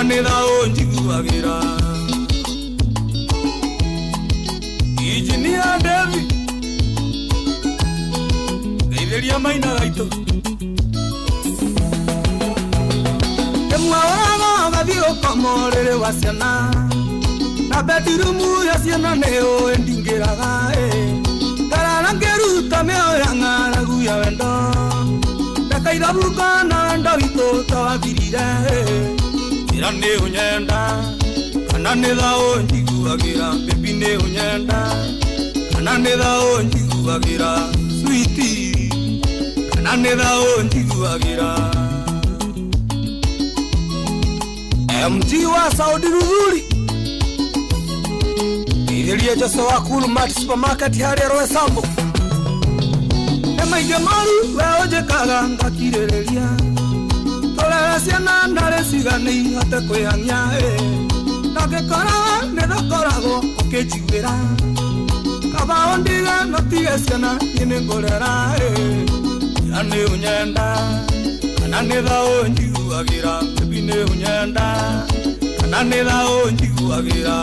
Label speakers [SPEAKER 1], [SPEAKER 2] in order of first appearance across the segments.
[SPEAKER 1] kananira onjiguagira Engineer David Gaitheria maina gaito Emwaga gathio komorere wasiana Na bedirumu ya siana neo endingiraga Kararangeruta meoyanga lagu ya wendo Ndakaidabuka na wendo wito tawabirire Irane unyenda Kananira onjiguagira Baby ne unyenda Kananira onjiguagira Sweetie Kananira onjiguagira MG wa Saudi Ruzuri Itheria Joso wa Cool Mart Supermarket hari Roe Sambo Ema igemaru weoje kaga ngakirereria Tolera ciana ndare cigani ate kwihang'ia Ndangĩkora nĩthakoragwo ũkĩnjiguĩra Kaba ondiga notige ciana nĩ ngũrera Ira nĩ ũnyenda kana nĩ tha ũnjiguagĩra Baby nĩ ũnyenda kana nĩ tha ũnjiguagĩra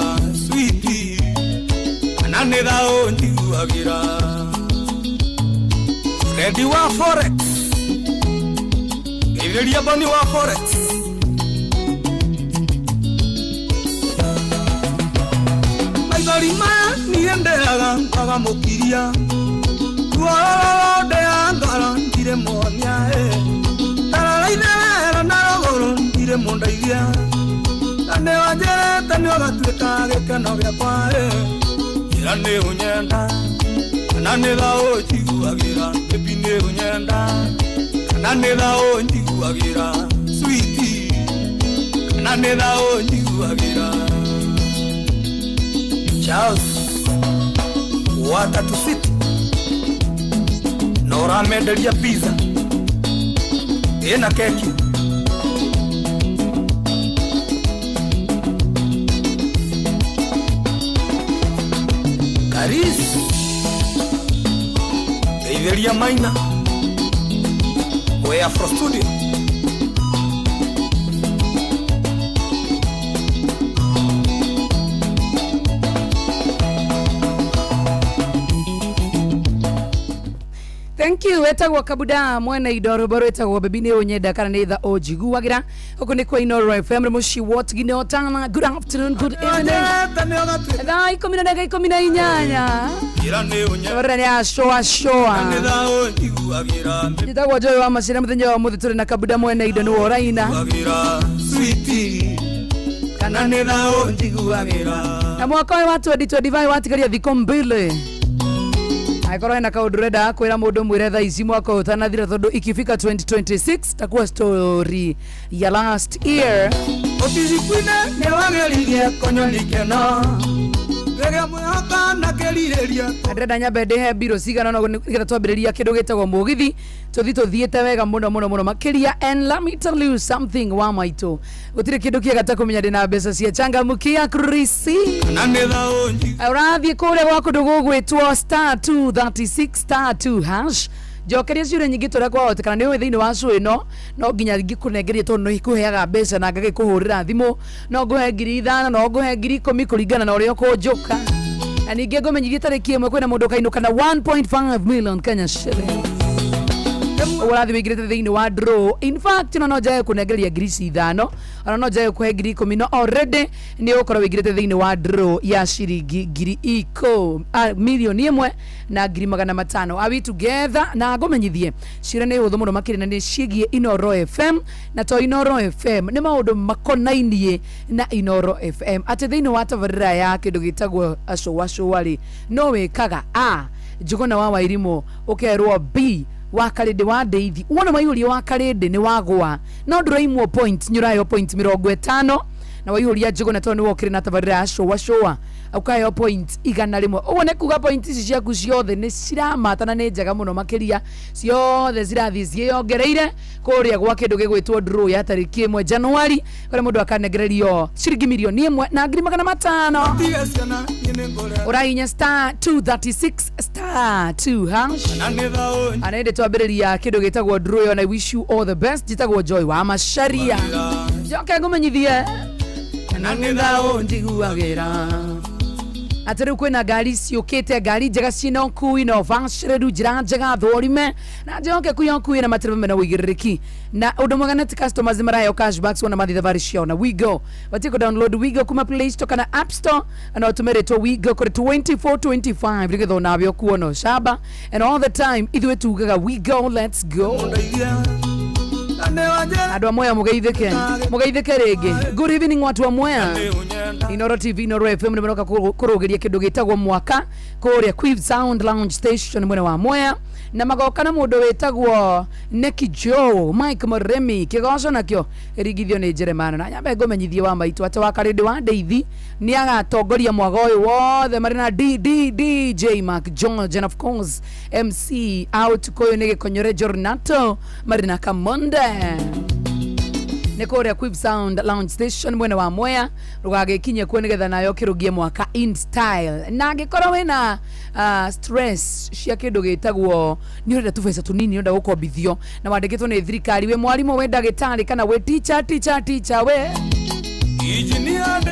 [SPEAKER 1] Sweetie kana nĩ tha ũnjiguagĩra Ready wa Forex Gaitheria Boni wa Forex Maithorima nienderaga mpaga mũkiria Tuorode ya ngoro ndire mwonia Tararaithera na rogoro ndire mũndaithia Kane wanjerete nĩ ũgatuĩka gĩkeno gĩakwa Ira nĩ ũnyenda kana nĩ tha ũnjiguagĩra Baby nĩ ũnyenda kana nĩ tha ũnjiguagĩra Sweetie kana nĩ tha ũnjiguagĩra Charles Watatu City Nora menderia pizza Ena keki Karis Gaitheria maina We Afro Studio
[SPEAKER 2] Thank you. Etagwa kabuda mwene idoroboro etagwa Baby ne unyenda kana ne tha onjiguagira huko ni kwa Inoro FM mushi what gine otana. Good afternoon, good evening. Tha 10:18 Ira ne unyenda ya shoa ne tha onjiguagira Etagwa Joy wa Masira muthenya wa muthituri na kabuda mwene ido ni woraina Sweetie kana ne tha onjiguagira Na mwaka wa 2025 watikaria thiko mbili Aikoro ina kaudureda kwira mundu mwire tha ici mwaka utanathira tondu ikifika 2026 takuwa story ya last year Otizikuine ne wangelirie konyolikena Gege mwaka na kelireria Adreda nyabede he biro sigana no ngetha twambiriria kindu gitagwo mugithi tuthiete wega muno makiria and let me tell you something wa maito gutire kindu kiega ta kumenya ndina mbeca cia changamukia Krisi urathie kure gwa kundu gugwitwo *236*2# Jokeria ciure nyingi tora kwa hote kana niwe thiini wa show ino no nginya ngikunengeria tondu no ikuheaga mbeca na ngagikuhurira thimu no nguhe 5,000 no nguhe 10,000 kuringana na uria ukunjuka na ningi ngumenyithie tariki imwe kwina mundu kainuka na 1.5 million Kenya shillings Urathi wigirite thiini wa draw. In fact no jaye kunengeria grisi 5 ona no jaye kuhe 10,000 already ni ukora wigirite thiini wa draw ya shiringi ngiri iko milioni 1 na ngiri 500 are we together na ngomenyithie cire ni huthu muno makiri na ni cigie Inoro FM na to Inoro FM ni maundu makonainie na Inoro FM ati thiini wa tabarira ya kindu gitagwo ashowari no wekaga A jugona wa wairimo ukerwo B wakarede wa Deithi wona mayuri wakarede ni wagwa no nduraimwo point nyurayo point 50 na wayuri jigo na toni wokire na tabarira showa ukayo point igana rimwe ubone kuga point ici ciaku ciothe ni ciramata na ni njega muno makiria ciothe cirathi ciongereire kuria gwa kindu gigwitwo draw ya tariki 1 January kore mundu akanegererio ciringi milioni 1 na ngiri 500 urainya *236*2# anende twambiriria kindu gitagwo draw and I wish you all the best jitagwo Joy wa Masharia joke ngumenyithie
[SPEAKER 1] na nĩ thaũ njiguagĩra.
[SPEAKER 2] Atari kwina ngari ciukite ngari njega cina ukui na ubacĩrĩru njĩra njega thũrime na njoke kuya ukui na matereba mena wĩigĩrĩrĩki na ũndũ mwega nĩ customers marayo cashbacks wana mathi thabarĩ ciao na Wigo batiko download Wigo kuma Play Store kana App Store na ũtũmĩrĩtwo Wigo kũrĩ 2425 nĩgetha onabio kuona shaba and all the time ithuĩ tugaga Wigo let's go. Andũ a Mwea mũgeithĩke rĩngĩ. Good evening watu wa Mwea. Inoro TV Inoro FM nĩmenoka kũrũgĩria kĩndũ gĩtagwo mwaka kũrĩa Quiv Sound Lounge Station mwena wa Mwea na magoka na mũndũ wĩtagwo Neki Joe Mike Moremi kĩgoco nakĩo rigithio nĩ Jeremana na nyambe ngũmenyithie wa maitũ atĩ wa karĩndĩ wa Ndeithi nĩ agatongoria mwaga ũyũ wothe marĩ na DJ Mark George and of course MC out koyo nĩ Gĩkonyore Jornato marĩ na Kamonde Nekore Quiv Sound Lounge Station mwena wa Mwea rũgagĩkinya kuo nĩgetha nayo kĩrũgie mwaka in style na angĩkorwo wĩna stress cia kĩndũ gĩtagwo nĩ ũrenda tũbeca tũnini ũrenda gũkombithio na wandĩkĩtwo nĩ thirikari we mwarimũ we ndagĩtarĩ kana we teacher we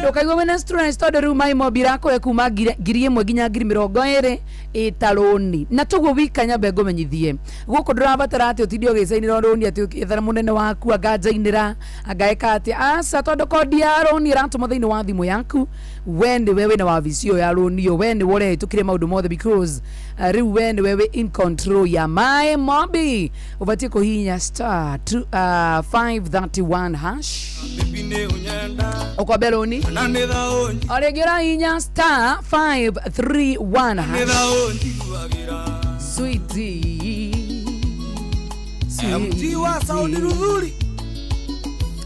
[SPEAKER 2] ndũkaigua wĩna stress tondũ rĩu mai mobile akũhe kuma 1,000 nginya 20,000 ĩtarũni na tũguo wika nyambe ngũmenyithie gũkũ ndũrabatara atĩ ũtindi ũgĩcainĩra rũni atĩ ũkĩethera mũnene waku anganjainĩra angaĩka atĩ aca tondũ kodi ya rũni ĩratũma thĩinĩ wa thimũ yaku we nĩ we wĩna wabici ĩyo ya rũni ĩyo we nĩ we ũrehĩtũkire maũndũ mothe because rĩu we nĩ we wĩ in control ya my mobi ũbatiĩ kũhihinya star 531 hash Okwabeloni Oregera inya star 531 hash Sweetie
[SPEAKER 1] Mtiwa saudi rudhuri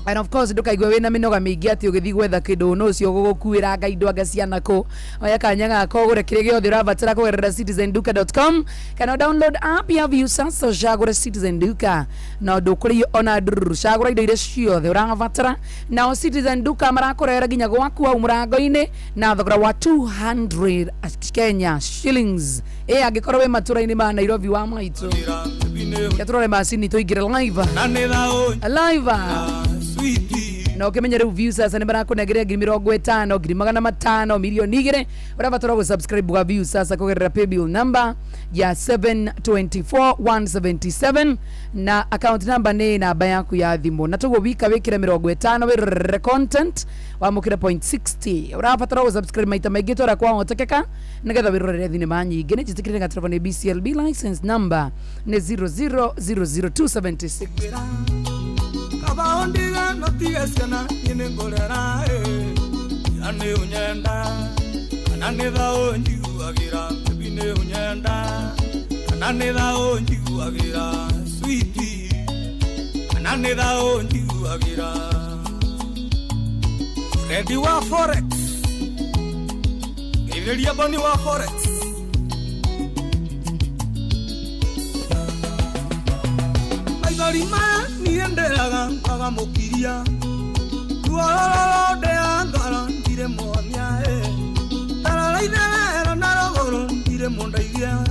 [SPEAKER 2] and of course ndukaigwe wina minoga mingi ati ugithi gwetha kindu no cio gugukuira ngaindo anga ciana ku oya kanya gako gure kire giothe urabatara kugerera citizenduka.com kana download app ya view sasa shagura Citizen Duka na ndukuri ona nduru shagura indo ire ciothe urabatara na Citizen Duka marakurera ginya gwaku au murango-ini na thogora wa 200 Kenya shillings angikorwo we matura-ini ma Nairobi wa maitu yaturore macini tuingire live no ukimenya rĩu views sasa nĩ barakunegeria 50,000 500,000 milioni 2 urabatara go subscribe wa views sasa kugerera paybill number ya 724,177 na account number nĩ namba yaku ya thimũ na tugo wika wikire 50 we content wa mukira 0.60 urabatara go subscribe maita maingĩ tora kwa hotekeka nigetha wirorere thinema nyingĩ nĩ jitikire gatrava nĩ BCLB license number nĩ 0000276
[SPEAKER 1] Kabaondiga notigesana yene ngorera ane unyenda anane thao njiguagira bine unyenda anane thao njiguagira sweetie anane thao njiguagira ready wa forex iveria boni wa forex Garima nienderaga agamukiria tuorode angara ndire monia tararaithera na rogoro ndire mondaithia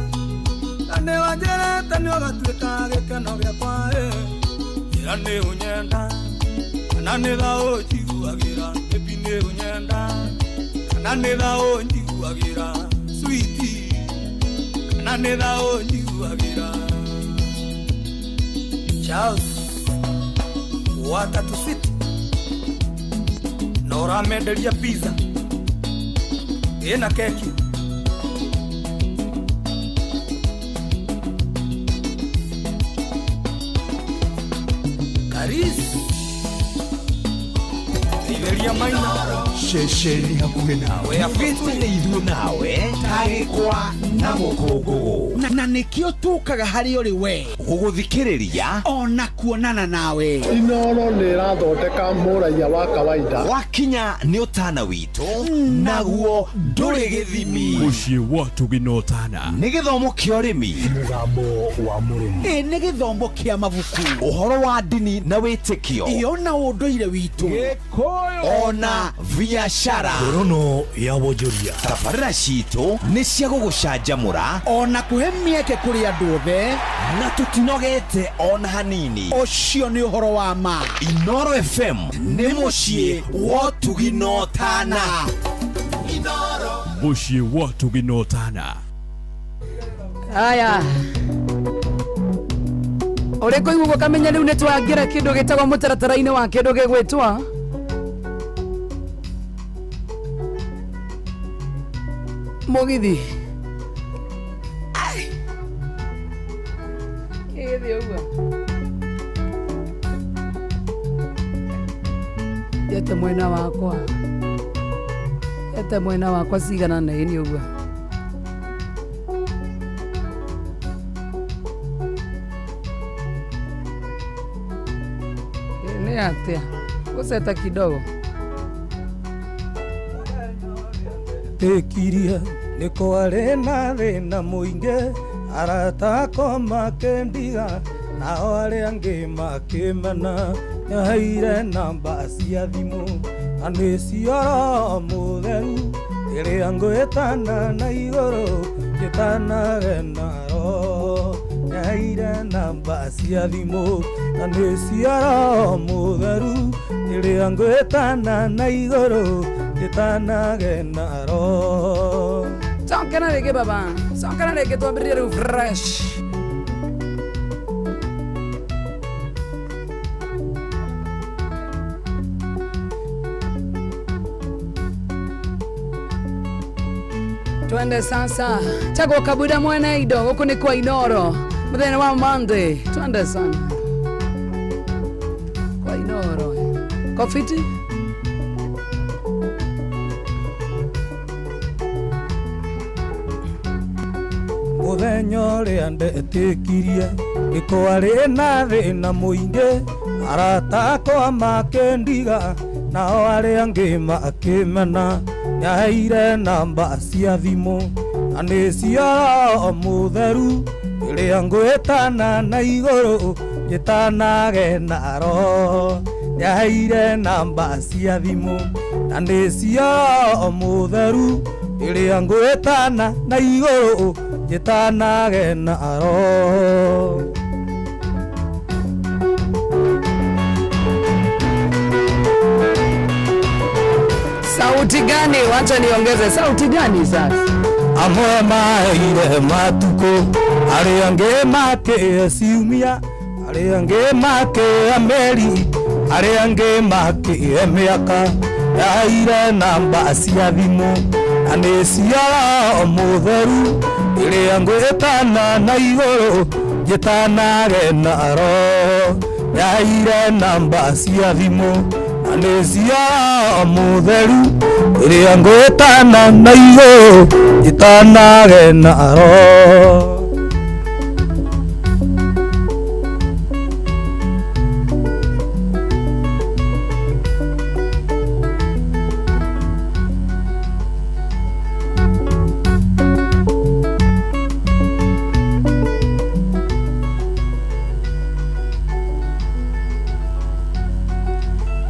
[SPEAKER 1] ane wanjere tani ogatuĩka gĩkeno gĩakwa njĩra nĩ ũnyenda kana nĩ thaũ njiguagĩra ĩbi nĩ ũnyenda kana nĩ thaũ njiguagĩra sweetie kana nĩ thaũ njiguagĩra Charles Watatu City Nora menderia pizza ina keki Karis Iveria maina
[SPEAKER 3] Shesheni hakuhe nawe Afiti ni idhu nawe Tagikwa na mukungugu
[SPEAKER 4] na nikio tukaga hari uri we
[SPEAKER 3] Guguthikiriria
[SPEAKER 4] ona kuonana nawe
[SPEAKER 5] Inoro nĩrathondeka mũraia wa kawaida
[SPEAKER 3] wakinya nĩ ũtana witũ naguo ndũrĩ gĩthimi
[SPEAKER 6] mũciĩ watu ginotana
[SPEAKER 3] nĩ gĩthomo kĩa ũrĩmi
[SPEAKER 5] mũgambo wa mũrĩmi
[SPEAKER 4] nĩ gĩthomo kĩa mabuku
[SPEAKER 3] ũhoro wa ndini na wĩtĩkio
[SPEAKER 4] iyo na ũndũire witũ
[SPEAKER 3] ona biashara Korono ya wonjoria tabarĩra citũ nĩ cia gũgũcanjamũra
[SPEAKER 4] ona kuhe mieke kũrĩ andũ othe
[SPEAKER 3] na tũtinogete ona hanini.
[SPEAKER 4] ũcio nĩ ũhoro wa ma.
[SPEAKER 3] Inooro FM nĩ mũciĩ wa ũtugi na ũtana.
[SPEAKER 6] Mũciĩ wa ũtugi na ũtana.
[SPEAKER 2] Aya Oreko iguo kamenya riu nĩ twangĩra kĩndũ gĩtagwo mũtaratara-inĩ wa kĩndũ gĩgwĩtwa mũgithi. Kĩgithi ũguo yete mwena wakwa cigana na ini ũguo. Ni atia gũceta kidogo
[SPEAKER 1] tekiria nĩ kwarĩ na thĩna mũingĩ arata akwa makĩndiga nao arĩa angĩ makĩmena nyaheire namba cia thimũ na nĩ cioro mũtheru ĩrĩa ngwĩtana na igũrũ ngĩtanagenaro nyaheire namba cia thimũ na nĩ cioro mũtheru ĩrĩa ngwĩtana na igũrũ ngĩtanagenaro.
[SPEAKER 2] Songana rĩngĩ baba, songana rĩngĩ twambĩrĩrie rĩu fresh. Twende sasa, chagua kabuda mwene ido, huku ni kwa Inooro, muthenya wa Monday. Twende sana kwa Inooro, kofiti
[SPEAKER 1] mũthenya ũrĩa ndetĩkirie nĩ kwarĩ na thĩna mũingĩ arata akwa makĩndiga nao arĩa angĩ makĩmena nyaheire namba cia thimũ na nĩ cioro mũtheru ĩrĩa ngwĩtana na igũrũ ngĩtanagenaro nyaheire namba cia thimũ na nĩ cioro mũtheru ĩrĩa ngwĩtana na igũrũ ngĩtanagenaro.
[SPEAKER 2] sauti gani? Wacha niongeze sauti gani sasa?
[SPEAKER 1] Amwe maheire matukũ arĩa angĩ makĩhe ciumia arĩa angĩ makĩhe meri arĩa angĩ makĩhe mĩaka nyaheire namba cia thimũ na nĩ cioro mũtheru ĩrĩa ngwĩtana na igũrũ ngĩtanagenaro nyaheire namba cia thimũ na nĩ cioro mũtheru ĩrĩa ngwĩtana na igũrũ ngĩtanagenaro.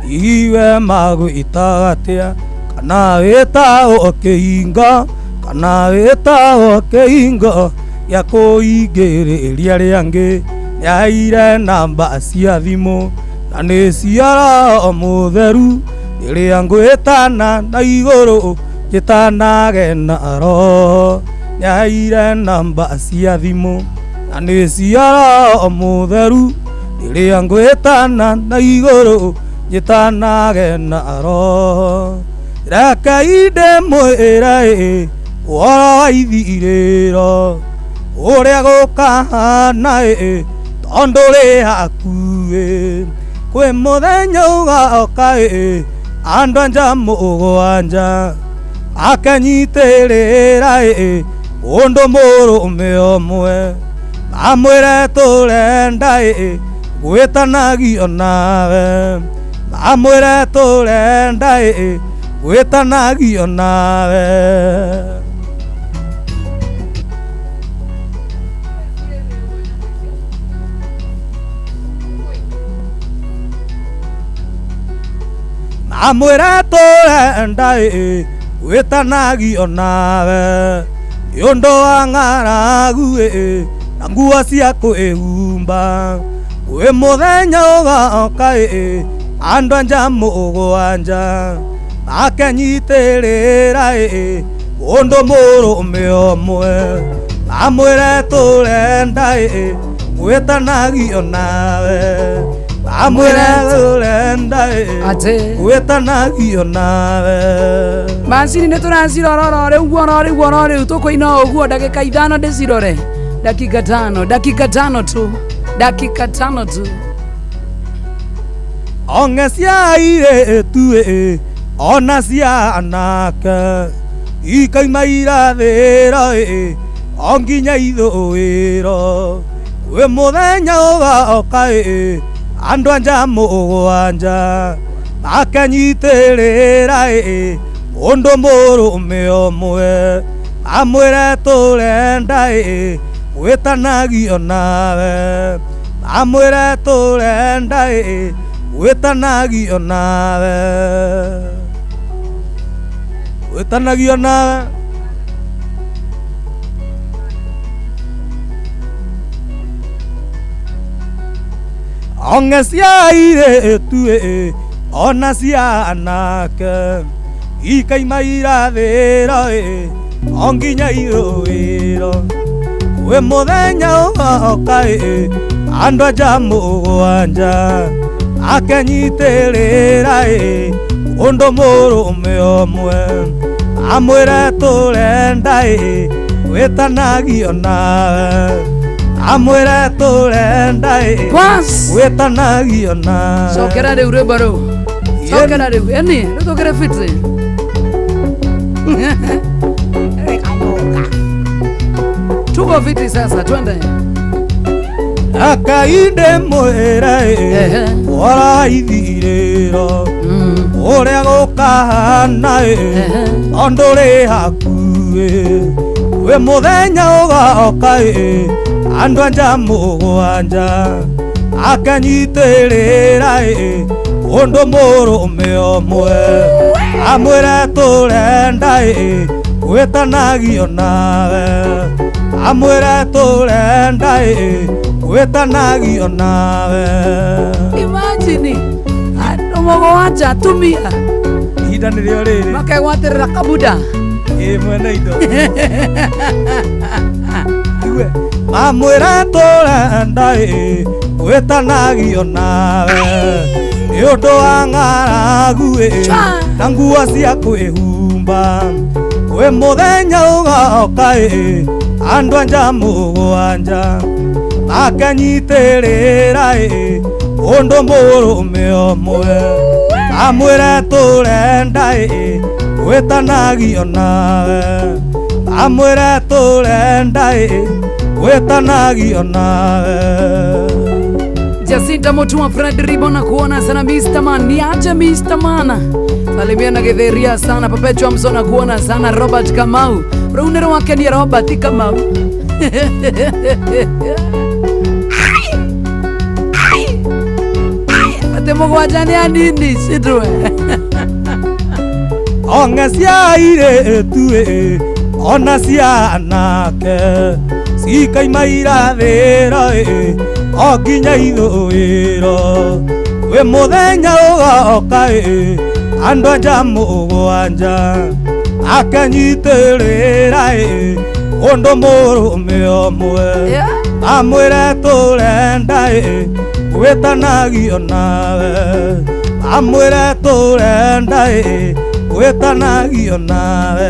[SPEAKER 1] Iwe magwĩta atia kana wĩtagwo kĩhingo kana wĩtagwo kĩhingo gĩa kũingĩrĩria arĩa angĩ nyaheire namba cia thimũ na nĩ cioro mũtheru ĩrĩa ngwĩtana na igũrũ ngĩtanagenaro nyaheire namba cia thimũ na nĩ cioro mũtheru ĩrĩa ngwĩtana na igũrũ ngĩtanagenaro. Rekei ndĩmwĩre ũhoro wa ithirĩro ũrĩa gũkahana tondũ rĩ hakuhĩ kwĩ mũthenya ũgaoka andũ anja mũgwanja akenyitĩrĩra ũndũ mũrũme ũmwe amwĩre tũrenda gwĩtanagio nawe amwĩre tũrenda gwĩtanagio nawe. amwĩra tũrenda wĩtanagio nawe yũndũ wa ng'aragu na nguo cia kwĩhumba kwĩ mũthenya ũgoka andũ anja mũgwanja akenyitĩrĩra ũndũ mũrũme ũmwe amwĩre tũrenda wĩtanagio nawe amwĩre tũrenda wĩtanagio nawe
[SPEAKER 2] macini nĩ tũracirorora rĩu tũkũina ũguo ndagĩka 5 ndĩcirore dakika 5 tu
[SPEAKER 1] onge cia airĩtu ona cia anake ikaima irathĩro onginya ithũĩro kwĩ mũthenya ũgoka andũ anja mũgwanja akenyitĩrĩra ũndũ mũrũme ũmwe amwĩre tũrenda wĩtanagio nawe amwĩre tũrenda wĩtanagio nawe wĩtanagio nawe onge cia airĩtu ona cia anake ikaima irathĩro onginya ithũĩro kwĩ mũthenya ũgoka andũ anja mũgwanja akenyitĩrĩra ũndũ mũrũme ũmwe amwĩre tũrenda wĩtanagio nawe amwĩre tũrenda wĩtanagio nawe
[SPEAKER 2] cokera rĩu rwĩmbo rũu cokera rĩu eni rĩu tũkĩre fiti tuko fiti sasa twende
[SPEAKER 1] akainde mwĩre waraithirĩro ũrĩa gũkahana ondũrĩ hakuĩ kwĩ mũthenya ũgoka andũ anja mũgwanja akenyitĩrĩra ũndũ mũrũme ũmwe amwĩre tũrenda wĩtanagio nawe amwĩre tũrenda wĩtanagio nawe
[SPEAKER 2] imagine andũ mũgwanja atumia
[SPEAKER 1] ihinda nĩrĩo rĩrĩ
[SPEAKER 2] makegwatĩrĩra kabuda
[SPEAKER 1] mwene indo amwĩra tũrenda wĩtanagio nawe nĩũndũ wa ng'aragu na nguo cia kwĩhumba kwĩ mũthenya ũgoka andũ anja mũgwanja akenyitĩrĩra ũndũ mũrũme ũmwe amwĩre tũrenda wĩtanagio nawe amwĩre tũrenda wĩtanagio nawe
[SPEAKER 2] Jacinta Mutua, Fred Ribona kuona sana Mr. Man, niache Mr. Man. Salimiana Githiria sana, Perpetua Msona kuona sana, Robert Kamau. Runero wake ni Robert Kamau. Ate mugwajani ya nini sidwe.
[SPEAKER 1] Onge cia airĩtu ona cia anake cikaima irathĩro onginya ithũĩro kwĩ mũthenya ũgoka andũ anja mũgwanja akenyitĩrĩra ũndũ mũrũme ũmwe amwĩre tũrenda wĩtanagio nawe amwĩre tũrenda wĩtanagio nawe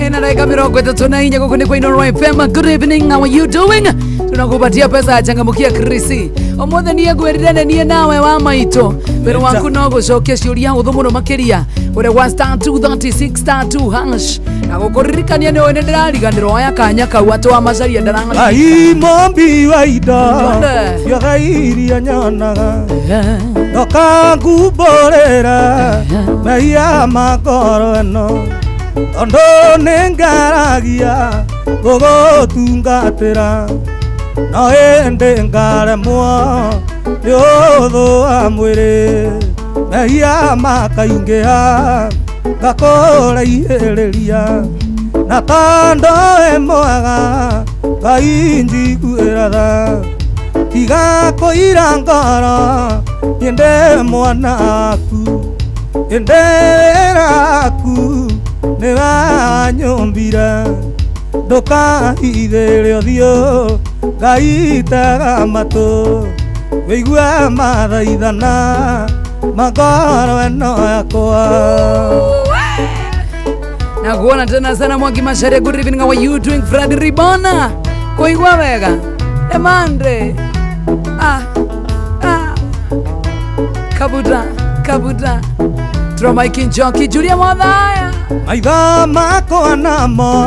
[SPEAKER 2] Ena dakika 34 gũkũ nĩ kwa Inooro FM. Good evening, how are you doing? Tunakupatia pesa ya changamukia Krisi. Omothe niye gwĩrĩre niye nawe wa maitũ. Wĩra waku no gũcokia ciũria hũthũ mũno makĩria. Ũrĩa wa *236*2# na gũkũririkania nĩ ũĩ nĩ ndĩrariganĩrwo oya kanya kau atĩ wa macaria ndarang'ania.
[SPEAKER 1] Ai mombi wa indo ciothe iria nyonaga ndoka ngumborĩra mehia ma ngoro ĩno tondũ nĩ ngaragia gũgũtungatĩra no hĩndĩ ngaremwo Yotho amwere mehia makaingĩha ngakora ihereria na tando emwaga Ngai njiguĩra tha tiga kũira ngoro nyende mwana waku nyende wĩra waku nĩ wanyũmbire ndũkahithĩre ũthiũ Ngai tega matũ wĩigue mathaithana magoro ĩno yakwa.
[SPEAKER 2] Nakuona tena sana Mwangi Macharia. Good evening, how are you doing? Fred Ribona kuigua wega Emandre kabuta Troma Kinjoki Julia Mwadhaya
[SPEAKER 1] maitha makwa namo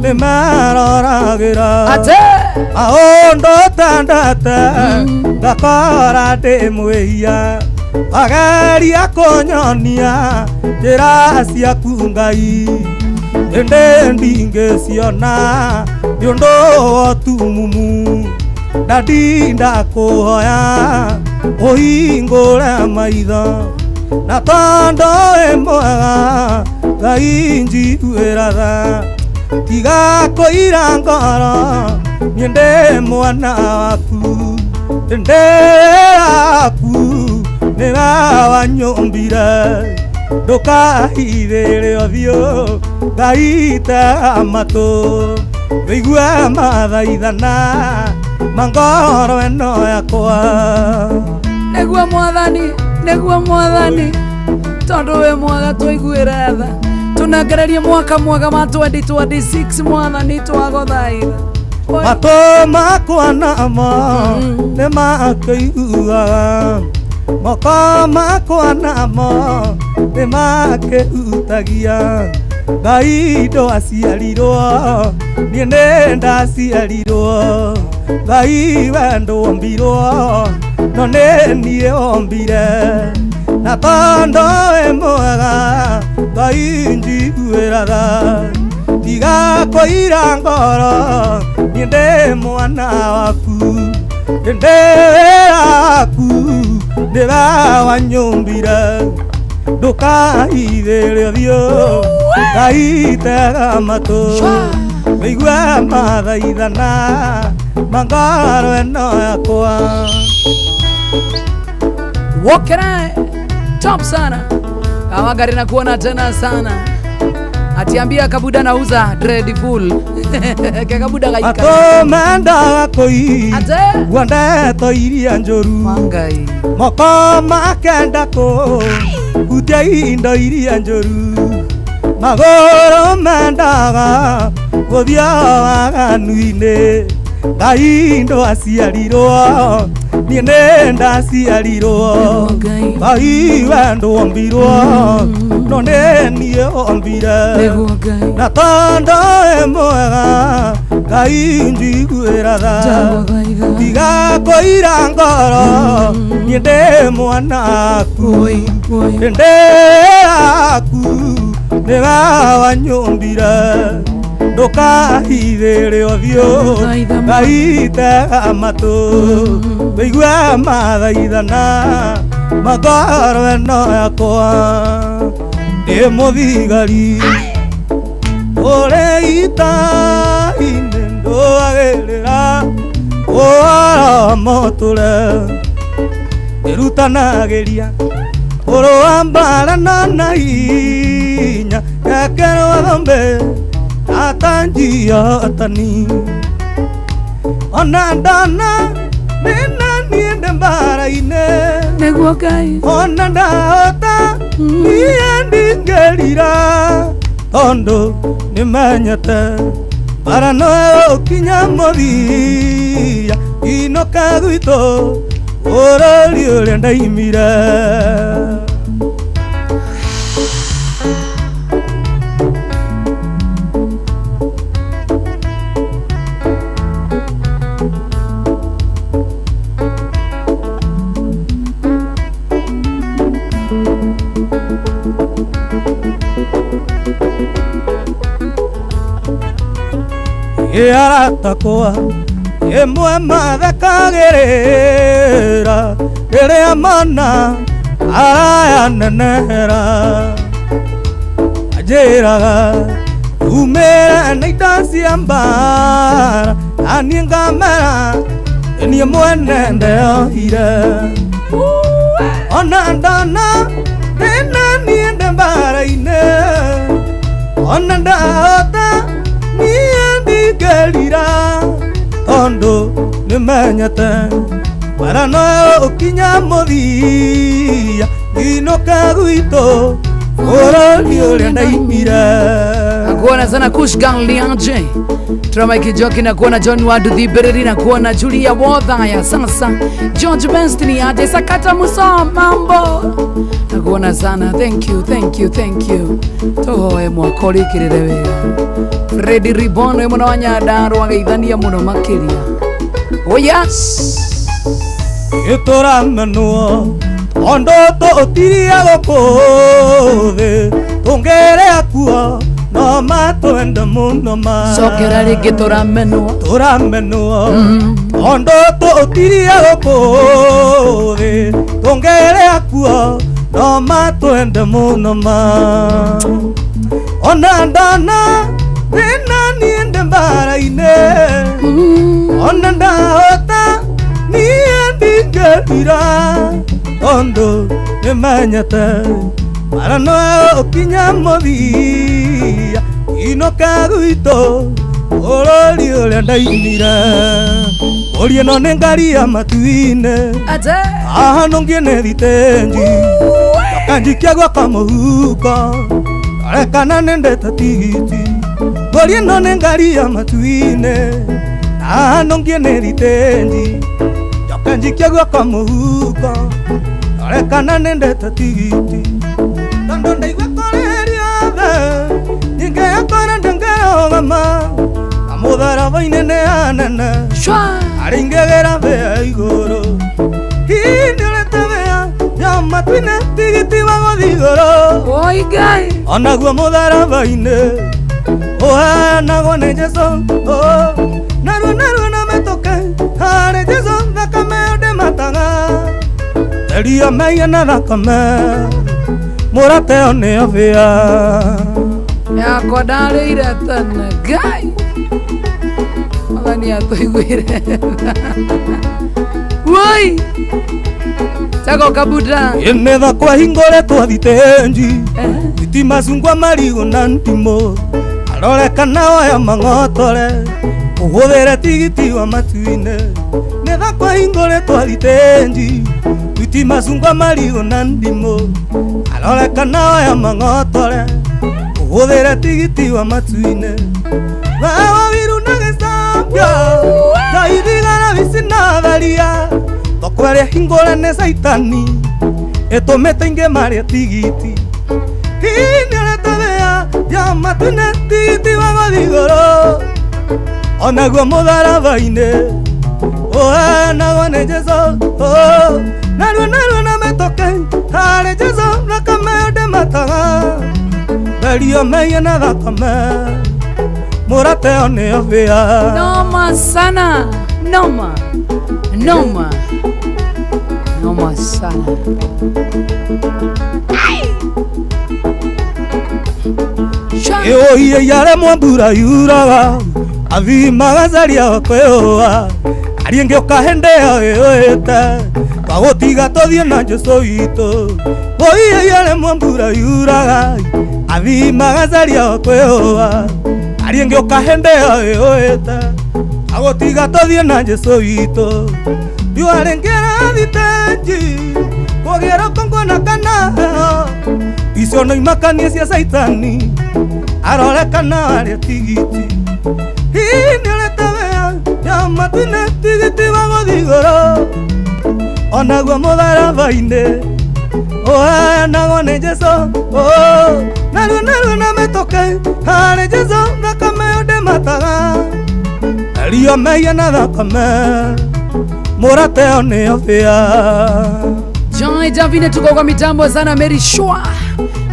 [SPEAKER 1] nĩ maroragĩra
[SPEAKER 2] ate
[SPEAKER 1] maũndũ tandate ngakora ndĩ mwĩhia ageria kũnyonia njĩra ciaku Ngai ĩndĩ ndingĩciona nĩ ũndũ wa ũtumumu na ndakũhoya ũhingũre maitho na tondũ wĩ mwega Ngai njiguĩra tha tiga kũira ngoro niĩ ndĩ mwana waku ndĩ waku nĩwe wanyũmbire ndũkahithĩre ũthiũ Ngai tega matũ wĩigue mathaithana mangoro ĩno yakwa.
[SPEAKER 2] Nĩguo mwathani tondũ wĩ mwega twaiguĩra tha tunangererie mwaka mwega ma 2026 mwathani twagũthaitha
[SPEAKER 1] matũ makwa namo nĩ makĩiguaga moko makwa namo nĩ makĩhutagia Ngai ndwaciarirwo niĩ nĩ ndaciarirwo Ngai we ndwombirwo no nĩ niĩ wombire na tondũ wĩ mwega Ngai njiguĩra tha tiga kũira ngoro niĩ ndĩ mwana waku ndĩ wĩra waku nĩwe wanyũmbire ndũkahithĩre ũthiũ Ngai tega matũ wĩigue mathaithana mangoro ĩno yakwa.
[SPEAKER 2] Wokera top sana Kawagari na kuona tena sana atiambia Kabuda nauza dreadful Kabuda gaika
[SPEAKER 1] atomendaga kũi guandeto iria njũru
[SPEAKER 2] Mangai
[SPEAKER 1] moko makenda kũhutia indo iria njũru magũrũ mendaga gũthiĩ waganu-inĩ Ngai ndwaciarirwo niĩ nĩ ndaciarirwo Ngai we ndwombirwo no nĩ niĩ wombire na tondũ wĩ mwega Ngai njiguĩra tha tiga kũira ngoro niĩ ndĩ mwana waku ndĩ waku nĩwe wanyũmbire ndũkahithĩre ũthiũ Ngai tega matũ wĩigue mathaithana magoro ĩno yakwa. Ndĩ mũthigari ũrĩ ita-inĩ ndũagĩrĩra ũhoro mũtũre ndĩrutanagĩria ũrũa mbara na hinya ngekerwo thũmbĩ atanjia tani ona ndana nĩna niĩ ndĩ mbara-inĩ
[SPEAKER 2] nĩguo Ngai
[SPEAKER 1] ona ndahota niĩ ndingĩrira tondũ nĩmenyete mbara no ũkinya mũthia inoka gwitũ ũrũri ũrĩa ndaimire. Aratakwa ĩmwe mathekagĩrĩra Ere amana Araya nenera Ajeraga Umera naitasi ambara Aninga mera Eni mwene ndeo hire Ona ndana Nena niende mbara ine Ona ndaota Niendi gelira Tondo nimenyete Marano ukinya muthia Inoka gwito Oroli ule ndaimira
[SPEAKER 2] Nakuona sana Kush Gang Lianje Trama Ikijoki nakuona John Wadu Dhibereri nakuona Julia Wothaya sasa George Benstini ate Sakata Musa mambo nakuona sana thank you Toho mwakoli kirerewe Freddy Ribono mwana wanyadaro Wagaithania muno makiria Oh yes
[SPEAKER 1] Itora menuo Ondo to tiria gokothe Tongere akua No mato enda muno ma
[SPEAKER 2] Sokera rigi tora menuo
[SPEAKER 1] Ondo to tiria gokothe Tongere akua No mato enda muno ma Ona ndana Nena niende mbara ine Ona ndaota Niendi ngelira Ondo nimanyate Marano ukinya muthia Inoka gwito Oroli ule ndaimira Orie no nengari ya matuine
[SPEAKER 2] Ate
[SPEAKER 1] Aha nongiene thitenji Kanjikia gwa kamuhuko Rekana nende tatigiti Orie no nengari ya matuine Aha nongiene thitenji Kanjikia gwa kamuhuko Rekana nende tatigiti Tondo ndaigwe koreria the Ninge ya kore ndengeo gama Amudara vainene anene
[SPEAKER 2] Shwa
[SPEAKER 1] Aringegera vea igoro Hini ulete vea Ya matuine tigiti wago digoro
[SPEAKER 2] Oi gai
[SPEAKER 1] Onagua mudara vaine Oha nago ne jeso Naru na metoke Hare jeso Thakame ode mataga Eria meia na thakame Murateo ne ovea
[SPEAKER 2] Yako ndarĩire tene Ngai Mwathani atũiguĩre Woi Chago kabuda
[SPEAKER 1] Yenetha kwa hingore twathitenji Itima sungwa marigo na ntimo Arorekana oya mang'otore Uhũthĩre tigiti wa matuine Netha kwa hingore twathitenji Itima sungwa marigo na ndimo Arorekana oya mang'otore Uhũthĩre tigiti wa matuine Wewa viru na gĩcambio Taithigara vici na tharia Tokweria hingore ne saitani Etomete inge maria tigiti Hini aletavea Ya matuine tigiti wago thigoro Onaguo muthara vaine Oe nago ne jeso Narua na metoke Hare jeso Thakame ode mataga Berio meia na thakame Murateo ne ovea
[SPEAKER 2] Noma sana Noma sana
[SPEAKER 1] Oiye yare mwambura yuraga Athimaga caria okweoa Arienge okahendeo ĩoĩte Twagũtiga tũthiĩ na Jesu witũ Oiye yare mwambura yuraga Athimaga caria okweoa Arienge okahendeo ĩoĩte Twagũtiga tũthiĩ na Jesu witũ Ndiwarengera thitenji Kũgĩra kongo na kana Icio no imakania cia saitani Arorekana aria tigiti Hini aletavea Ya matuine tigiti wago thigoro Onaguo muthara vaine Oe nago ne jeso Narua na metoke Hare jeso Thakame ode mataga Erio meia na thakame Murateo ne ovea
[SPEAKER 2] Joy Davine tuko kwa mitambo sana Mary Shua.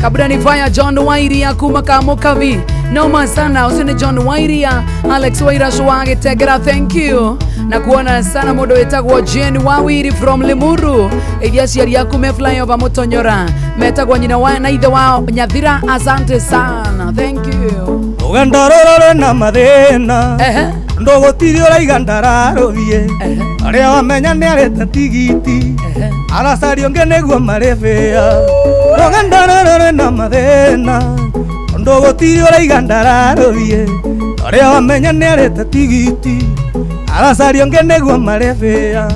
[SPEAKER 2] Kabla ni fire John Wairia kumakamo kavi. Noma sana usine John Wairia, Alex Waira Swage Tegera, thank you. Na kuona sana modo etagwa Jen Wawiri from Limuru. Ediasi yariaku me fly over Motonyora. Metagwa nyina wa na ithe wao Nyathira, asante sana. Thank you.
[SPEAKER 1] Ugandaroro na madena. Ndogo tiri oraiga ndararobie. Aria wamenya ni areta tigiti. Arasari onge neguo marefea. Ugandaroro na madena. Ndogo tiri oraiga ndararobie. Aria wamenya ni areta tigiti. Arasari onge neguo marefea.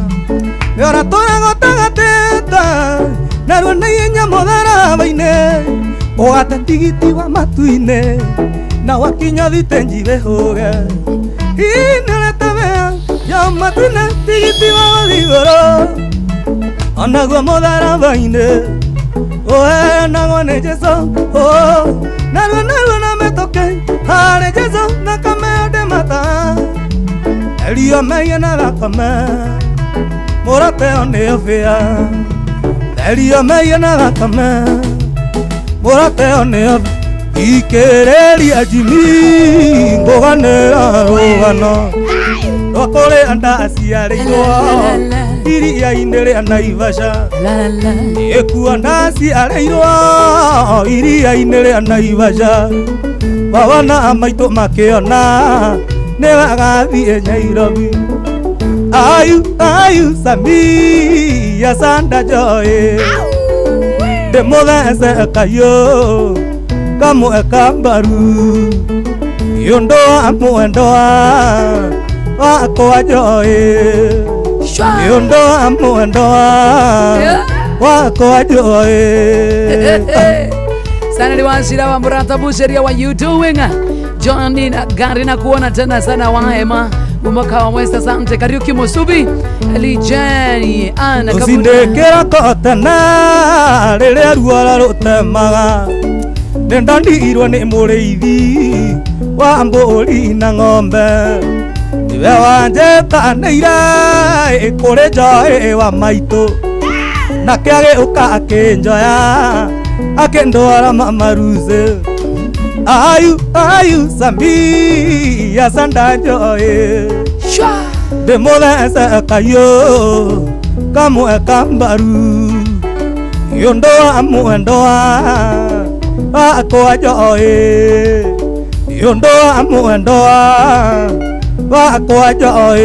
[SPEAKER 1] Yora torago tagateta. Naruo na yenya modara baine. Ogata tigiti wa matuine. Na wakinya thitenji behoge. Ineletabea ya matuna tigiti wa ligoro. Anagwa modara baine. Oe nagwa ne Jesu. Oh nagwa na metoke. Hare Jesu na kame de mata. Elio me na la kame. Morate one ofea. Elio me na la kame. Morate one ofea. Ikereria Jimmy ngoganera rogano rokore anda asiareirwo iria inere anaivasha eku anda asiareirwo iria inere anaivasha babana amaito makiona ne bagathie Nairobi ayu Sami ya Sanda Joy de moda kayo kamu ekambaru yondo amuendoa wako ajoe yondo amuendoa wako ajoe
[SPEAKER 2] sana liwasira wa murata buseria wa you doing Johnny gari na kuona tena sana wahema umaka wa West Asante Kariuki Musubi Elijani ana kabuna
[SPEAKER 1] usindekera kotana rere ruara rutemaga Nendandi ni mureithi wa mburi na ng'ombe niwe wanjetanĩire kũrĩ Joy wa maitũ nake agĩũka akĩnjoya akĩndwara mamaruze ayu Sami ya Sanda Joy ndĩmũthece kayũ kamwe kambaru yondo amuendoa wako Joy yondo amuendoa wako Joy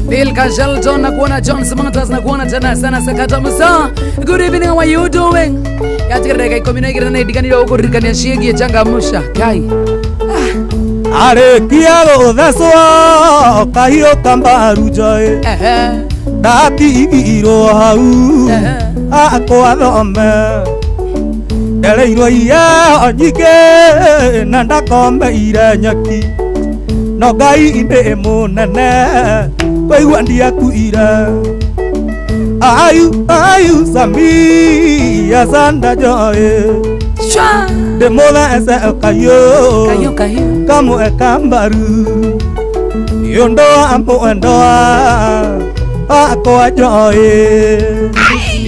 [SPEAKER 2] Bill Kashelton na kuona John Samatas na kuona tena sana Sakata Musa. Good evening, how are you doing? Katika dakika 10 na idigani huko rikania shiegi changamusha kai
[SPEAKER 1] are kiago thaswa kahio kambaru Joy dati igiro hau akwa thombe Eleiro iya onyike na ndakome ire nyaki no Ngai inde munene kwaigua ndiaku ire ayu Sami ya Sanda Joy ndĩmũthece kayo kamwe kambaru yondo amuendoa wako Joy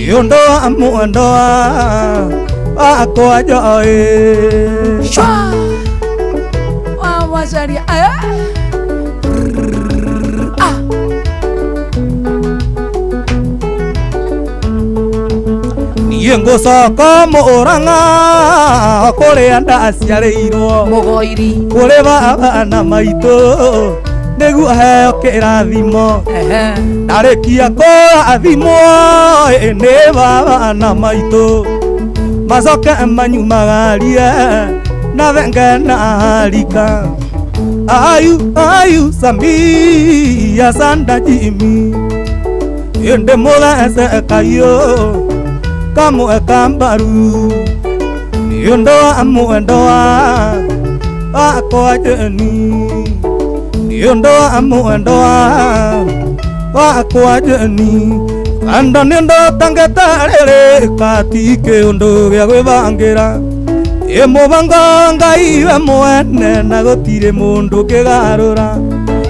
[SPEAKER 1] yondo amuendoa wako Joy
[SPEAKER 2] wawazaria
[SPEAKER 1] niĩ ngũcoka Mũrang'a kũrĩa ndaciarĩirwo
[SPEAKER 2] mũgoiri
[SPEAKER 1] kũrĩ bana maitũ nĩguo heo kĩrathimo ndarĩkia kũrathimwo nĩ bana maitũ macoke manyumagarie na venge na harika ayu Sami ya Sanda Jimmy ndĩmũthece kayũ kamwe kambaru yondo amuendoa wako Jeni yondo amuendoa wako Jeni anda nendo tangetarere katike undu gya gwibangira imubanga Ngai we mwene na gutire mundu kigarura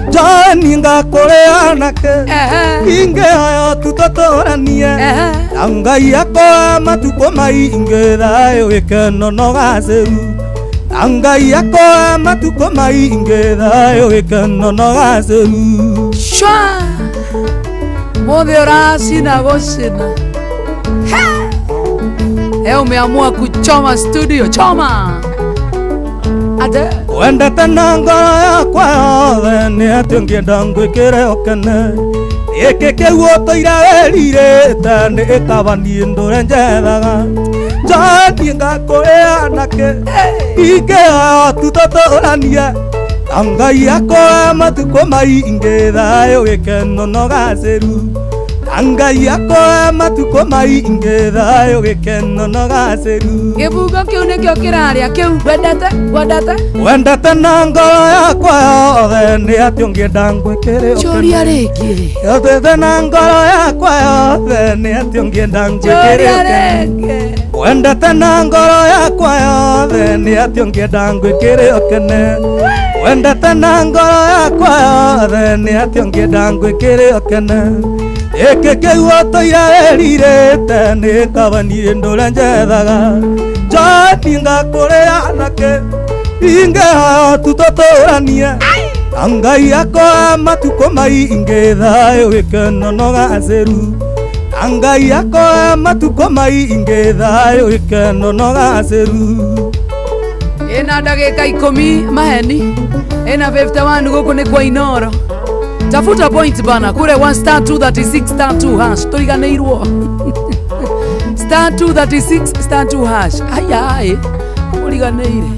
[SPEAKER 1] Jani ngakuria nake inge ayo tutotoranie Ngai akwa matuko maingi thayo gikeno no gaceru Ngai akwa matuko maingi thayo gikeno no gaceru
[SPEAKER 2] Shwa Mothe uracina gucina umeamua kuchoma studio choma ate
[SPEAKER 1] wendete na ngoro yakwa yothe nĩ atĩ ngĩenda ngwĩkĩre ũkene gĩkĩ kĩu ũtũire wĩrirĩte nĩ gĩkabanie ndũre njethaga njonie ngakũrĩa anake ingĩoyo tutotũranie Ngai akwa matukũ maingi thayũ gĩkeno no gaceru Ngai akwa matukũ maingi thayũ gĩkeno no gaceru
[SPEAKER 2] Gĩbungo kĩu nĩkĩo kĩrarĩa kĩu wendete
[SPEAKER 1] na ngoro yakwa yothe nĩ atĩ ũngĩenda ngwĩkĩre
[SPEAKER 2] Choria rĩngĩ
[SPEAKER 1] Wendete na ngoro yakwa yothe nĩ atĩ ũngĩenda ngwĩkĩre Wendete na ngoro yakwa yothe nĩ atĩ ũngĩenda ngwĩkĩre ũkene Wendete na ngoro yakwa yothe nĩ atĩ ũngĩenda ngwĩkĩre ũkene Gĩkĩ kĩu ũtũire wĩrirĩte nĩ gĩkabanie ndũre njethaga njonie ngakũrĩa anake ingĩoyo tutotũranie Ngai akwa matukũ maingi thayũ gĩkeno no gaceru Ngai akwa matukũ maingi thayũ gĩkeno no gaceru
[SPEAKER 2] Ĩna ndagĩka 10 maheni ĩna 51 gũkũ nĩ kwa Inoro tafuta point bana kure 1*236*2# tũriganĩirwo *236*2# ayai ũriganĩire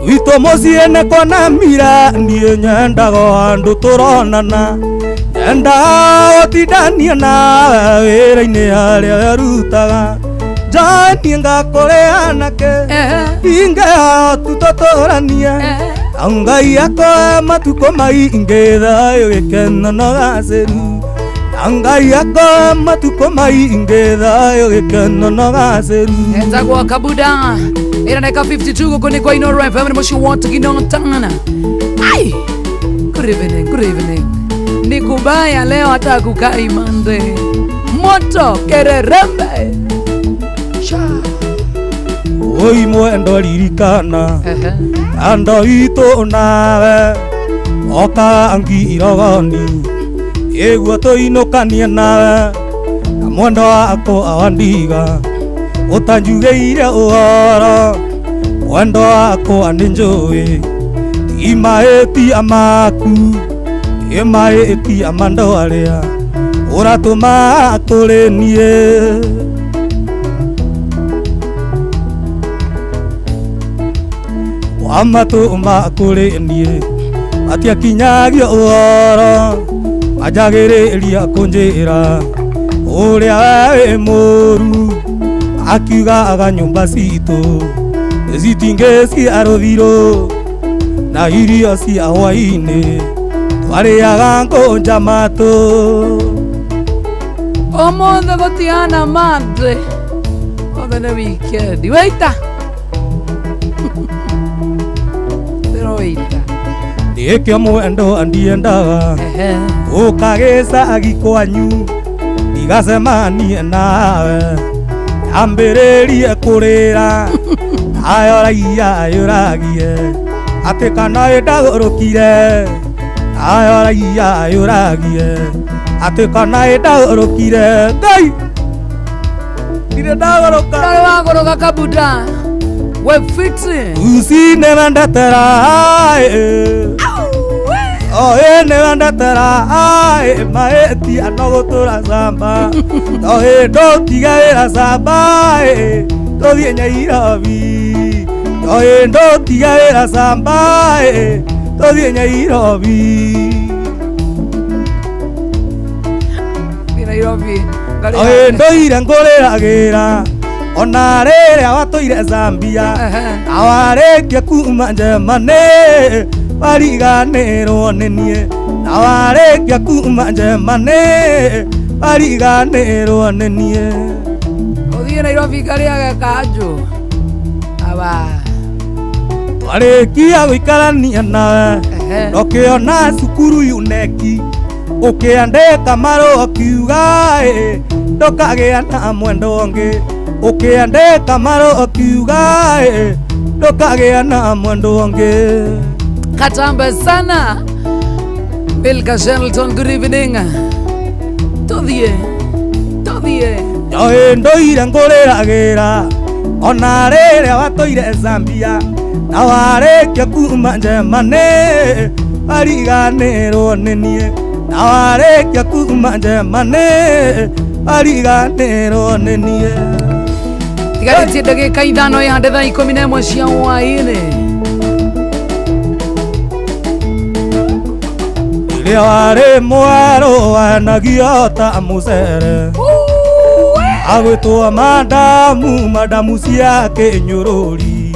[SPEAKER 1] Witũ mũciĩ nĩ kũnamira niĩ nyendaga handũ tũronana nyendaga gũtindania nawe wĩra-inĩ harĩa werutaga njonie ngakũrĩa anake ingĩoyo tutotũranie Ngai akwa matukũ maingi thayũ gĩkeno no gaceru Ngai akwa matukũ maingi thayũ gĩkeno no gaceru
[SPEAKER 2] Etagwo Kabuda ĩna ndagĩka 52 gũkũ nĩ kwa Inoro FM nĩ mũciĩ wa Tũginotana ai good evening ni kubaya leo hata kukai mande moto kererembe
[SPEAKER 1] Oi mwendo ririkana ando itu nawe oka angi irogoni eguo tũinũkanie nawe na mwendo wako awandiga ũtanjugĩire ũhoro mwendo wako nĩ njũĩ ti mahĩtia maku nĩ mahĩtia mandwarĩa ũratũma kũrĩ niĩ Wamatũma kũrĩ niĩ matiakinyagio ũhoro manjagĩrĩria kũnjĩra ũrĩa wĩ mũru akiugaga nyũmba citũ citingĩcia rũthirũ na irio cia hwaĩ-inĩ twarĩaga ngũnja matũ
[SPEAKER 2] ũmũthĩ gũtiana mandĩ othe nĩ wikendi waita
[SPEAKER 1] Nĩkĩo mwendo ndiendaga ũkagĩcagi kwanyu ndigacemanie nawe ambĩrĩrie kũrĩra ayo raia yũragie atĩ kana ĩndagũrũkire ayo raia yũragie atĩ kana ĩndagũrũkire Ngai ndirĩ ndagũrũka
[SPEAKER 2] ndarĩ wagũrũka Kabuda we fixing
[SPEAKER 1] usi never ndatera nĩ wendetera mahĩtia no gũtũra camba ndũtige wĩra camba tũthiĩ Nyairobi ndũtige wĩra camba tũthiĩ Nyairobi ndũire ngũrĩragĩra ona rĩrĩa watũire Zambia awarĩkia kuma Njemani bariganĩrwo nĩ niĩ na warĩkia kuma Njemani bariganĩrwo nĩ niĩ
[SPEAKER 2] ũthiĩ Nairobi karĩage kanjũ aba
[SPEAKER 1] twarĩkia gũikarania nawe ndokĩona cukuru UNEC ukiandika marũa kiuga ndũkagĩa na mwendwa ũngĩ ukiandika marũa kiuga ndũkagĩa na mwendwa ũngĩ.
[SPEAKER 2] Katambe sana Milka Shelton, good evening. Todhie
[SPEAKER 1] Njoĩ ndũire ngũrĩragĩra ona rĩrĩa watũire Zambia na warĩkia kuma Njemani ariganĩrwo nĩ niĩ na warĩkia kuma Njemani ariganĩrwo nĩ niĩ.
[SPEAKER 2] Tigarĩtie ndagĩka ithano ihande thaa 11 cia hwaĩ-inĩ.
[SPEAKER 1] Rĩrĩa warĩ mwerũ wanagio ta mũcere agwĩtwo madamu cia kĩnyũrũri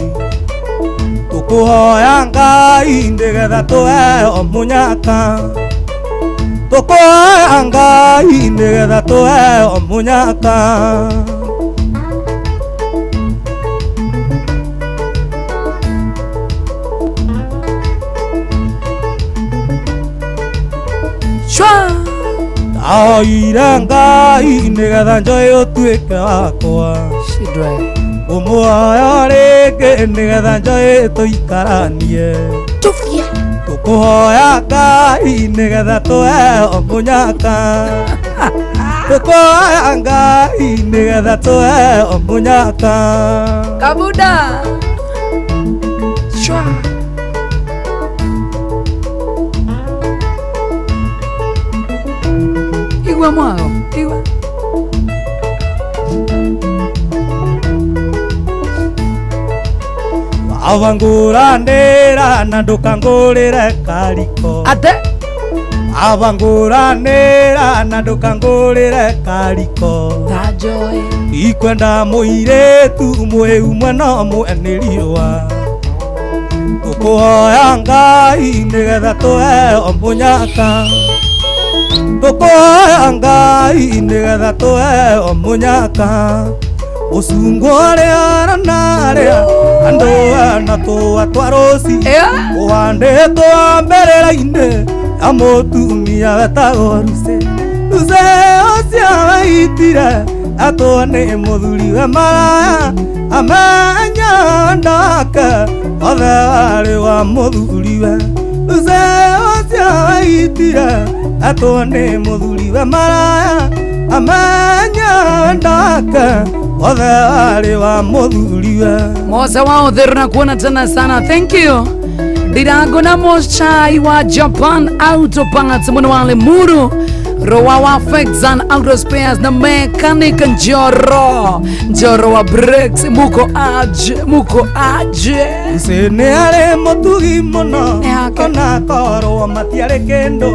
[SPEAKER 1] tũkũhoya Ngai nĩgetha tũheo mũnyaka tũkũhoya Ngai nĩgetha tũheo mũnyaka. Ndahoire Ngai nĩgetha njoĩ ũtuĩke wakwa ũmũhoya rĩngĩ nĩgetha njoĩ tũikaranie tũkũhoya Ngai nĩgetha tũheo mũnyaka tũkũhoya Ngai nĩgetha tũheo mũnyaka.
[SPEAKER 2] Kabuda Shwa Igwa mwao Igwa
[SPEAKER 1] Avanguranĩra na ndũkangũrĩre kariko
[SPEAKER 2] Ate
[SPEAKER 1] Avanguranĩra na ndũkangũrĩre kariko
[SPEAKER 2] Tajoy
[SPEAKER 1] ikwenda mũirĩtu mwĩu mwena ũmwe nĩ riũa tũkũhoya Ngai nĩgetha tũheo mũnyaka tũkũhoya Ngai nĩgetha tũheo mũnyaka ũcungwo ũrĩa ranarĩa andũ na tũa twa rũci ũhandĩtwo mbere-inĩ ya mũtumia wetagwo Luce ũcio waitire atwo nĩ mũthuri we maraya amenya ndake othe warĩ wa mũthuri we Luce ũcio waitire atwo nĩ mũthuri we maraya amenya ndake othe warĩ wa mũthuri we.
[SPEAKER 2] Moza wa Odheru na kuona tena sana, thank you. Dirango na Moshai wa Japan Auto Parts mwana wale muru Rowa wa Facts and Auto Spares na Mechanic Njoro wa Brakes muko aje
[SPEAKER 1] Usene ale motugi mono Kona koro matiare kendo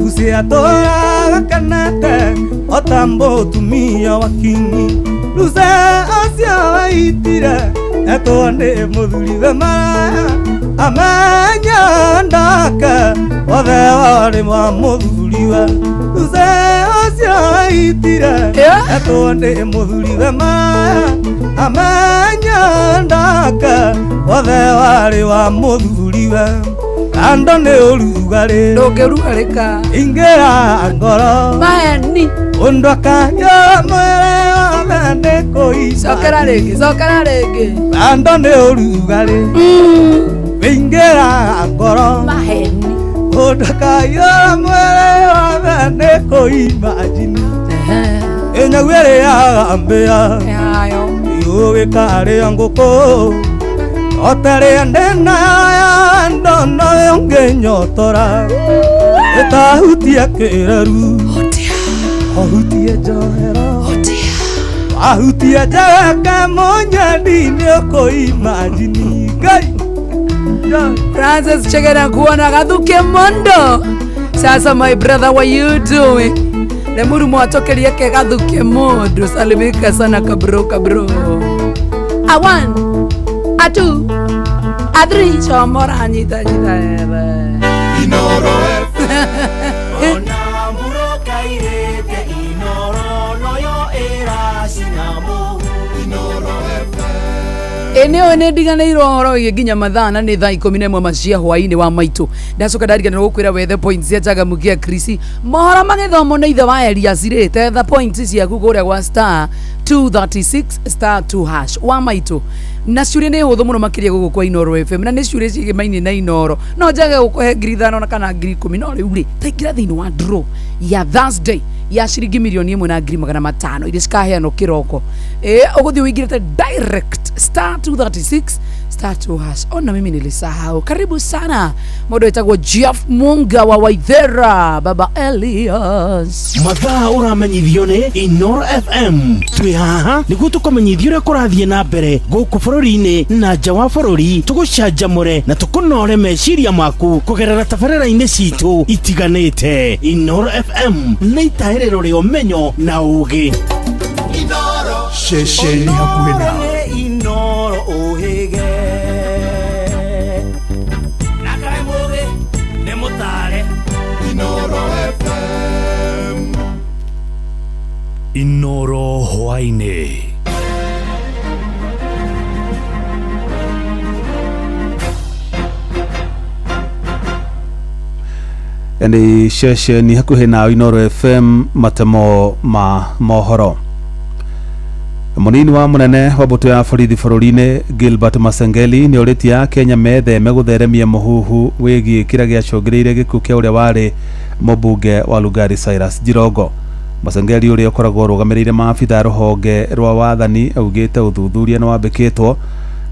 [SPEAKER 1] Use atora kanate Otambo tumia wakingi Luce asia waitire Eto ane modhuri ve maraya Amenya ndake Othe wale wa modhuri we Luce asia waitire Eto ane modhuri ve maraya Amenya ndake Othe wale wa modhuri we Kando nĩ ũrugarĩ
[SPEAKER 2] ndũngĩrugarĩka
[SPEAKER 1] ingĩra ngoro
[SPEAKER 2] maeni
[SPEAKER 1] ũndũ akanyua mwĩrĩ wothe nĩ kũimba
[SPEAKER 2] cokera rĩngĩ
[SPEAKER 1] kando nĩ ũrugarĩ ingĩra ngoro
[SPEAKER 2] maeni
[SPEAKER 1] ũndũ akanyua mwĩrĩ wothe nĩ kũimba njini ĩnyagu ĩrĩaga mbĩa yũgĩkarĩa ngũkũ Otere ndena ya ndono yonge nyotora Etahutia kereru Ohutia johero Ahutia jaka monya dini oko imagini Gai
[SPEAKER 2] Francis Chegera kuona Gathuke Mondo. Sasa my brother, what you doing? Lemuru mwatokeria ke Gathuke Mondo. Salimika sana kabro. A 1, a 2, a 3. Chomora nyita ebe
[SPEAKER 3] Inoro Onamburo kairete Inoro no yo era sinamu Inoro
[SPEAKER 2] Eneo nediganirwo horo ginya mathana ni thaa 11 macia hwaini wa maitu ndacoka ndarigana gukwira wethe points cia Jagamugia Krisi mohoro magithomo na ithe wa Elias rite the points ciaku kuria gwa star 236 star 2 hash wa maitu na ciuria ni huthu muno makiria gugu kwa Inoro FM na ni ciuria cigimaini na Inoro no Jaga gukuhe ngiri 5 na kana ngiri 10 no riu ri taingira thiini wa draw ya Thursday ya shiringi milioni 1 na ngiri 500 ile cikaheanwo kiroko uguthi uingirite direct star 236 star 2 hash. Ona mimi nilisahau. Karibu sana modo etagwo Jeff Munga wa Waithera Baba Elias
[SPEAKER 3] mathaa uramenyithio ni Inoro FM twi haha niguo tukomenyithio ria kurathie na mbere guku bururi-ini na nja wa bururi tugucanjamure na tukunore meciria maku kugerera tabarĩra-inĩ citu itiganĩte. Inoro FM nĩ itahĩrĩro rĩa ũmenyo na ũũgĩ. Inoro
[SPEAKER 6] Shesheni hakuhĩ nawe.
[SPEAKER 3] Inoro ũhĩge nakae mũũgĩ nĩ mũtare. Inoro FM Inoro hwainĩ.
[SPEAKER 7] Ni shesheni hakuhĩ nawe Inoro FM matemo ma mohoro. Munini wa munene wa mbũtũ ya borithi bũrũri-inĩ Gilbert Masengeli nĩ ũrĩtia Kenya metheme gũtheremia mũhuhu wĩgiĩ kĩrĩa gĩacũngĩrĩire gĩkuũ kĩa ũrĩa warĩ mũmbunge wa Lugari Cyrus Jirongo. Masengeli ũrĩa ũkoragwo ũrũgamĩrĩire maabitha rũhonge rwa wathani augĩte ũthuthuria nĩ wambĩkĩtwo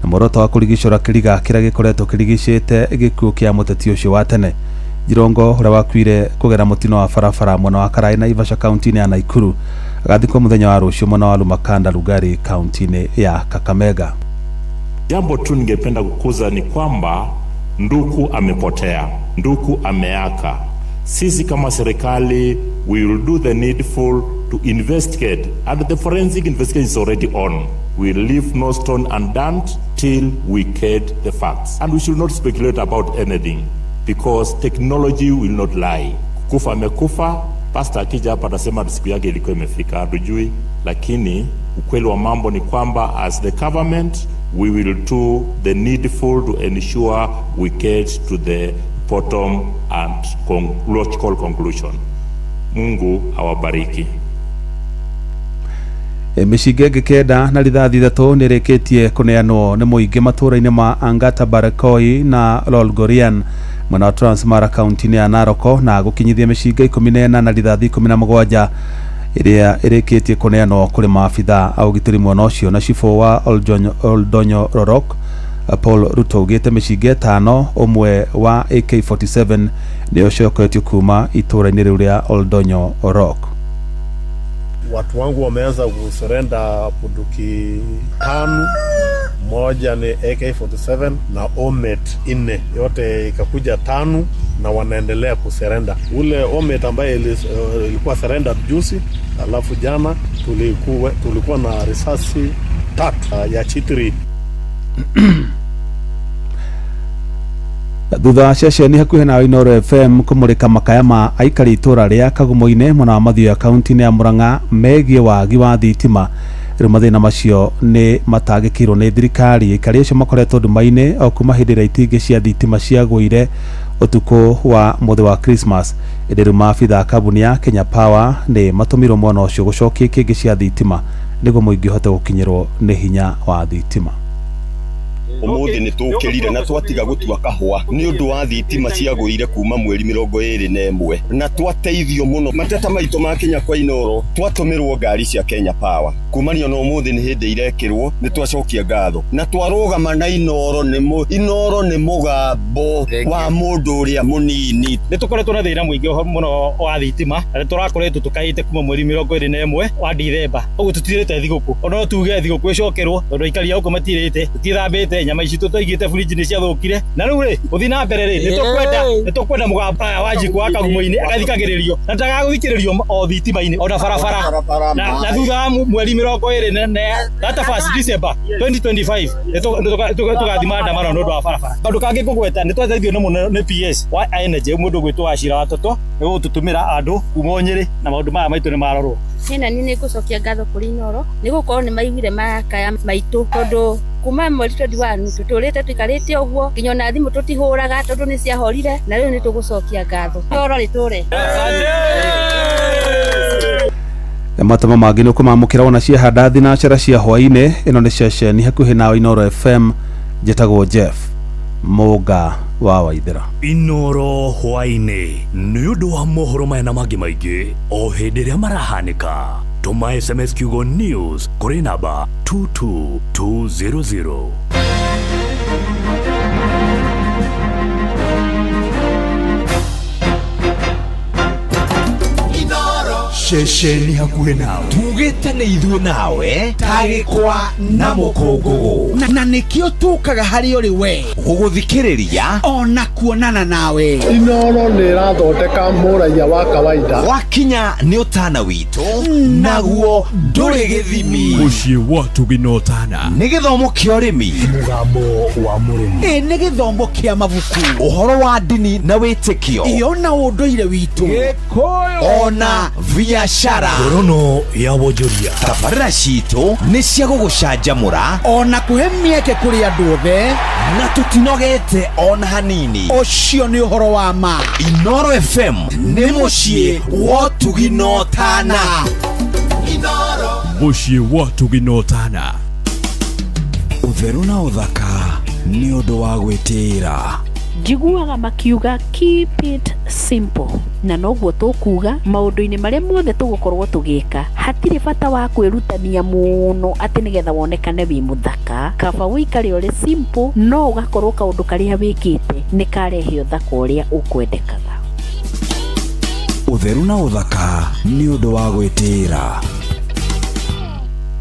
[SPEAKER 7] na muoroto wa kũrigicũra kĩriga kĩrĩa gĩkoretwo kĩrigicĩte gĩkuũ kĩa mũteti ũcio wa tene. Jirongo ũrĩa wakuire kũgera mũtino wa barabara mwena wa Karai Naivasha kaunti-inĩ ya Naikuru agathikwo muthenya wa rũciũ mwena wa Lumakanda Lugari kaunti-inĩ ya Kakamega.
[SPEAKER 8] Jambo tu ningependa kukuza ni kwamba nduku amepotea, nduku ameaka. Sisi kama serikali we will do the needful to investigate and the forensic investigation is already on. We will leave no stone unturned till we get the facts, and we should not speculate about anything because technology will not lie. Kufa amekufa. Pastor akija hapa atasema siku yake ilikuwa imefika, hatujui, lakini ukweli wa mambo ni kwamba as the government we will do the needful to ensure we get to the bottom and logical conclusion. Mungu awabariki.
[SPEAKER 7] Mĩcinga ĩngĩ kenda na rithathi ithatũ nĩ ĩrĩkĩtie kũneanwo nĩ mũingĩ matũũra-inĩ ma Angata Barakoi na Lolgorian mwena wa Transmara kaunti-inĩ ya Naroko na gũkinyithia mĩcinga 14 na rithathi 17 ĩrĩa ĩrĩkĩtie kũneanwo kũrĩ maabitha a ũgitĩri mwena ũcio na cibũ wa Oldonyo Rorok Paul Ruto ugĩte mĩcinga 5 ũmwe wa AK47 nĩ ũcoketio kuma itũũra-inĩ rĩu rĩa Oldonyo Rorok.
[SPEAKER 5] Watu wangu wameanza kusurrender bunduki 5, moja ni AK47 na Omet 4, yote ikakuja 5 na wanaendelea kusurrender. Ule Omet ambaye ilikuwa surrender juzi, alafu jana tulikuwa na risasi 3 ya chitri.
[SPEAKER 7] Thutha ceceni hakuhĩ nawe Inoro FM kũmũrĩka makaya ma aikari itũũra rĩa Kagumo-inĩ mwena wa Mathioya kaunti-inĩ ya Murang'a megiĩ wagi wa thitima. Rĩu mathĩna macio nĩ matagĩkĩirwo nĩ thirikari. Aikari acio makoretwo nduma-inĩ o kuma hĩndĩ ĩrĩa itingĩ cia thitima ciagũire ũtukũ wa mũthĩ wa Christmas. Ĩndĩ rĩu maabitha a kambuni ya Kenya Power nĩ matũmirwo mwena ũcio gũcokia ikĩngĩ cia thitima nĩguo mũingĩ ũhote gũkinyĩrwo nĩ hinya wa thitima.
[SPEAKER 9] Umuthi ni tukirire na twatiga gutua kahwa ni undu wa thitima ciagũire kuma mweri 21 na twateithio muno mateta maitũ ma Kenya kwa Inoro twatũmirwo ngari cia Kenya Power kumania na umuthi ni hindi irekirwo ni twacokia ngatho na twarugama na Inoro ni mugambo wa mundu uria munini.
[SPEAKER 10] Ni tukoretwo na thĩna mũingĩ muno wa thitima na tũrakoretwo tukaite kuma mweri 21 wa Dithemba ũguo tutirĩte thigũkũ ono tuge thigũkũ icokerwo tondũ aikari a huko matirĩte tutithambĩte nyama ici tũtaigĩte fridge ni ciathũkire na rĩu rĩ uthi na mbere rĩ nĩ tũkwenda mũgambo wa Njikũ wa Kagumo-inĩ agathikagĩrĩrio na ndagagũthikĩrĩrio o thitima-inĩ o na barabara na thutha wa mweri 20 na first December 2025 tugathima ndamano nĩ ũndũ wa barabara. Kaũndũ kangĩ kũgweta nĩ twateithio nĩ PS wa energy mũndũ gwĩtwo Wachira Watoto nĩ gũtũtũmĩra andũ kuma Nyĩrĩ na maũndũ maya maitũ nĩ marorwo
[SPEAKER 11] hena nini gucokia ngatho kuri Inoro ni gukorwo ni maiguire makaya maitu tondu kuma mweri 21 tuturite tuikarite uguo nginya na thimu tutihuraga tondu ni ciahorire na riu ni tugucokia ngatho Inoro riture
[SPEAKER 7] matamo mangĩ nĩ kũmamũkĩra ona cia handa thinacara cia hwainĩ. ĩno nĩ ceceni hakuhĩ nao Inoro FM. njĩtagwo Jeff Mũnga wa Waithĩra.
[SPEAKER 6] Inoro hwainĩ nĩ ũndũ wa mohoro maya na mangĩ maingĩ o hĩndĩ ĩrĩa marahanĩka. Tũma SMS kiugo news kũrĩ namba 22200. Ceceni hakuhĩ nawe
[SPEAKER 4] tugĩte nĩ ithuĩ nawe tagĩkwa na mũkũngũgũ na nĩkĩo tũkaga harĩ ũrĩ we gũgũthikĩrĩria ona kuonana nawe.
[SPEAKER 5] Inoro nĩ ĩrathondeka mũraia wa kawaida
[SPEAKER 4] wakinya nĩ ũtana witũ naguo ndũrĩ gĩthimi.
[SPEAKER 6] Mũciĩ wa Tuginotana
[SPEAKER 4] nĩ gĩthomo kĩa ũrĩmi,
[SPEAKER 6] mũgambo wa mũrĩmi,
[SPEAKER 4] nĩ gĩthomo kĩa mabuku, ũhoro wa ndini na wĩtĩkio, ona ũndũire witũ, gĩkũyũ ona biashara,
[SPEAKER 6] ngorono ya wonjoria.
[SPEAKER 4] Tabarĩra citũ nĩ cia gũgũcanjamũra ona kũhe mĩeke kũrĩ andũ othe na tũtinogete ona hanini. Ũcio nĩ ũhoro wa ma. Inoro FM nĩ mũciĩ wa Tuginotana. Inoro
[SPEAKER 6] mũciĩ wa Tuginotana.
[SPEAKER 4] Ũtheru na ũthaka nĩ ũndũ wa gwĩtĩĩra.
[SPEAKER 12] Njiguaga makiuga keep it simple, na noguo tukuga maundu-ini maria mothe tugukorwo tugika hatire bata wa kwirutania muno ati nigetha wonekane wi muthaka. Kaba wikare uri simple no ugakorwo kaundu karia wikite ni karehe uthaka uria ukwendekaga.
[SPEAKER 4] Utheru na uthaka ni undu wa gwitira.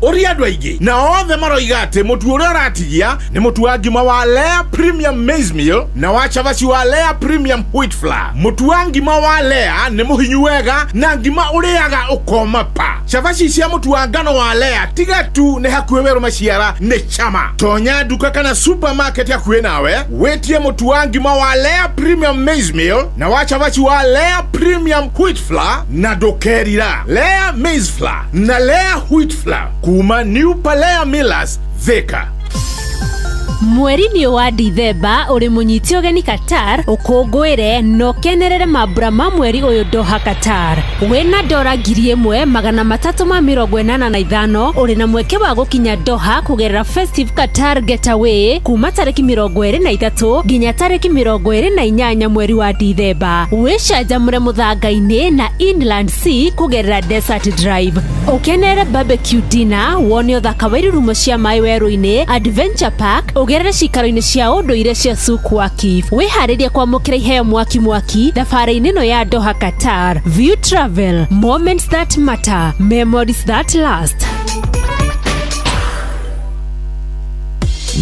[SPEAKER 13] Uri andu aingi na othe maroiga ati mutu uria uratigia ni mutu wa ngima wa Lea Premium Maize Meal na wa chavaci wa Lea Premium Wheat Flour. Mutu wa ngima wa Lea ni muhinyu wega na ngima uriaga ukoma pa. Chavaci cia mutu wa ngano wa Lea tiga tu ni hakuhe weru maciara ni chama. Tonya duka kana supermarket hakuhe nawe wetie mutu wa ngima wa Lea Premium Maize Meal na wa chavaci wa Lea Premium Wheat Flour na dokerira Lea Maize Flour na Lea Wheat Flour kuma New Palea Millers Thika.
[SPEAKER 14] Mweri-inĩ wa Dithemba uri munyiti ugeni Qatar ukungwire no kenerere mambura ma mweri uyu Doha Qatar. Wina dora 1385 uri na mweke wa gukinya Doha kugerera Festive Qatar Getaway kuma tariki 23 nginya tariki 28 mweri wa Dithemba. Wicanjamure muthanga-ini na Inland Sea kugerera Desert Drive. Ukenere barbecue dinner wone uthaka wa irurumo cia mai weru-ini Adventure Park ugerere cikaro-ini cia unduire cia Souq Waqif. Wiharirie kwamukira iheo mwaki thabari-ini no ya Doha Qatar. View Travel, moments that matter, memories that last.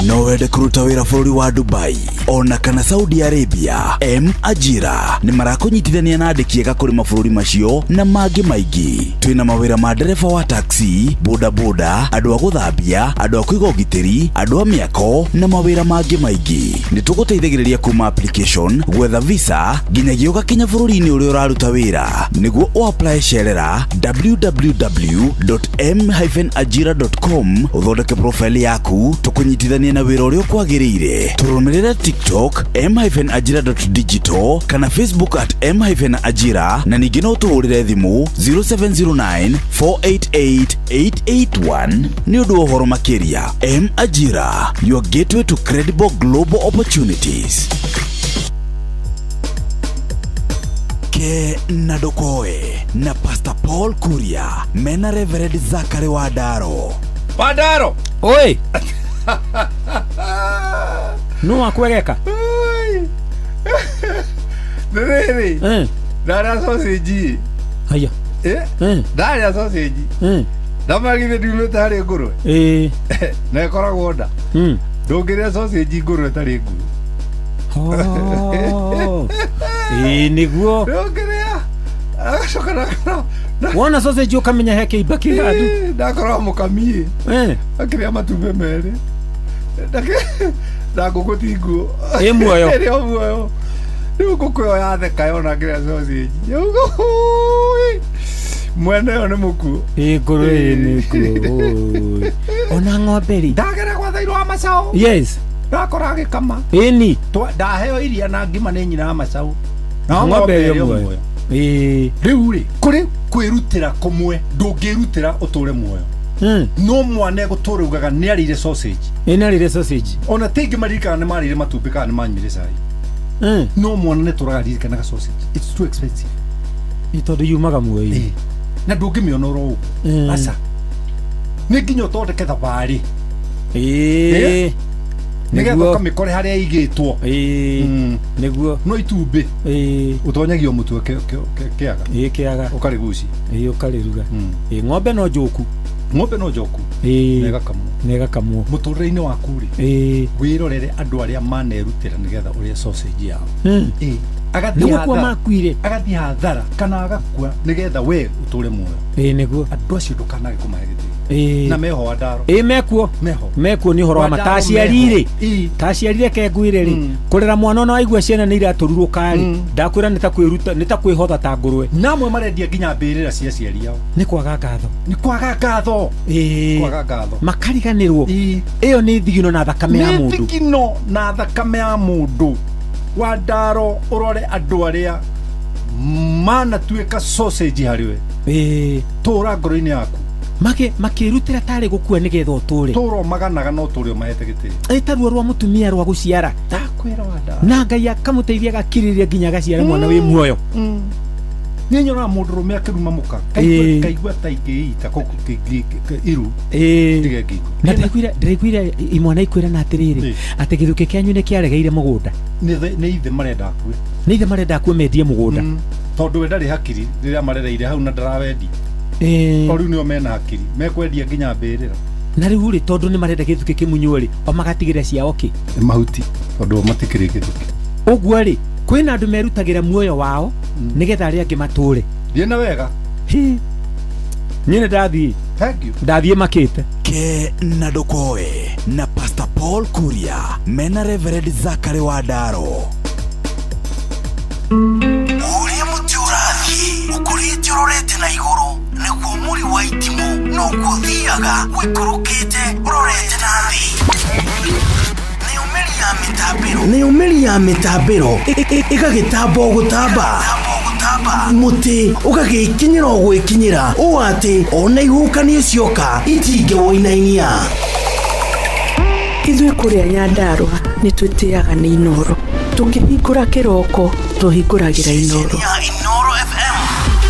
[SPEAKER 4] No wende kuruta wira bũrũri wa Dubai ona kana Saudi Arabia, Ajira ni marakunyitithania na andĩki ega kũrĩ mabũrũri macio na mangĩ maingĩ. Twĩna mawĩra ma ndereba wa taxi, bodaboda, andũ a gũthambia, andũ a kũiga ũgitĩri, andũ a mĩako na mawĩra mangĩ maingĩ. Nĩ tũgũteithagĩrĩria kuma application, gwetha visa nginyagia ũgakinya bũrũri-inĩ ũrĩa ũraruta wĩra. Nĩguo ũapply cerera www.m-ajira.com ũthondeke profile yaku, tũkũnyitithania na wĩra ũrĩa ũkwagĩrĩire. Tũrũmĩrĩre TikTok m-ajira.digital kana Facebook @m-ajira na ningĩ no tũhũrĩre thimũ 0709488881 nĩ ũndũ wa ũhoro makĩria. M-Ajira, your gateway to credible global opportunities. Ke na Dokoe na Pastor Paul Kuria mena Reverend Zachary Wadaro.
[SPEAKER 15] Wadaro! Oi! No akwegeka.
[SPEAKER 1] Nere. Dara sausage.
[SPEAKER 15] Haya.
[SPEAKER 1] Dara sausage. Damagire dume tare nguru. Na koragwo nda. Ndungire sausage nguru tare nguru.
[SPEAKER 15] Niguo.
[SPEAKER 1] Ndungire. Agacokana.
[SPEAKER 15] Wona sausage ukamenya heke ibaki gadu.
[SPEAKER 1] Ndakorwo mukamie. Akiria matume mere. Ndagugutingu.
[SPEAKER 15] Muoyo.
[SPEAKER 1] Ero muoyo. Nĩguo ngũkũ ĩyo yatheka yona nginya sausage.
[SPEAKER 16] mwene yo ni muku
[SPEAKER 15] ngũrwe nĩ kuo ona ng'ombe ri
[SPEAKER 16] ndagera gwa thairu wa macao
[SPEAKER 15] yes
[SPEAKER 16] ndakora agĩkama
[SPEAKER 15] ĩni
[SPEAKER 16] ndaheo iria na ngima nĩ nyina wa macao
[SPEAKER 15] na ng'ombe yo muoyo
[SPEAKER 16] rĩu rĩ kũrĩ kwĩrutĩra kũmwe ndũngĩrutĩra ũtũre muoyo no mwana gũtũra ugaga nĩ arĩire sausage
[SPEAKER 15] nĩ arĩire sausage
[SPEAKER 16] ona tingĩ maririkana nĩ marĩire matumbĩ kana nĩ manyuire cai no mwana nĩ tũraga ririkanaga sausage it's too expensive
[SPEAKER 15] tondũ yumaga muoyo
[SPEAKER 16] na ndũngĩmĩona oro ũguo aca nĩ nginya ũthondeke thabarĩ nĩgetha ũkamĩkore harĩa igĩtwo
[SPEAKER 15] nĩguo
[SPEAKER 16] no itumbĩ ũtonyagio mũtwe kĩaga ũkarĩgucia
[SPEAKER 15] ũkarĩruga ng'ombe no njoku negakamwo
[SPEAKER 16] mũtũrĩre-inĩ waku rĩ wĩrorere andũ arĩa manerutĩra nĩgetha ũrĩa sausage yao agathiĩ hathara kana agakua nĩgetha we ũtũre muoyo
[SPEAKER 15] nĩguo
[SPEAKER 16] andũ acio ndũkanage kũmahe gĩtĩo na meho andaro
[SPEAKER 15] mekuo nĩ ũhoro wa mataciarire taciarire kengwire rĩ kũrera mwana ona waigua ciana nĩ iratũrurũka rĩ ndakwĩra nĩ ta kwĩhotha ta ngũrwe
[SPEAKER 16] namwe marendia nginya mbĩrĩra cia ciari yao
[SPEAKER 15] nĩ kwaga ngatho makariganĩrwo ĩyo nĩ thigino na thakame ya mũndũ
[SPEAKER 16] Wandaro urore andũ arĩa manatuĩka sausage harĩ we tũra ngoro-inĩ yaku
[SPEAKER 15] makĩrutĩra tarĩ gũkua nĩgetha ũtũre
[SPEAKER 16] tũro maganaga no tũrĩ mahete gĩtĩo
[SPEAKER 15] taruo rwa mũtumia rwa gũciara
[SPEAKER 16] ndakwĩra Wandaro
[SPEAKER 15] na Ngai akamũteithia agakirĩrĩria nginya gaciara mwana wĩ muoyo
[SPEAKER 16] nĩ nyonaga mũndũrũme akĩruma mũka kaigua ta ingĩita iru
[SPEAKER 15] na ndĩraiguire imwana ikwĩra na atĩrĩrĩ atĩ gĩthũkĩ kĩanyu nĩ kĩaregeire mũgũnda
[SPEAKER 16] nĩ ithe marenda akue mendie mũgũnda tondũ we ndarĩ hakiri rĩrĩa marereire hau na ndarawendi rĩu nĩo mena hakiri mekwendia nginya mbĩrĩra
[SPEAKER 15] na rĩu rĩ tondũ nĩ marenda gĩthũkĩ kĩmunywo rĩ o magatigĩra ciao kĩ
[SPEAKER 16] mahuti tondũ matikĩrĩ gĩthũkĩ
[SPEAKER 15] ũguo rĩ kwĩna andũ merutagĩra muoyo wao nĩgetha arĩa angĩ matũre
[SPEAKER 16] thiĩ wega
[SPEAKER 15] niĩ nĩ ndathiĩ makĩte
[SPEAKER 4] ke na ndũkoe na Pastor Paul Kuria mena Reverend Zachary Wandaro ũrĩa mũtĩ ũrathiĩ ũkũrĩte ũrorete na igũrũ nĩguo mũri wa itimũ no gũthiaga wĩkũrũkĩte ũrorete na thĩ nĩ umeri ya mĩtambĩro ĩgagĩtamba gũtamba mũtĩ ũgagĩkinyĩra gwĩkinyĩra ũũ atĩ ona ihukanio cioka itingĩwoinainia
[SPEAKER 17] ithuĩ kũrĩa Nyandarua nĩ twĩtĩaga nĩ Inoro tũkĩhingũra kĩroko tũhingũragĩra Inoro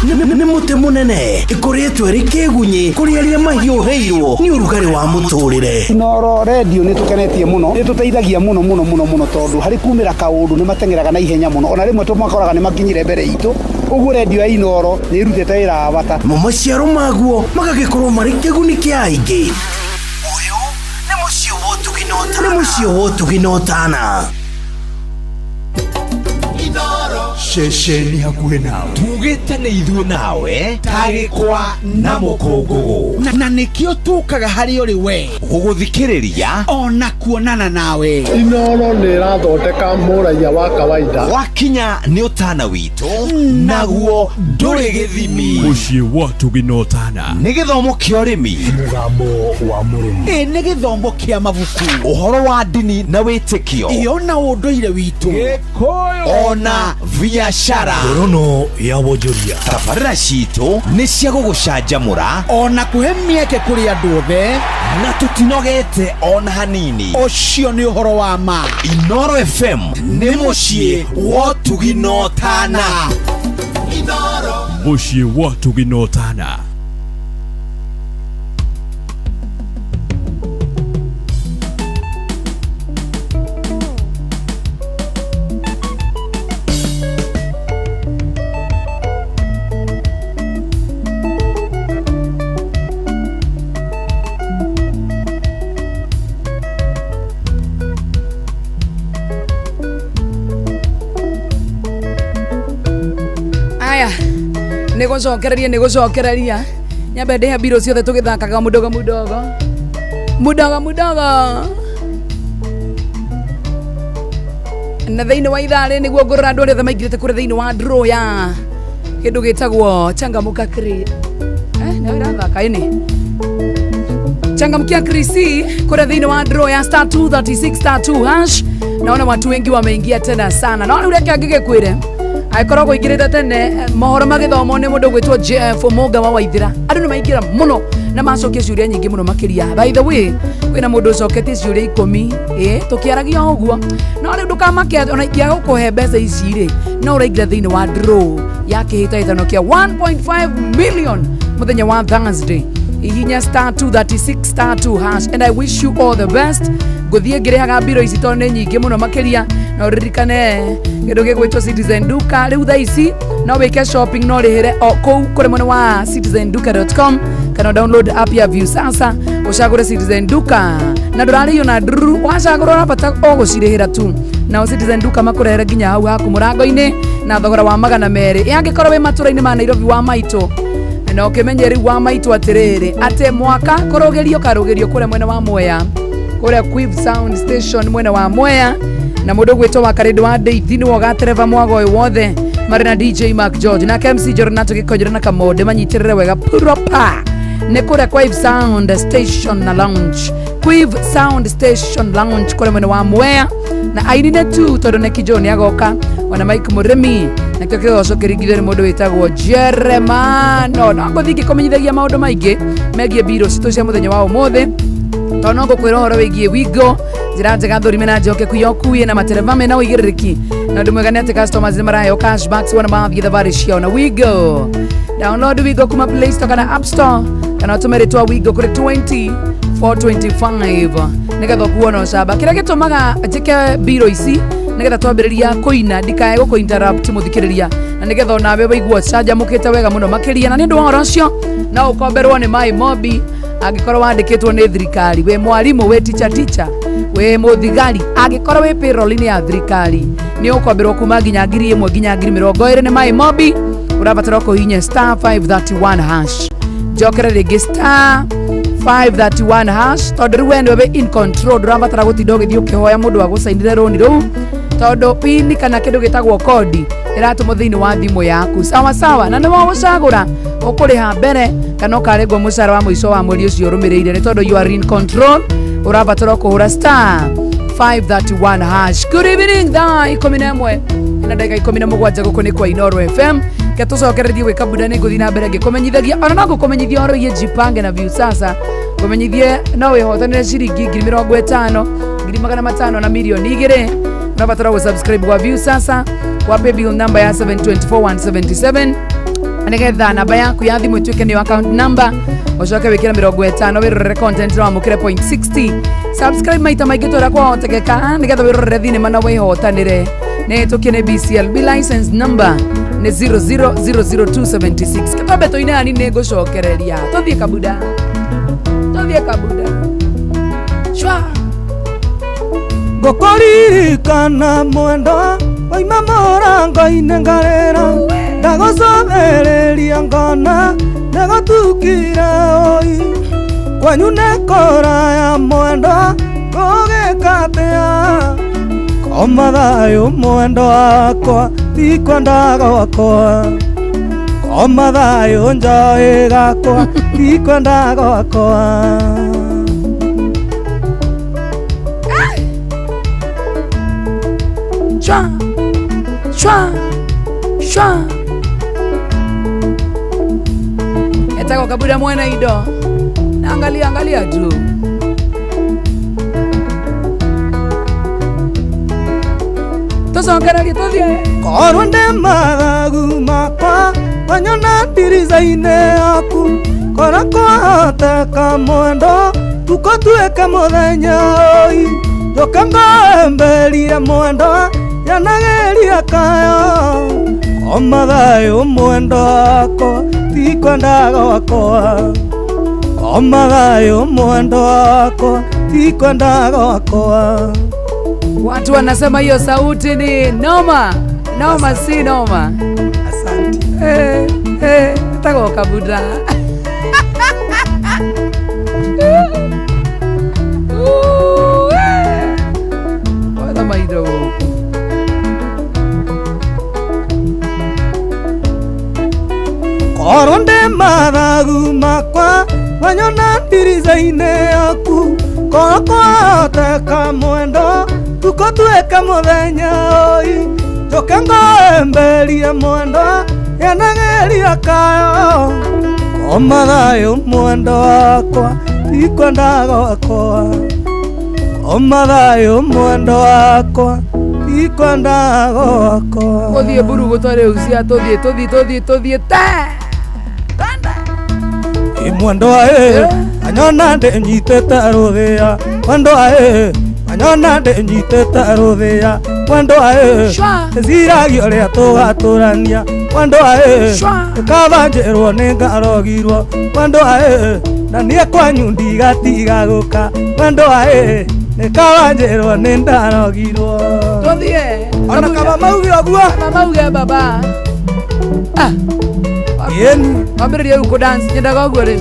[SPEAKER 4] nĩ mũtĩ mũnene ĩkoretwo ĩrĩ kĩgunyi kũrĩ arĩa mahiũhĩirwo nĩ ũrugarĩ wa mũtũrĩre.
[SPEAKER 18] Inoro radio nĩ tũkenetie mũno nĩ tũteithagia mũno tondũ harĩ kumĩra kaũndũ nĩ matengeraga na ihenya mũno ona rĩmwe tũmakoraga nĩ makinyire mbere itũ ũguo radio ya Inoro nĩ irutĩte wĩra wa bata
[SPEAKER 4] maciaro maguo magagĩkorwo marĩ kĩguni kĩa aingĩ. Ũyũ nĩ mũciĩ wa Ũtugi na Ũtana.
[SPEAKER 19] Shesheni hakuhĩ nawe tugĩte nĩ ithuĩ nawe tagĩkwa na mũkũngũgũ na nĩkĩo tũkaga harĩ ũrĩ we gũgũthikĩrĩria ona kuonana nawe.
[SPEAKER 5] Inoro nĩ ĩrathondeka mũraia wa kawaida
[SPEAKER 19] wakinya nĩ Ũtana witũ naguo ndũrĩ gĩthimi.
[SPEAKER 6] Mũciĩ wa Ũtugi na Ũtana
[SPEAKER 19] nĩ gĩthomo kĩa ũrĩmi,
[SPEAKER 6] mũgambo wa mũrĩmi,
[SPEAKER 19] nĩ gĩthomo kĩa mabuku, ũhoro wa ndini na wĩtĩkio, ona ũndũire witũ, Gĩkũyũ ona biashara,
[SPEAKER 6] ngorono ya wonjoria.
[SPEAKER 19] Tabarĩra citũ nĩ cia gũgũcanjamũra ona kũhe mĩeke kũrĩ andũ othe na tũtinogete ona hanini. Ũcio nĩ ũhoro wa ma. Inoro FM nĩ mũciĩ wa Ũtugi na Ũtana.
[SPEAKER 6] Mũciĩ wa Ũtugi na Ũtana.
[SPEAKER 2] nĩgũcokereria nyambe ndĩhe mbirũ ciothe tũgĩthakaga mudogo na thĩinĩ wa itharĩ nĩguo ngũrĩra andũ arĩa maingĩrĩte kũrĩ thĩinĩ wa draw ya kĩndũ gĩtagwo changamuka crate. na irathaka ini changamkia Krisi kura thini wa draw ya star 236 star 2 hash. Naona watu wengi wameingia tena sana. Naona ule kagige kwire aikora ko igirite tene mohoro magithomo ne mundu gwitwo JF Muga wa Waithira. Andu ni maingira muno na macokia ciuria nyingi muno makiria. By the way, kwina mundu coketie ciuria 10 tukiaragia uguo. No ri ndukamake ona ikia gukuhe mbeca ici ri no uraingira thini wa draw ya kihitaithano kia 1.5 million muthenya wa Thursday. Ihinya star 236 star 2 hash, and I wish you all the best. Guthie ngirehaga biro ici tone nyingi muno makiria na uririkane kindu gigwitwo Citizen Duka riu tha ici no wike shopping no rihire o kou kuri mwene wa citizenduka.com kana download app ya View sasa ucagure Citizen Duka na ndurari na nduru wacagura urabata o gucirihira tu na Citizen Duka makurehere nginya hau haku murango-ini na thogora wa magana meri yangikorwo wi maturaini ma Nairobi wa Maito na ukimenyeri wa Maito atiriri ate mwaka kurugerio kure mwene wa Mwea kure Quiv Sound Station mwene wa Mwea na mundu gwitwo wa Karedo wa Deithi ni woga tereva mwago wothe marina DJ Mark George na KMC Jornato gikojera na kamode manyitirire wega proper ne kure Quiv Sound Station na lounge Quiv Sound Station lounge kure mwene wa Mwea na ainine tu todo ne kijoni agoka wana Mike Muremi na kyo oso kirigire mundu witagwo Jeremano na ngothiki komenyithagia maundu maingi megie biro cito cia muthenya wa umothe tono ngukwira horo wigie wigo njira njega thurime na njoke kuyokuye na matereva mena uigiriki na ndu mwegane ati customers ni marayo cashbacks wana mathi thabari ciao na wigo download wigo kuma Play Store kana App Store kana utumire twa wigo kuri 20425 nigetha kuona caba kira gitumaga njike biro ici nigetha twambiriria kuina ndikae guku interrupt muthikiriria na nigetha nawe waigua caja mukite wega muno makiria na nindu wa rocio na ukomberwo ni mai mobi agikorwo wandikitwo ni thirikari we mwarimu we teacher we muthigari agikorwo we payroll ya thirikari ni ukomberwo kuma nginya 1,000 nginya 20 ni mai mobi urabatara kuhinya star 531 hash jokere register 531 hash tondu wende we in control urabatara gutinda ugithio kihoya mundu wa gusainire roni ru tondu pin kana kindu gitagwo kodi iratumo thiini wa thimu yaku sawa na niwo gucagura ukuriha mbere kana ukaregwo mucara wa muico wa mweri ucio rumireire ni tondu you are in control urabatara kuhura star 531 hash. Good evening thaa 11 na ndagika 17 guku ni kwa Inoro FM ketucokererie gwika buda ni nguthi na mbere ngikumenyithagia ona no ngukumenyithia oro ye jipange na View sasa kumenyithie no wihotanire ciringi 50,000 500,000 na milioni 2 unabatara gusubscribe kwa View sasa kwa paybill number ya 724177 nigetha namba yaku ya thimu ituike ni account number ucoke wikira 50 wirore content wa mukire point 60 subscribe maita maingi twira kwa hotekeka nigetha wirore thinema na wihotanire ni tukine BCLB license number ni 0000276 katabeto inani ni gucokereria tuthie kabuda shwa
[SPEAKER 1] gukuririkana mwendo waima morango-inĩ ngarĩra ndagucothereria ngona ndagutukire oi kwanyu nĩ kũraya mwendo ngũgĩka atĩa koma thayũ mwendo wakwa tikwenda gwakwa koma thayũ njoĩ gakwa tikwenda gwakwa Shwa etako kabuda mwena ido na angalia tu tucokererie tuthie korwo ndĩ mathagu makwa wanyona ndirica-inĩ yaku kora kwahoteka mwendo tuko tuĩke mũthenya ũi njoke ngomberie mwendo yanageria kayo koma thayũ mwendo wakwa tikwenda gwakwa koma thayũ mwendo wakwa tikwenda gwakwa.
[SPEAKER 2] Watu wanasema hiyo sauti ni noma si noma. Asante. Tako kabuda. Wala maido.
[SPEAKER 1] Korwo ndĩ mathagu wanyona ndiriza-inĩ yaku kokooteka mwendo tukotweka mũthenya ũi njoke ngoemberie mwendo yanagĩria kayo omathayũ mwendo wakwa ikwenda gwakwa omathayũ mwendo wakwa ikwenda gwakwa
[SPEAKER 2] ũthiĩ mburu gũtwarĩ ucia tũthiĩ
[SPEAKER 1] mwendo ae anyona ndĩnyitĩte rũthĩa mwendo ae anyona ndĩnyitĩte rũthĩa mwendo ae ciragia ũrĩa tũgatũrania mwendo ae ũkabanjĩrwo nĩ ngarogirwo mwendo ae na niĩ kwanyu ndigatiga gũka mwendo ae nĩkabanjĩrwo nĩ ndarogirwo ona kama mauge ũguo
[SPEAKER 2] mauge baba
[SPEAKER 1] yeni
[SPEAKER 2] wambĩrĩria rĩu kũdance nyendaga ũguo rĩu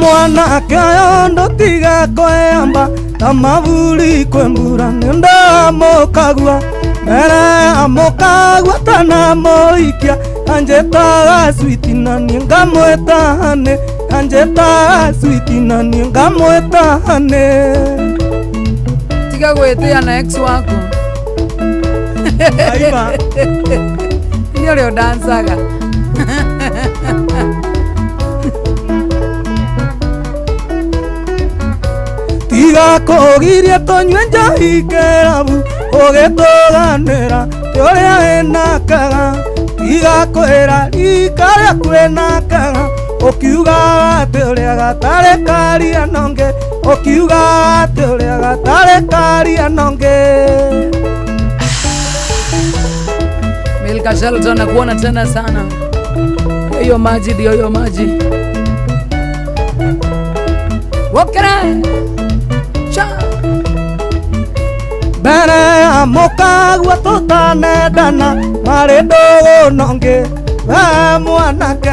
[SPEAKER 1] mwanake ũyũ ndũtiga kwĩyamba ta maburi kwĩmbura nĩndamũkagua mbere ya mũkagua tanamũikia anjĩtaga switi na niĩ ngamwĩta hanĩ anjĩtaga switi na niĩ ngamwĩta hanĩ
[SPEAKER 2] tiga gwĩtĩa na ex waku nĩ ũrĩa ũdansaga
[SPEAKER 1] tiga kũgirie tũnyue njohi kĩrabu ũgĩtũganĩra tĩ ũrĩa wĩnakaga tiga kwĩra rika rĩaku wĩnakaga ũkiuga atĩ ũrĩa gatarĩ karia nonge ũkiuga atĩ ũrĩa gatarĩ karia nonge
[SPEAKER 2] Milka Shelton nakuona tena sana. Hiyo maji ndio hiyo maji. Wokera. Cha.
[SPEAKER 1] Bere amokagwa tũtanendana marĩ ndũgũ nonge we mwanake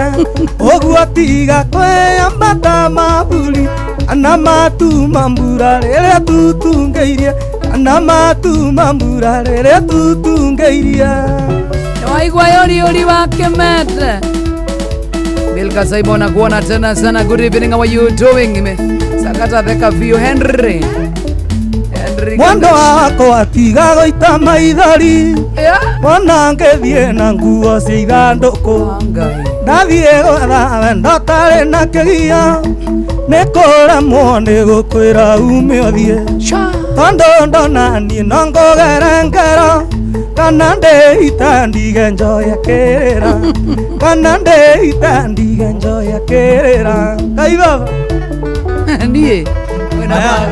[SPEAKER 1] ũguo tiga kwĩyambata maburi ana matuma mbura rĩrĩa tutungĩirie ana matuma mbura rĩrĩa tutungĩirie
[SPEAKER 2] waigua yori wa Kemete. Milka Saibo nakuona tena sana. Good evening, how are you doing? Sakata theka view Henry
[SPEAKER 1] mwendo wako atiga gũita maithori wona ngĩthiĩ na nguo cia ithandũkũ ndathiĩ gwetha wendo tarĩ na kĩgia nĩ kũremwo nĩ gũkwĩra ume ũthiĩ tondũ ndona niĩ no ngũgere ngero kana ndĩita ndige njoya kĩrĩra kana ndĩita ndige njoya kĩrĩra Ngai baba
[SPEAKER 2] niĩ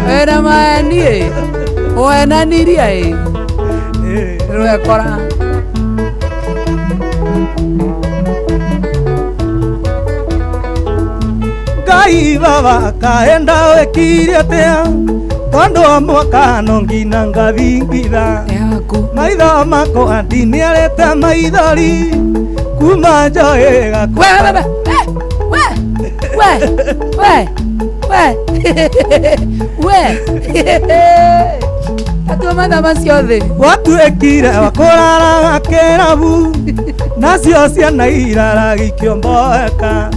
[SPEAKER 2] wĩna maya niĩ wenaniria rwekora
[SPEAKER 1] Ngai baba kaenda wĩkire atĩa tondũ mwaka no ngina ngathingitha maitho makwa ndiniarĩte maithori kuma njoĩ gakwa
[SPEAKER 2] atua mathama ciothe
[SPEAKER 1] watuĩkire wakũraraga kĩrabu nacio ciana iraragikio mboeka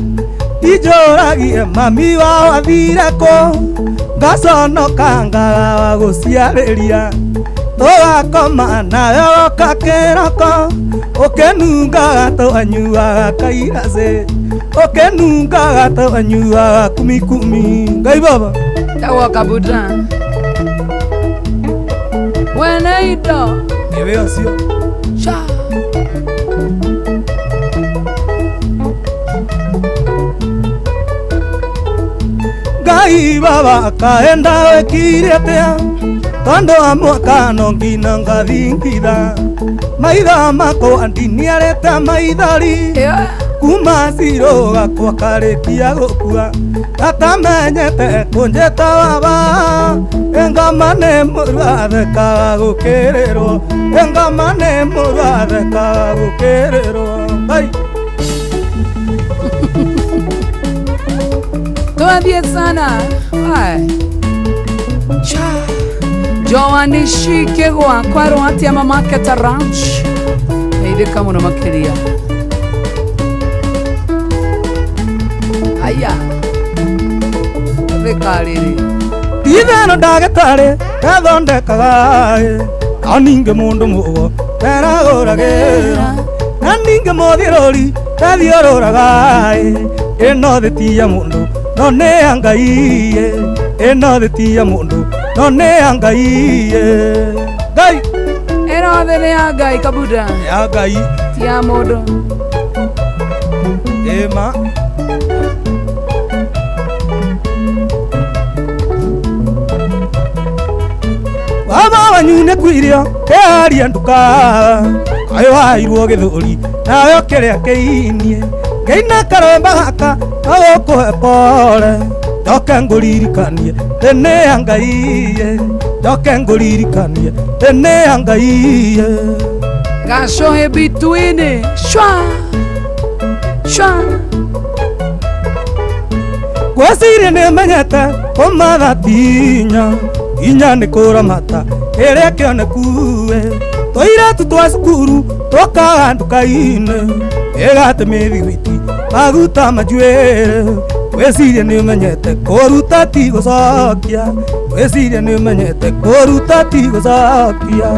[SPEAKER 1] ijũragie mami wao athire kũ ngaconoka ngarawa gũciarĩria tũgakoma nawe woka kĩroko ũkĩnungaga tũanyuaga kairacĩ ũkĩnungaga tũanyuaga kumikumi Ngai baba
[SPEAKER 2] tawoka buda wena indo
[SPEAKER 1] ewe acio
[SPEAKER 2] cha
[SPEAKER 1] Ngai baba kaenda wĩkire atĩa tondũ wa mwaka no ngina ngathingitha maitho makwa ndiniarĩte maithori kuma ciro gakwa karĩkia gũkua atamenyete kũnjĩta baba engama nĩ mũrũ athekaga gũkĩrĩrwo engama nĩ mũrũ athekaga gũkĩrĩrwo Ngai
[SPEAKER 2] tuambie sana Joani shike gwakwa rwatia mamake taranch eithĩka mũno makĩria Kariri
[SPEAKER 1] Ithano ndagĩtarĩ ethondekaga no ningĩ mũndũ mũgo eragũragĩra na ningĩ mũthiũrũri ethiũrũraga ĩno thĩ ti ya mũndũ no nĩ ya Ngai ĩno thĩ ti ya mũndũ no nĩ ya Ngai Ngai
[SPEAKER 2] ĩno thĩ nĩ ya Ngai Kabuda
[SPEAKER 1] ya Ngai
[SPEAKER 2] ti ya mũndũ
[SPEAKER 1] ĩma Baba wanyu nĩ kwirio kĩaria nduka kayo wairwo gĩthũri nawe kĩrĩa kĩinie Ngai karemba gaka gagũkũhe pole njoke ngũririkanie thĩ nĩ ya Ngai njoke ngũririkanie thĩ nĩ ya Ngai
[SPEAKER 2] gacohe between shwa
[SPEAKER 1] gwĩciria nĩmenyete kũmatha tinya inya nĩ kũramata ĩrĩa kĩonekuwe tũirĩtu twa cukuru tũkaga nduka-inĩ ĩgate mĩthigwiti maguta manjuĩrĩ gwĩciria nĩmenyete kũruta ti gũcokia gwĩciria nĩmenyete kũruta ti gũcokia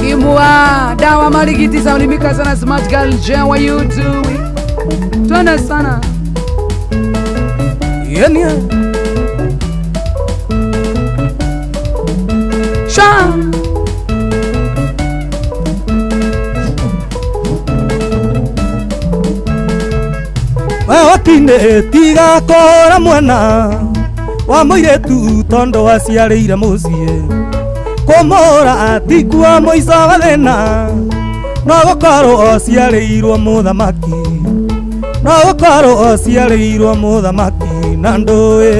[SPEAKER 2] Kimwa dawa marigiti saulimika sana smart girl Jen, what you doing? Tuende sana
[SPEAKER 1] Yenia
[SPEAKER 2] Sha
[SPEAKER 1] Wakine tiga kora mwana wa mũirĩtu tondũ aciarĩire mũciĩ kũmũra tikua mũico wa thĩna no gũkorwo aciarĩirwo mũthamaki no gũkorwo aciarĩirwo mũthamaki na ndũĩ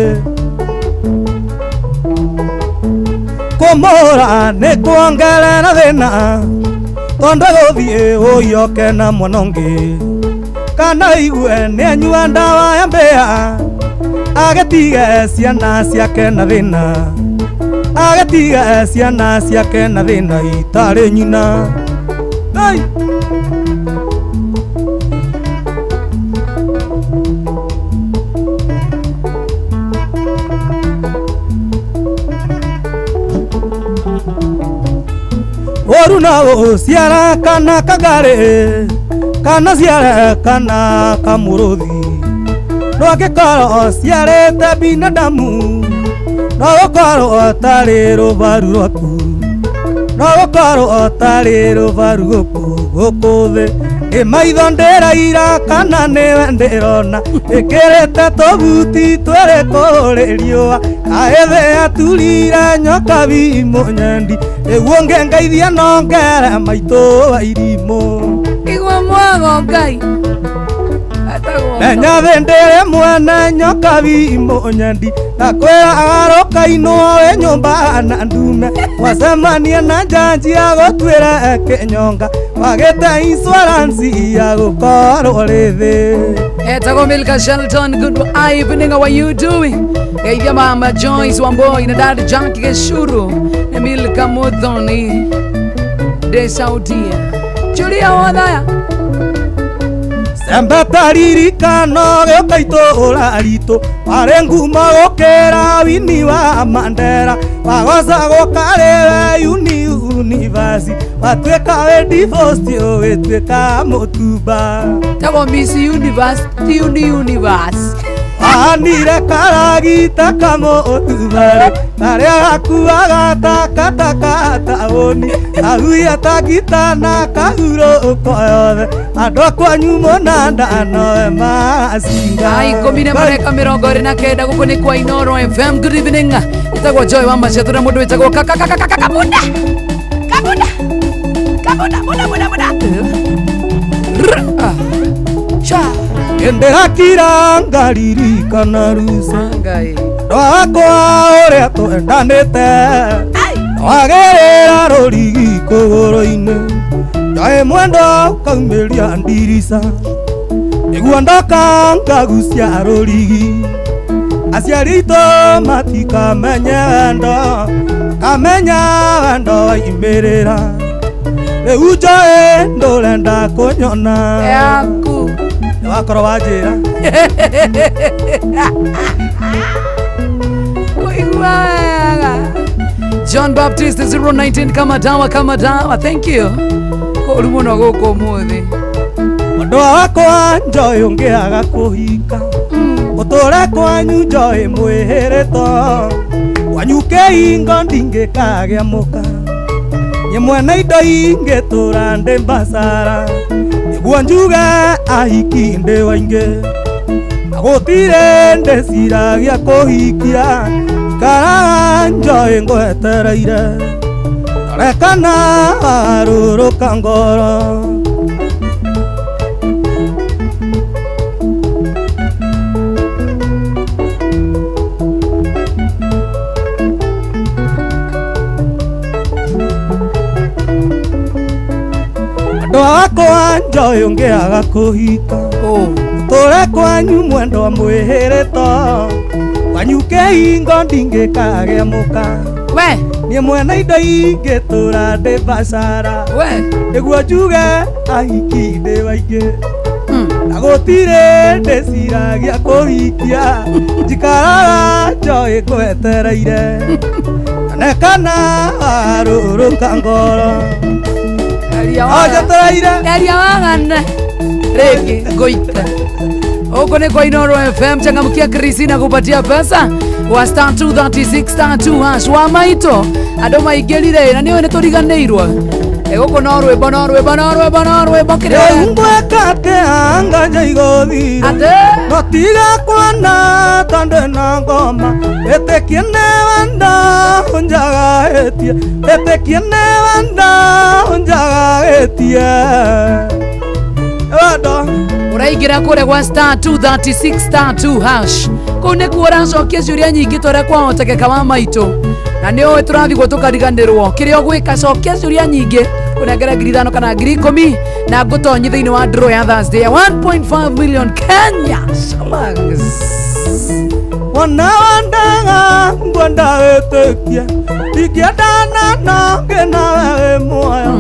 [SPEAKER 1] kũmũra nĩ kuongerera thĩna tondũ gũthiĩ ũioke na mwana ũngĩ kana igue nĩ anyua ndawa ya mbĩa agĩtige ciana ciake na thĩna agĩtige ciana ciake na thĩna itarĩ nyina Ai! Oru na ciara kana kagare kana ciara kana kamuruthi no angĩkorwo ciarĩte binadamu no gũkorwo tarĩ rũbaru rwaku no gũkorwo tarĩ rũbaru gũkũ thĩ ĩmaitho ndĩraira kana nĩwe ndĩrona ĩkĩrĩte tũbuti twĩrĩ kũrĩ riũa kaĩthĩ aturire nyoka bimũnyendi ĩguo ngĩngeithia no ngere maitũ wa irimũ
[SPEAKER 2] igua mwago Ngai
[SPEAKER 1] menya thĩ ndĩrĩ mwene nyoka bimũnyendi na kwĩra agarũka inwo wĩ nyũmba na ndume wacemanie na njanji ya gũtuĩra kĩnyonga wagĩte insurance ya gũkorwo rĩ thĩ
[SPEAKER 2] etagwo Milka Shelton, good evening, how are you doing? Geithia mama Joyce Wamboi na dad Jackie Geshuru na Milka Muthoni de Saudia Julia Wadaya
[SPEAKER 1] sembe taririkano gĩũka itũũra ritũ warĩ nguma gũkĩra Winnie wa Mandela wagocagwo karĩwe universe watuĩka wĩ divorce ũgĩtuĩka mũtumba
[SPEAKER 2] tagwo Miss Universe ti universe
[SPEAKER 1] ahanire karagita kamũtubarĩ karĩa gakuaga takatakatabũni kahuia takitana kahurũko yothe andũ akwanyu mũna ndanoe macinga
[SPEAKER 2] 10:29 gũkũ nĩ kwa Inooro FM. Good evening, itagwo Joy wa Macetu na mũndũ wĩtagwo Kabunda
[SPEAKER 1] ndĩrakira ngaririkana ruca ndwakwa ũrĩa twendanĩte wagĩrĩra rũrigi kũgũrũ-inĩ njoĩ mwendo kaumĩria ndirica nĩguo ndoka ngagucia rũrigi aciari aitũ matikamenye wendo kamenya wendo waimĩrĩra rĩu njoĩ ndũrenda kũnyona
[SPEAKER 2] yaku
[SPEAKER 20] wakoro wajira
[SPEAKER 2] John Baptist 019 kama dawa thank you ko rumono goko muthi
[SPEAKER 20] Ndo wakwa njoy ungiaga kuhika Utore kwanyu njoy mwihireto Wanyuke ingo ndingikagea muka Nyemwe na indo ingitura ndi mbasara Niguo njuge ahiki ndi waingi Agutire ndeciragia kuhikia Ikaraga njoy ngwetereire Rekana aruruka ngoro Wakwa njoy ungiaga kuhika Tore kwanyu mwendo wa mwihireto Wanyuke ingo ndingikagea muka
[SPEAKER 2] We
[SPEAKER 20] Niĩ mwena indo ingĩtũra ndĩ basara Nĩguo njuge ahiki ndĩ waingĩ Na gũtirĩ ndĩciragia kũhikia Njikaraga njoy ngwetereire Onekana arũrũka ngoro
[SPEAKER 2] Eria wagane Rĩngĩ ngũita Huko ni kwa Inoro FM changamkia Krisina kupatia pesa wa star 236 star 2 hash wa maito ando maigelire na niwe neturiganirwa huko norwe kire
[SPEAKER 20] ngwekate anga jaigothi notiga kwana tande na ngoma etekiene wanda unjaga etia etekiene wanda unjaga etia wado
[SPEAKER 2] uraigira kure kwa star 236 star 2 hash kune kuora cokia ciuria nyingi tore kwa hotekeka wa maito na nio turathi gwo tukariganirwo kirio gwika cokia ciuria nyingi kunengera ngiri 5 kana ngiri 10 na ngutonyi thiini wa draw ya Thursday ya 1.5 million Kenya shillings
[SPEAKER 20] wana wandaga ngwenda wetekia ikiendana na ngena wewe moyo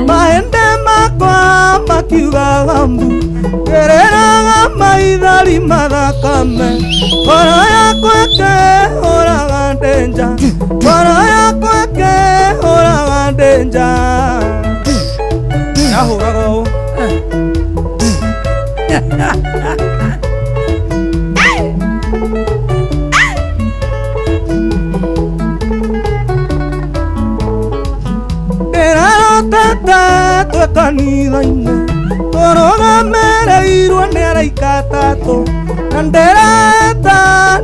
[SPEAKER 20] mahende makwa makiugaga mbu gereraga maithari mathakame ngoro yakwa ĩkĩhũraga ndenja ngoro yakwa ĩkĩhũraga ndenja yahũraga ũũ ndĩrarotete twĩ kanitha-inĩ tũrũgamĩrĩirwo nĩ araika atatũ na ndĩreta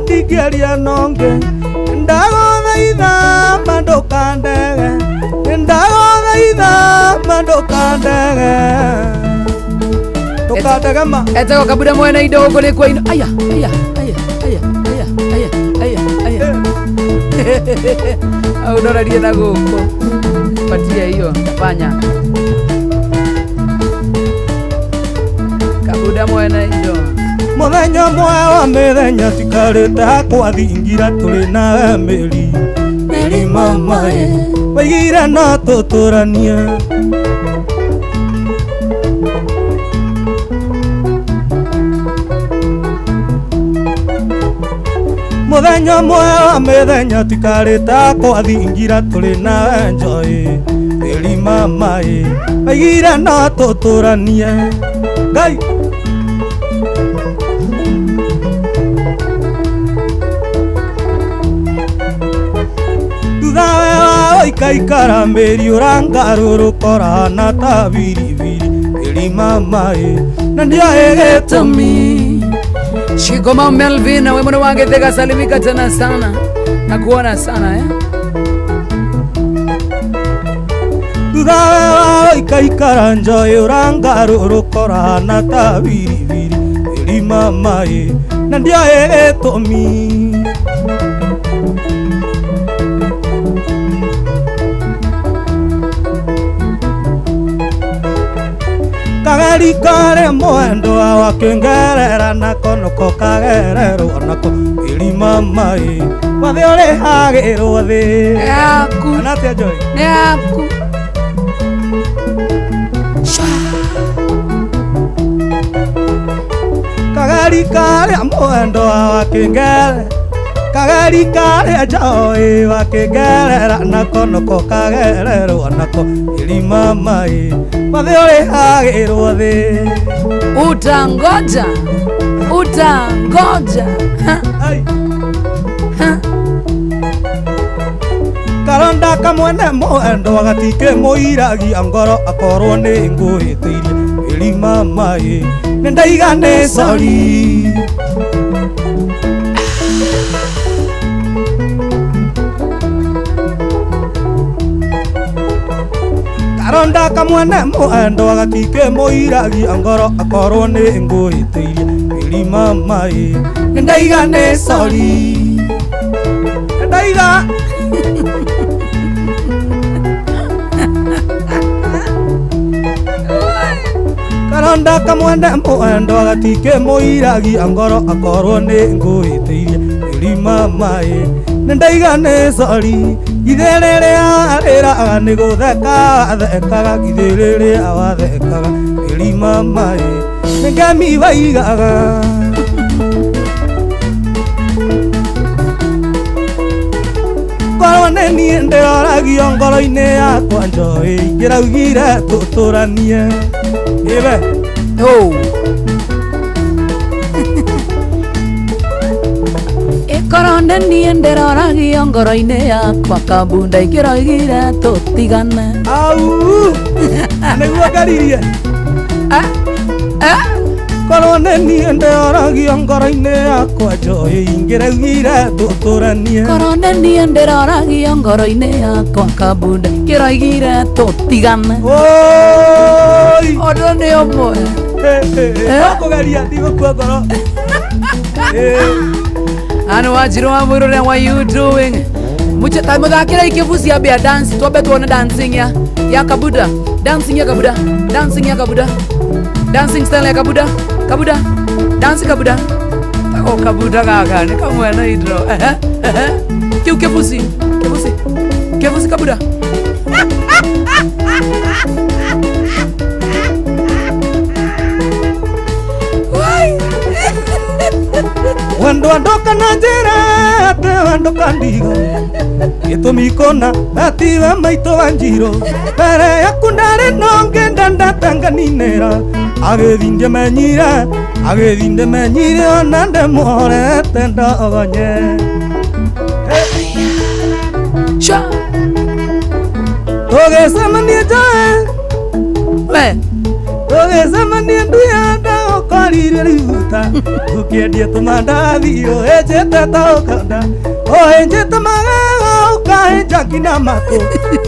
[SPEAKER 20] ndingĩaria nonge ndagũthaitha mandũkandege ndagũthaitha mandũkandege ndũkandege ma
[SPEAKER 2] etego kabura mwena indo huko nĩ kwa ino aya au ndorarie na gũkũ patia hiyo fanya kabuda mwena indo
[SPEAKER 20] mũthenya mwe wa mĩthenya tikarĩte kwathingira tũrĩ na mĩri mĩri mamaĩ waigire no tũtũranie mũthenya mwe wa mĩthenya tikarĩte kwathingira tũrĩ na njoĩ mĩri mamaĩ waigire no tũtũranie Ngai Tuthawe wa ikaikara mĩri ũrangarũrũkora na ta biribiri mĩri mamaĩ na ndioĩ gĩtũmi
[SPEAKER 2] Shigoma Melvin na wemono wange tega salimika tena sana na kuona sana
[SPEAKER 20] Tuthawe wa ikaikara njoĩ ũrangarũrũkora na ta biribiri mĩri mamaĩ na ndioĩ gĩtũmi Kageri kare mwendo wa kĩngerera nako noko kagererwo nako mĩri mamaĩ wathe ũrĩhagĩrwo thĩ
[SPEAKER 2] yaku
[SPEAKER 20] kana atĩa Joy
[SPEAKER 2] nĩ yaku
[SPEAKER 20] kagari karĩa mwendo wa kĩngere kagari karĩa njoĩ wa kĩngerera nako noko kagererwo nako irima maĩ mathĩ ũrĩhagĩrwo thĩ
[SPEAKER 2] utangoja
[SPEAKER 20] karonda kamwene mwendo gatikĩ mũiragia ngoro akorwo nĩ ngũhĩtĩirie irima maĩ nĩ ndaiga nĩ sori karonda kamwene mwendo gatikĩ mũiragia ngoro akorwo nĩ ngũhĩtĩirie irima maĩ nĩ ndaiga nĩ sori nĩ ndaiga karonda kamwene mwendo gatikĩ mũiragia ngoro akorwo nĩ ngũhĩtĩirie irima maĩ nĩ ndaiga nĩ sori ithe rĩrĩa rĩraga nĩ gũtheka wathekaga ithe rĩrĩa wathekaga irima maĩ nĩ ngemi waigaga korwo nĩ niĩ ndĩroragio ngoro-inĩ yakwa njoĩ ingĩraugire tũtũranie ĩwe
[SPEAKER 2] korwo nĩ niĩ ndĩroragio ngoro-inĩ yakwa kabunda ingĩroigire tũtigane
[SPEAKER 20] au nĩguo ngaririe korwo nĩ niĩ ndĩroragio ngoro-inĩ yakwa njoĩ ingĩraugire tũtũranie
[SPEAKER 2] korwo nĩ niĩ ndĩroragio ngoro-inĩ yakwa kabunda ingĩroigire tũtigane ũndũ nĩ ũmwe
[SPEAKER 20] kũgeria ndigũkua ngoro
[SPEAKER 2] Ano Wanjiru wa Mwirure, what you doing? Muthakira ikivucia bia dance, twambe tuone dancing ya kabuda. Dancing ya kabuda. Dancing ya kabuda. Dancing style ya kabuda. Kabuda. Dancing kabuda. Oh kabuda gaga, ni kama na hidro. Kivuci. Kivuci kabuda.
[SPEAKER 20] Wando ndoka na njĩra ate wandoka ndigo gĩtũmi kona atiwe maitũ Wanjiru mbere yaku ndarĩ nongenda ndatanganinĩra agĩthinde menyire ona ndĩmuhorete ndogonye tũgĩcemania njoe tũgĩcemania nduyanda ũkorire riuta ũkĩendia tũmandathio ĩnjĩte ta ũkanda ũhĩnjĩte magego ũkahĩnja nginya matũ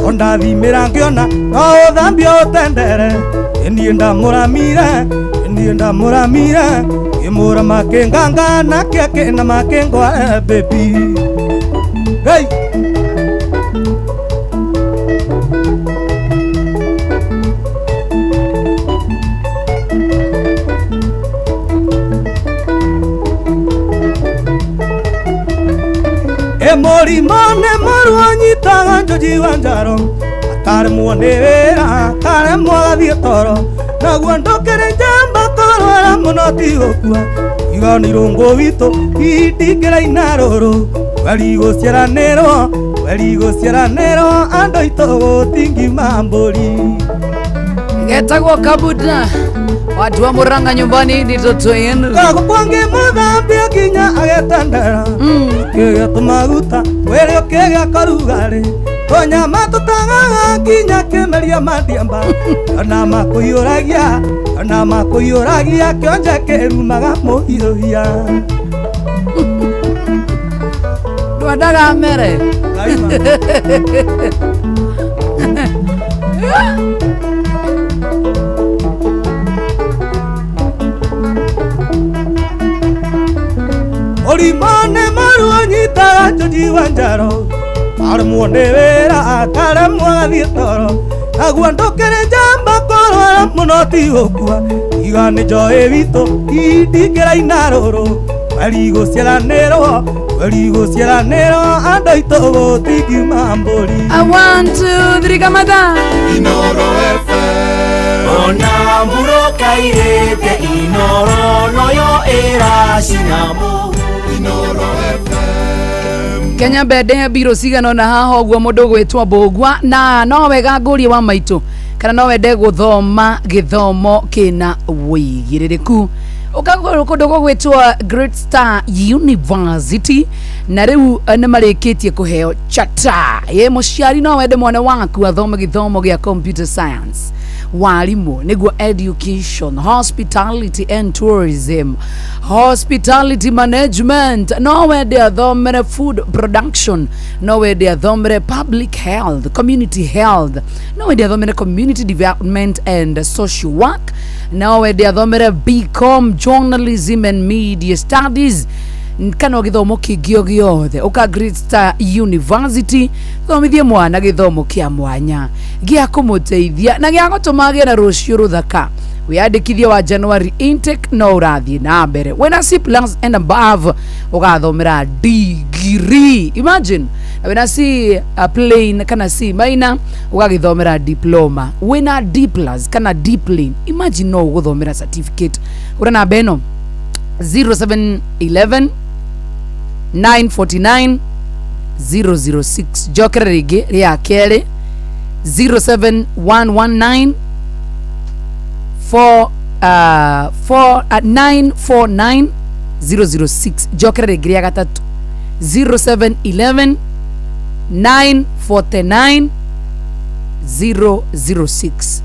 [SPEAKER 20] ondathimĩra ngĩona no ũthambio ũtendere niĩ ndamũramire ngĩmũra makĩnganga nake akĩna makĩngwa baby hey. Mũrimũ nĩ mũru ũnyitaga Njoji Wanjaru akaremwo nĩ wĩra akaremwo gathiĩ toro naguo ndũkĩrĩ njamba kũrwara mũno ti gũkua iga nĩ irũngũ witũ itingĩraina rũrũ weri gũciaranĩrwo andũ aitũ gũtingima mbũri
[SPEAKER 2] getagwo kabuda watu wa Murang'a nyumbani ni toto yenu
[SPEAKER 20] kwangi muthambia nginya agetandara kĩgĩa tũmaguta wĩrĩ ũkĩgĩa karugarĩ tũnyama tũtagaga nginya kĩmeria mandiamba ona makũiyũragia kĩonje kĩrumaga mũhiũhia
[SPEAKER 2] ndwendaga mere
[SPEAKER 20] Mũrimũ nĩ mũru ũnyitaga Njoji Wanjaru aremwo nĩ wĩra akaremwo gathiĩ toro naguo ndũkĩrĩ njamba kũrwara mũno ti gũkua iga nĩ njoĩ witũ itingĩraina rũrũ weri gũciaranĩrwo andũ aitũ gũtingima mbũri
[SPEAKER 2] 1 2 3 kamata
[SPEAKER 13] Inooro FM
[SPEAKER 19] ona mburoka irete Inoro noyo era sinamu Inoro FM
[SPEAKER 2] Kenya bede biro sigano na haho gwo mundu gwitwa Bogwa na no wega nguri wa maitu kana no wende guthoma githomo kina wigiririku ukagoro kundu gwitwa Great Star University na riu ni marikitie kuheo chata ye muciari no wende mwana waku athome githomo gia computer science walimu niguo education, hospitality and tourism, hospitality management, no wende athomere food production, no wende athomere public health, community health, no wende athomere community development and social work, no wende athomere BCom journalism and media studies kana githomo kingio giothe uka Great Star University thomithie mwana githomo kia mwanya gia kumuteithia na gia gutumagia na rucio ruthaka wiyandikithia wa January intake no urathie na mbere wena C+ and above ugathomera degree imagine na wena C plain kana C minor ugagithomera diploma wena D+ kana D plain imagine no uguthomera certificate ura na beno 0711 949 006 jokera rigi ria kere 07119 949 006 jokera rigi ria gatatu 0711 949 006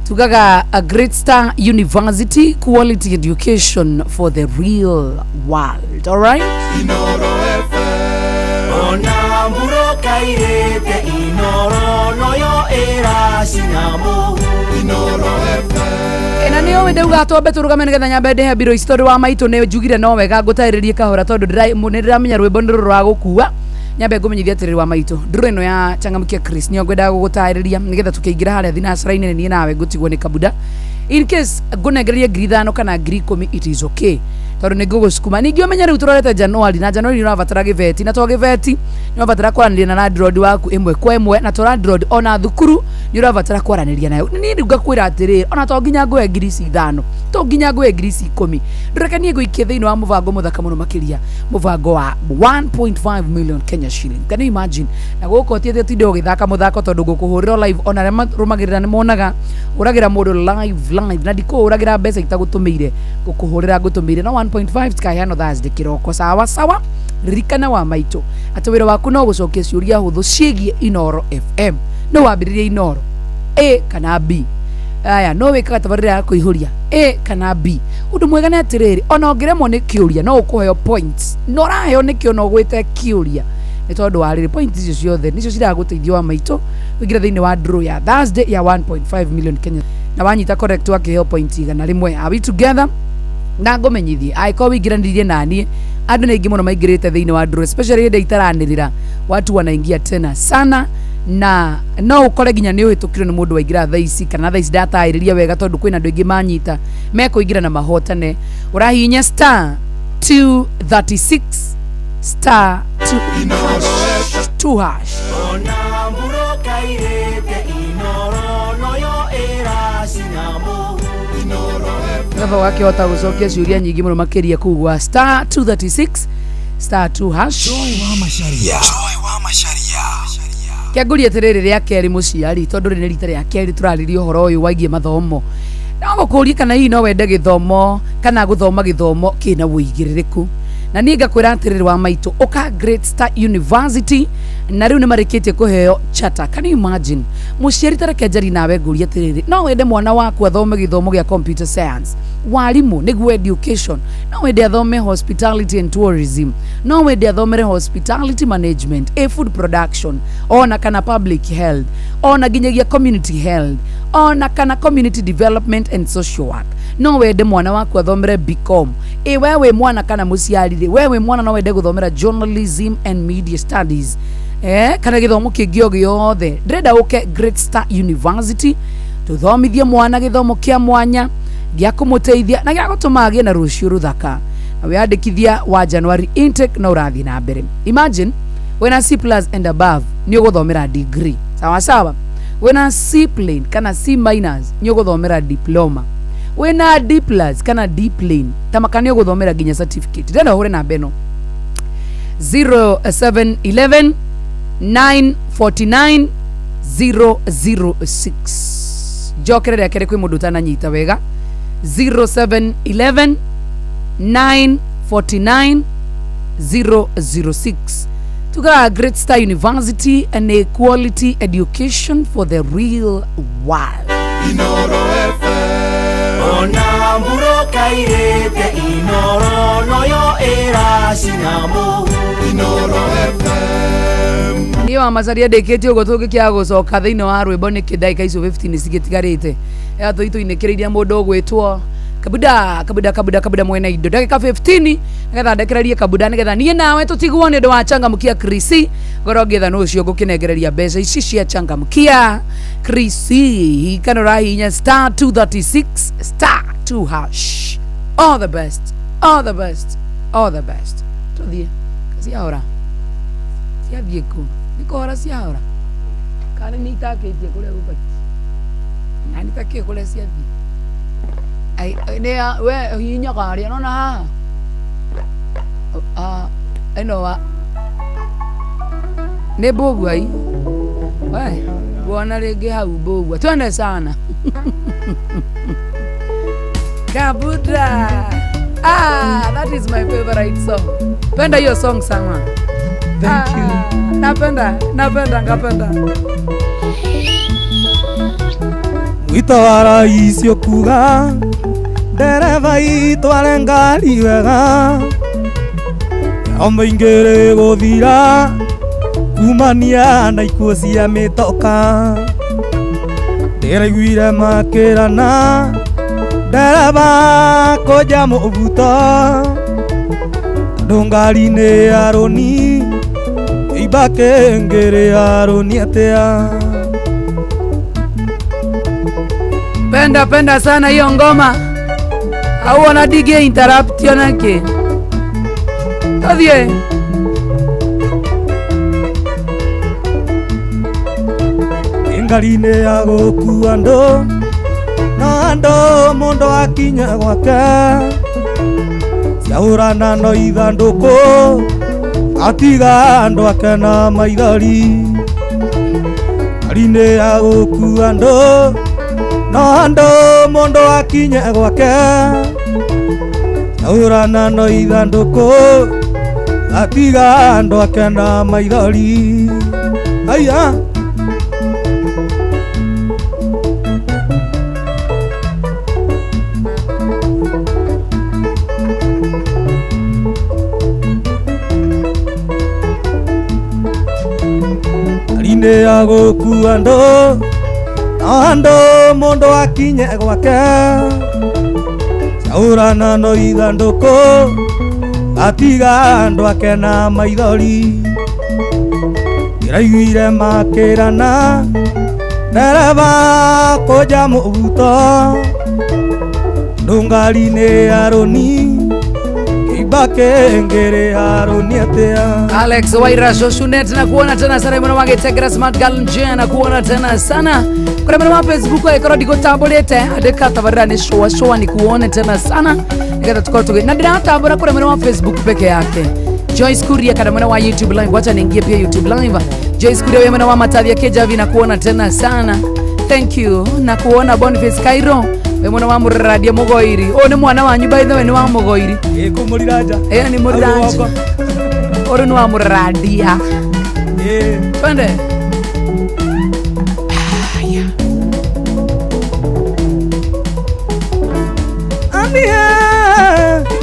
[SPEAKER 2] tugaga a Great Star University, quality education for the real world. All right?
[SPEAKER 19] Inoro FM ona mburoka irete Inoro noyo era sinamu Inoro FM
[SPEAKER 2] ena niyo wende ugatombe turugame nigetha nyambe ndehe biro history wa maitu ne njugire no wega ngutaririe kahora tondu ndiramenya rwimbo nduru rwa gukua nyambe ngumenyithia atiriri wa maitu nduru ino ya changamkia Chris niyo ngwenda gugutariria nigetha tukiingira haria thinacira-ini ni nawe gutigwo ni kabuda in case ngunegereria ngiri 5 kana ngiri 10 it is okay tondu ni ngugusukuma ningĩ umenya riu turorete January na January ni urabatara giveti na to giveti ni urabatara kwaranĩria na landlord waku imwe kwa imwe na to landlord ona thukuru ni urabatara kwaranĩria nayo ni nduga kwira atiriri ona to nginya ngwe ngiri 5 to nginya ngwe ngiri 10 ndurekanie ngũikie thĩinĩ wa mũbango mũthaka mũno makiria mũbango wa 1.5 million Kenya shilling can you imagine na gũkũ tiete tindo gĩthaka mũthako tondu ngũkũhũrĩra live ona rĩa rumagĩrĩra nĩ monaga ũragira mũndũ live na ndikũhũragĩra mbeca itagũtũmĩire ngũkũhũrĩra ngũtũmĩire no 1.5 tikaheano Thursday kiroko sawa sawa ririkana wa maitu ati wĩra waku no gũcokia ciũria hũthũ ciĩgiĩ Inoro FM no wambĩrĩrie Inoro A kana B aya no wĩkaga tabarĩra ya kũihũria A kana B ũndũ mwega nĩ atĩrĩrĩ ona ũngĩremwo nĩ kĩũria no ũkũheo points no ũraheo nĩkĩo no gwĩte kĩũria nĩ tondũ wa rĩrĩ points icio ciothe nĩcio ciragũteithia wa maitu wĩingĩre thĩinĩ wa draw ya Thursday ya 1.5 million Kenya na wanyita correct wakĩheo point igana rĩmwe are we together na ngomenyithie aiko wĩingĩranirie nani andũ nĩ aingĩ mũno maingĩrĩte thĩinĩ wa draw especially hĩndĩ itaranĩrĩra watu wanaingia tena sana na no ukore ginya ni uhĩtũkirwo nĩ mũndũ waingĩra thaa ici kana thaa ici ndataĩrĩria wega tondu kwĩna andũ aingĩ manyita mekũingĩra na mahotane urahihinya star 236 star 2 hash
[SPEAKER 19] ona mburoka irete Inoro noyo era sinamu Inoro
[SPEAKER 2] Gava wakihota gucokia ciũria nyingĩ mũno makĩria kũu gwa star 236 star 2 hash
[SPEAKER 19] Joy wa Macharia
[SPEAKER 2] kĩanguria atĩrĩrĩ rĩa kerĩ mũciari tondu rĩ nĩ rita rĩa kerĩ turarĩria ũhoro ũyũ waigie mathomo no gũkũria kana hihi no wende gĩthomo kana gũthoma gĩthomo kĩna wĩigĩrĩrĩku na niĩ ngakwĩra atĩrĩrĩ wa maitũ ũka Great Star University na rĩu nĩ marĩkĩtie kũheo chata can you imagine mũciari tareke njari nawe ngũria atĩrĩrĩ no wende mwana waku athome gĩthomo gĩa computer science walimu nĩguo education no wende athome hospitality and tourism no wende athomere hospitality management food production ona kana public health ona ginyagia community health ona kana community development and social work no wende mwana waku athomere BCom wewe mwana kana mũciari wewe mwana no wende gũthomera journalism and media studies kana gĩthomo kĩngĩ o gĩothe ndĩrenda ũke Great Star University tuthomithie mwana gĩthomo kĩa mwanya gĩa kũmũteithia na gĩa gũtũma agĩe na rũciũ rũthaka na wĩandĩkithia wa January intake no ũrathiĩ na mbere imagine wena C+ and above nĩ ũgũthomera degree sawa sawa wena C plane kana C minus nyogothomera diploma, wena D plus kana D plane tamakani yogothomera ginya certificate. Tena hore na beno 0711 949 006 jokerere akere kwi mundu tananyita wega 0711 949 006. Tuga Great Star University and a quality education for the real world.
[SPEAKER 1] Inoro FM ona mburo kairete inoro noyo era sinamo Inoro FM
[SPEAKER 2] niyo amazaria deketi ugo tugikia gucoka thiini wa rwimbo ni kidaika icio 15 cigitigarite atho itu inekereiria mundu gwitwo kabuda mwena indo dakika 15 ngetha ndekererie kabuda nigetha nie nawe tutiguo ni ndu wa changamkia Krisi gorogitha no cio gukinegereria mbeca ici cia changamkia Krisi kanora hinya *236 *2#. All the best, all the best, all the best. Tuthie kasi ahora cia thieko niko hora cia ahora kana ni taketie kule upa nani take kule cia thi ai ne we hinya kari no na eno wa ne bogu ai we bwana rege hau bogu twende sana Kabuda. That is my favorite song. Penda hiyo song sana.
[SPEAKER 20] Thank you.
[SPEAKER 2] Napenda.
[SPEAKER 20] Witawara isio kuga dereva itware ngari wega omba ingere guthira kumania na ikuo cia mitoka ndiraiguire makirana dereva koja mubuto ndungari ni aroni ibake ngere aroni atia.
[SPEAKER 2] Penda sana hiyo ngoma. Au wana dige interrupt yonake. Tadie.
[SPEAKER 20] Ingarine ya goku ando. Na ando mondo akinya gwake. Siaurana no ithanduku. Atiga ando akena maithori. Ingarine ya goku ando. No ando mondo akinya gwake aurana no ithanduku atiga ando akena maithori aya aline agoku ando mondo akinye gwake saurana no ithanduku atiga andu akena maithori iraiguire makirana dereva koja mubuto ndungari ni aroni kibake ngere aroni atia.
[SPEAKER 2] Alex Waira Joshunet na kuona tena sana mwana wange Tegra Smart Girl Njia na kuona tena sana kwa mwana wa Facebook ya ikoro diko tabulete adeka tabarani showa ni kuona tena sana nikata tukao tuge na dina tabura kwa mwana wa Facebook peke yake Joyce Kuria kada mwana wa YouTube live wacha niingie pia YouTube live Joyce Kuria mwana wa Matavia Kejavi na kuona tena sana thank you na kuona Boniface Cairo mwana wa Muradia Mugoiri one mwana wanyu by the way ni wa Mugoiri
[SPEAKER 20] kumuriraja
[SPEAKER 2] ni muriraja ore ni wa Muradia twende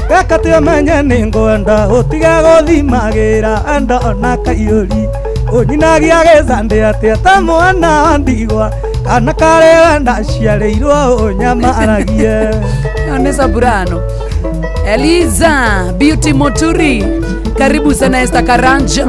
[SPEAKER 20] gakate manya ningwenda utiga guthimagira anda ona kaiyuri unyinagia gezande atia ta mwana ndigwa kana kare wenda ciareirwo unyama aragie
[SPEAKER 2] Onesa Burano Eliza Beauty Moturi karibu sana Esther Karanja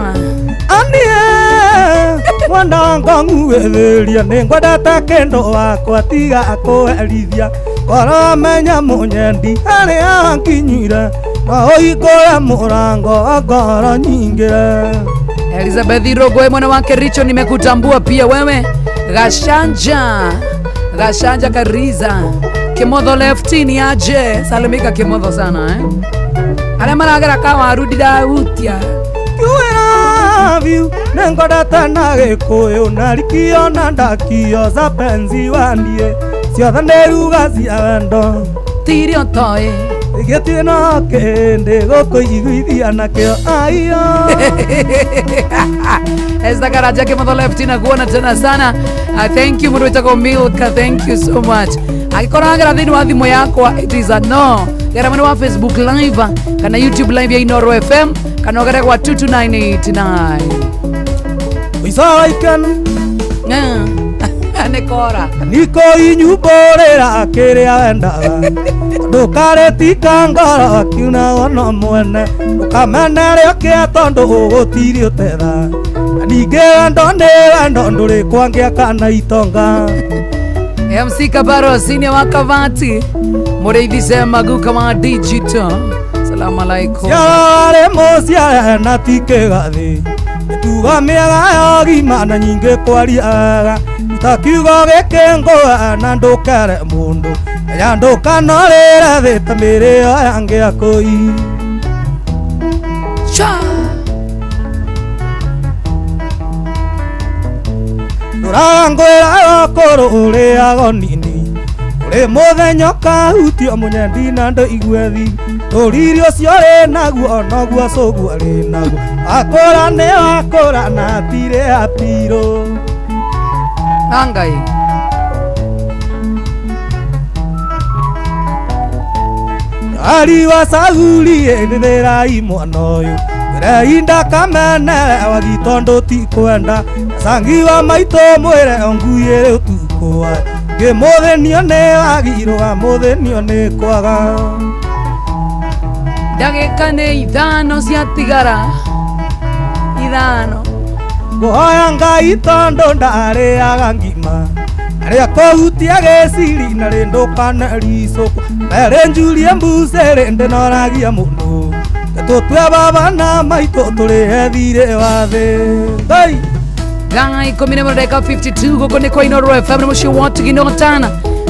[SPEAKER 20] mwana ngongu etheria ningwenda kendo wakwa tiga akuherithia kora menya munyendi aria nkinyire maoigora murango ngoro nyingire.
[SPEAKER 2] Elizabeth Rogo mwana wake Richo nimekutambua pia wewe Gashanja Kariza Kimotho leftini aje salimika Kimotho sana ale maragera kawa arudi dautia
[SPEAKER 20] view nengoda tanage koyo narikio na ndakio za penzi wandie ciothe nderuga ciando
[SPEAKER 2] tirio toe
[SPEAKER 20] igitino kende goko iguithia nakio ayo
[SPEAKER 2] esta karaja Kimotho leftina kuona tena sana. Thank you Murwitako Milka, thank you so much. Akikoragera thini wa thimo yakwa it is a no gera mwana wa Facebook live kana YouTube live ya Inoro FM kana gera kwa 22989
[SPEAKER 20] Isaikan
[SPEAKER 2] Nekora
[SPEAKER 20] niko inyuborera kiria wendaga ndukare tikangara kiuna ono mwene ukamenere kia tondu ugutiri utera ninge wendo nduri kwangia kana itonga
[SPEAKER 2] MC Kabaro senior wa Kavati Mureithi sema guka ma digital. Salamu alaikum
[SPEAKER 20] yare mosia na tikegathi tuga mega yogi mana nyinge kwaria takiugo gekengo na ndukare mundu ya ndukanorera vitamire yange akoi
[SPEAKER 2] cha
[SPEAKER 20] Rangwera korore agonini ure muthenya kahutio munyendi na ndo igwethi toririo ciore naguo noguo coguo ri naguo akora na tire apiro
[SPEAKER 2] angai
[SPEAKER 20] ari wasaguri endera imonoyo Inda kamene wagitondo tikwenda sangiwa maito mwere onguyere utukwa gemothenio ne wagirwa mothenio ne kwaga
[SPEAKER 2] ndagika ne ithano ciatigara ithano
[SPEAKER 20] goya ngai tondo ndareaga ngima aria kohutia geciri na rindukana ricoko ere njurie mbusere ndenoragia mundu tutwe baba na maito turi thire wathe ngai
[SPEAKER 2] Gai 10:52 guko ni kwa Inoro FM mucio watu ginotana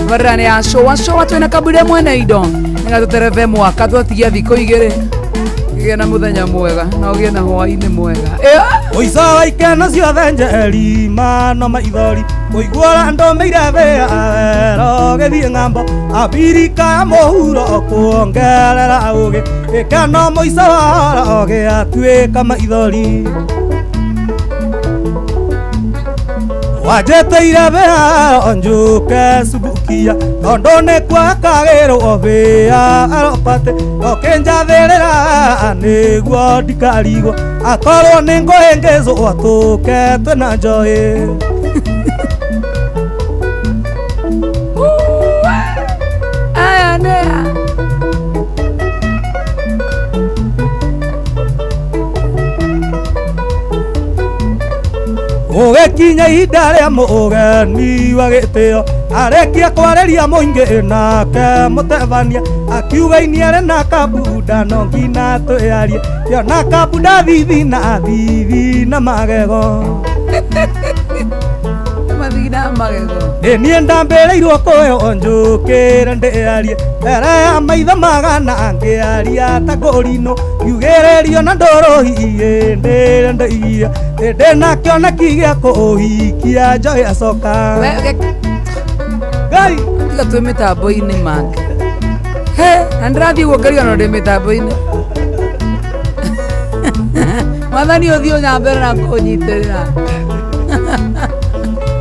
[SPEAKER 2] barane ya show watu na kabure mwena ido nga tutereve mwaka twatigia thiko igere gena muthenya mwega na ugie na hwaini mwega
[SPEAKER 20] oisa waikena ciothe njeri mano maithori kuiguora ndo meireve ero gethie ngambo abirika mohuro kuongerera uge ikano moisa wara oge atwika maithori wajeteire bea onjuke subukia tondone kwa kagero obea aropate okenjatherera niguo ndikarigo akorwo ningoengezo atuke twena njoe
[SPEAKER 2] aya nea
[SPEAKER 20] ugekinya ihinda ria mugeni wa gitio arekia kwareria muingi nake mutebania akiuga iniere na kabuda no ngina twiarie yo na kabuda thithi na magego
[SPEAKER 2] mathina magego
[SPEAKER 20] nie ndambereirwo kuyo njukire ndiarie ere maitho magana ngiaria ta ngorino yugererio na ndorohiie ndire ndeia ndena kiona kigia kuhikia njoe acoka
[SPEAKER 2] ngai tiga twi mitambo-ini make na ndirathii guongeria no ndi mitambo-ini mwathani uthii unyambere na kunyitirira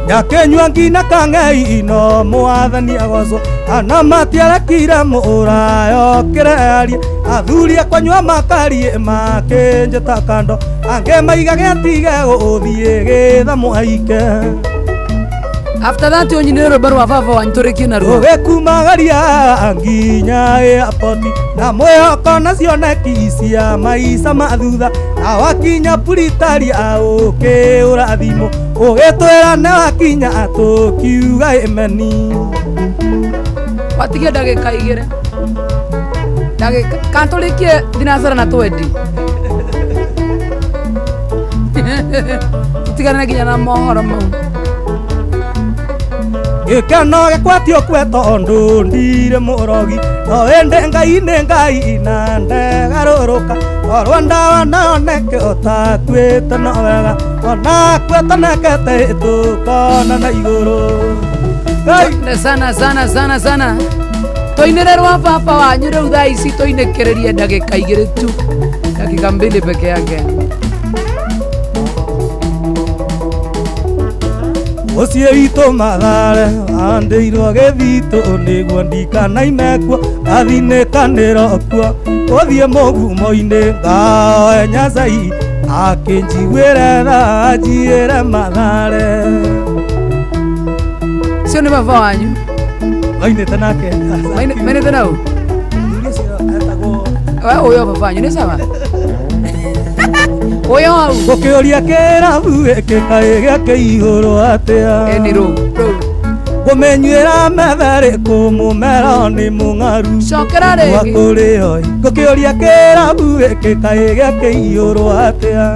[SPEAKER 20] yakenywa ngina kang'ei ino mwathani agoco ana matiarekire murayo kireria athuri akwanywa makarie makenjeta kando ange maigage atige guthie githa mwaike
[SPEAKER 2] after that onyinero barua baba wantoreki na ruo
[SPEAKER 20] gekumagaria nginya apoti na mwehoko na cioneki cia maica mathutha na wakinya puritari auke urathimo ugitwira ne wakinya atukiuga imeni
[SPEAKER 2] watigia ndagika igire ndagika kanturikie dinasara na twendi tutigana nginya na mohoro mau
[SPEAKER 20] gĩkeno gĩkwatio kwe tondũ ndirĩ mũrogi no ĩndĩ Ngai nĩ Ngai na ndegarũrũka korwo ndawa noneke ũtatuĩte no wega ona kwetanekete tũkona na igũrũ
[SPEAKER 2] sana toinererwa papa wanyu rĩu thaa ici toinekererie ndagĩka 2 tu dakika 2 peke yake
[SPEAKER 20] mũciĩ witũ Mathare andĩirwo gĩthitũ nĩguo ndikanaime kuo athinĩkanĩro kuo ũthiĩ mũgumo-inĩ ngaoe Nyacai akĩnjiguĩre tha njiĩre Mathare
[SPEAKER 2] cio nĩ baba wanyu
[SPEAKER 20] mainĩte nake
[SPEAKER 2] mainĩte nau ũyũ baba wanyu nĩ sawa ũyũ hau
[SPEAKER 20] gũkĩũria kĩrabu gĩkĩ kaĩ gĩake igũrũ atĩa
[SPEAKER 2] eni rũ
[SPEAKER 20] ngũmenyuĩra Mathare kũmũmera nĩ mũng'aru
[SPEAKER 2] cokera rĩngĩ
[SPEAKER 20] wakũrĩoi ngũkĩũria kĩrabu gĩkĩ kaĩ gĩake igũrũ atĩa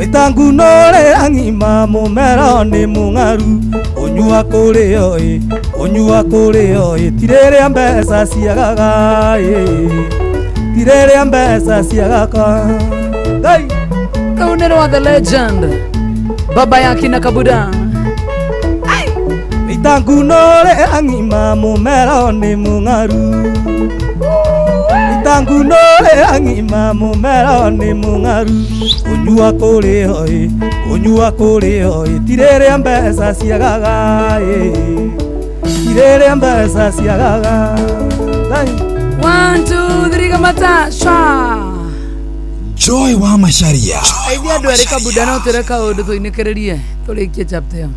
[SPEAKER 20] Itangunore ng'ima mũmera nĩ mũng'aru ũnyua kũrĩoi tirĩrĩa mbeca ciagaga tirĩrĩa mbeca ciagaga
[SPEAKER 2] rĩu nĩ rwa the legend baba yake na Kabuda
[SPEAKER 20] Itangunore ng'ima mũmera nĩ mũng'aru Itangunore ng'ima mũmera nĩ mũng'aru ũnyua kũrĩoi tirĩrĩa mbeca ciagaga tirĩrĩa mbeca ciagaga
[SPEAKER 2] 1 2 3 kamata shwa
[SPEAKER 19] Joy wa Macharia
[SPEAKER 2] Aidia andũ erĩ Kabuda no tũre kaũndũ tũinĩkĩrĩrie tũrĩkie chapter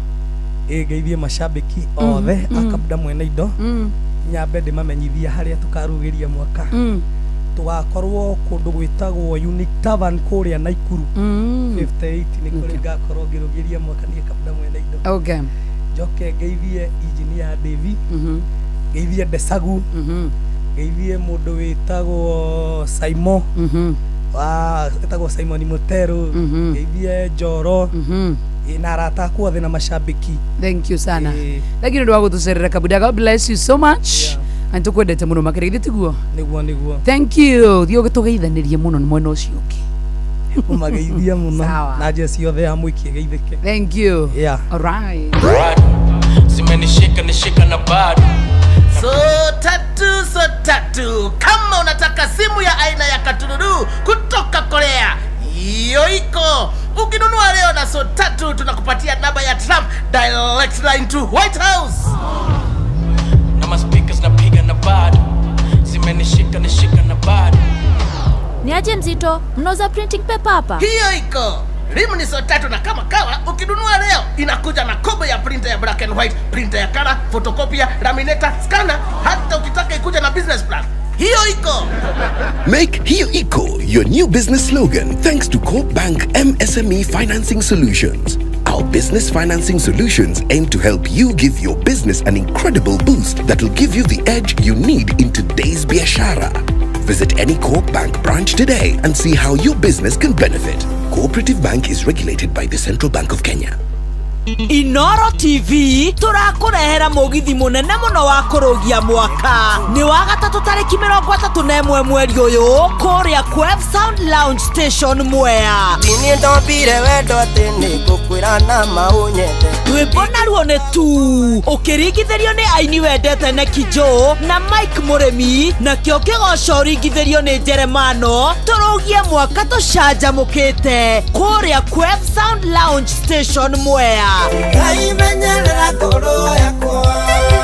[SPEAKER 2] ĩyo
[SPEAKER 20] geithie mashabiki othe a Kabuda mwene indo nyambe ndĩmamenyithia harĩa tũkarugĩria mwaka tugakorwo kũndũ gwĩtagwo Unique Tavern kũrĩa Naikuru 58 nĩ kũrĩa ngakorwo ngĩrugĩria mwaka niĩ Kabuda mwene indo
[SPEAKER 2] okay
[SPEAKER 20] njoke ngeithie engineer Devi ngeithie Desagu ngeithie mũndũ wĩtagwo Saimo wĩtagwo Simon Mutero ngeithie Njoro na arata akwa othe na mashabiki
[SPEAKER 2] thank you sana lakini ndio gũtũcerera Kabuda God bless you so much and tukwendete mũno makĩria tiguo
[SPEAKER 20] nĩguo
[SPEAKER 2] thank you thio gĩtũgeithanĩrie mũno nĩ mwena ũcio ũngĩ
[SPEAKER 20] umageithia mũno na njeci othe ya mũikie geithĩke
[SPEAKER 2] thank you all right
[SPEAKER 21] simenishika na bado so tatu kama unataka simu ya aina ya Katululu kutoka Korea hiyo iko ukinunua leo na so tatu tunakupatia namba ya Trump direct line to White House na maspikers napiga na bado zimenishika na bado
[SPEAKER 22] ni aje Mzito mnauza printing paper hapa
[SPEAKER 21] hiyo iko rimu ni so tatu na kama kawa ukinunua leo inakuja na combo ya printer ya black and white printer ya color photocopy laminator scanner hata ukitaka ikuja na business plan hiyo iko.
[SPEAKER 23] Make Hiyo Iko your new business slogan thanks to Coop Bank MSME Financing Solutions. Our business financing solutions aim to help you give your business an incredible boost that will give you the edge you need in today's biashara. Visit any Coop Bank branch today and see how your business can benefit. Cooperative Bank is regulated by the Central Bank of Kenya.
[SPEAKER 24] Inoro TV turakurehera mugithi munene muno wa kurugia mwaka ni wa gatatu tariki 31 mweri uyu kuria Quev Sound Lounge Station Mwea
[SPEAKER 21] ini ndobire wendo atini gukwira na maunyete
[SPEAKER 24] rwimbo naruo ni tu ukiringithirio ni aini wendete na Kijo na Mike Muremi na kio kigoco uringithirio ni Jeremano turugie mwaka tucanjamukite kuria Quev Sound Lounge Station Mwea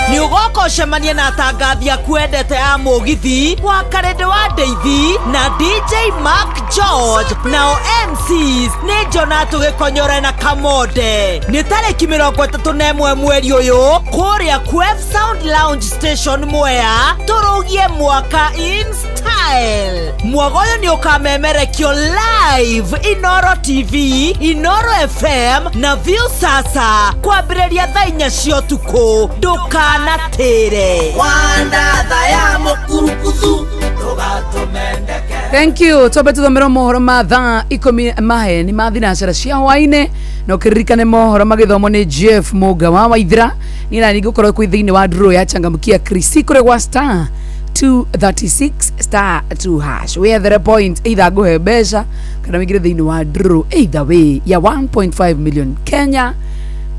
[SPEAKER 24] ni ugoko cemania na atangathi akuendete a mugithi wa Karende wa Ndeithi na DJ Mark George nao MCs ni Jonathan Gikonyore na Kamonde ni tariki 31 mweri uyu kuria Quev Sound Lounge Station Mwea turugie mwaka in style mwagoyo ni ukamemerekio live Inoro TV Inoro FM na View Sasa kwambĩrĩria thaa 4 cia ũtukũ ndũkanatĩre
[SPEAKER 21] wanda thaya mũkurukuthu ndũgatũmendeke
[SPEAKER 2] Thank you. Tobe tuthomera mohoro ma thaa 10 mahe ni mathinacara cia hwaine no kiririkane mohoro magithomo ni Jeff Muga wa Waithira ni na nigukorwo kwi thiini wa draw ya changamkia Krisi kure kwa star 236 star 2 hash we the point either go hebesha kana migire thiini wa draw either way ya 1.5 million Kenya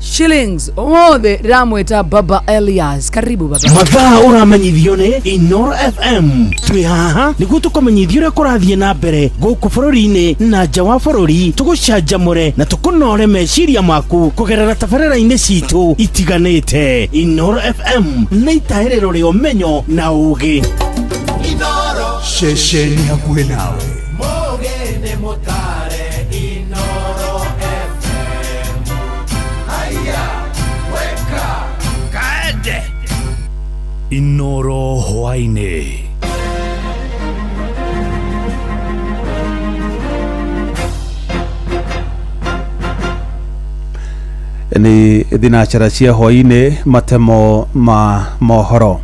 [SPEAKER 2] shillings omothe ramweta Baba Elias. Karibu baba.
[SPEAKER 3] Mathaa uramenyithio ni Inoro FM twi haha niguo tukomenyithio ria kurathie na mbere guku bururi-ini na nja wa bururi tugucanjamure na tukunore meciria maku kugerera tabarĩra-inĩ citu itiganĩte. Inoro FM nĩ itaĩrĩro rĩa ũmenyo na ũũgĩ.
[SPEAKER 4] Inoro ceceni hakuhĩ nawe
[SPEAKER 8] Mogene motare Inoro FM. Haya, weka kaende.
[SPEAKER 6] Inoro hwaine.
[SPEAKER 7] Ni thinacara cia hwaine matemo ma mohoro.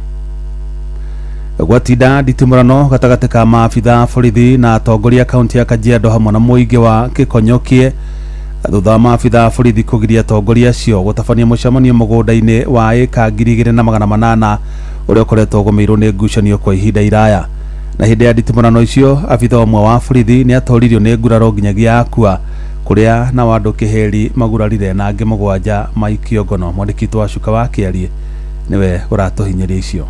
[SPEAKER 7] Gwatinda nditimurano gatagati ka maabitha borithi na atongoria kaunti ya Kajiado hamwe na muingi wa Kikonyokie thutha maabitha borithi kugiria atongoria acio gutabania mucemanio mugunda-ini wa eka 2,800 uria ukoretwo ugomeirwo ni ngucanio kwa ihinda iraya. Na hindi ya nditimurano icio abitha umwe wa borithi ni atoririo ni nguraro nginyagia akua kuria na wandu kiheri magurarire na angi mugwanja maikio ngono. Mwandiki wa Shuka wa Kiarie niwe uratuhinyiria icio.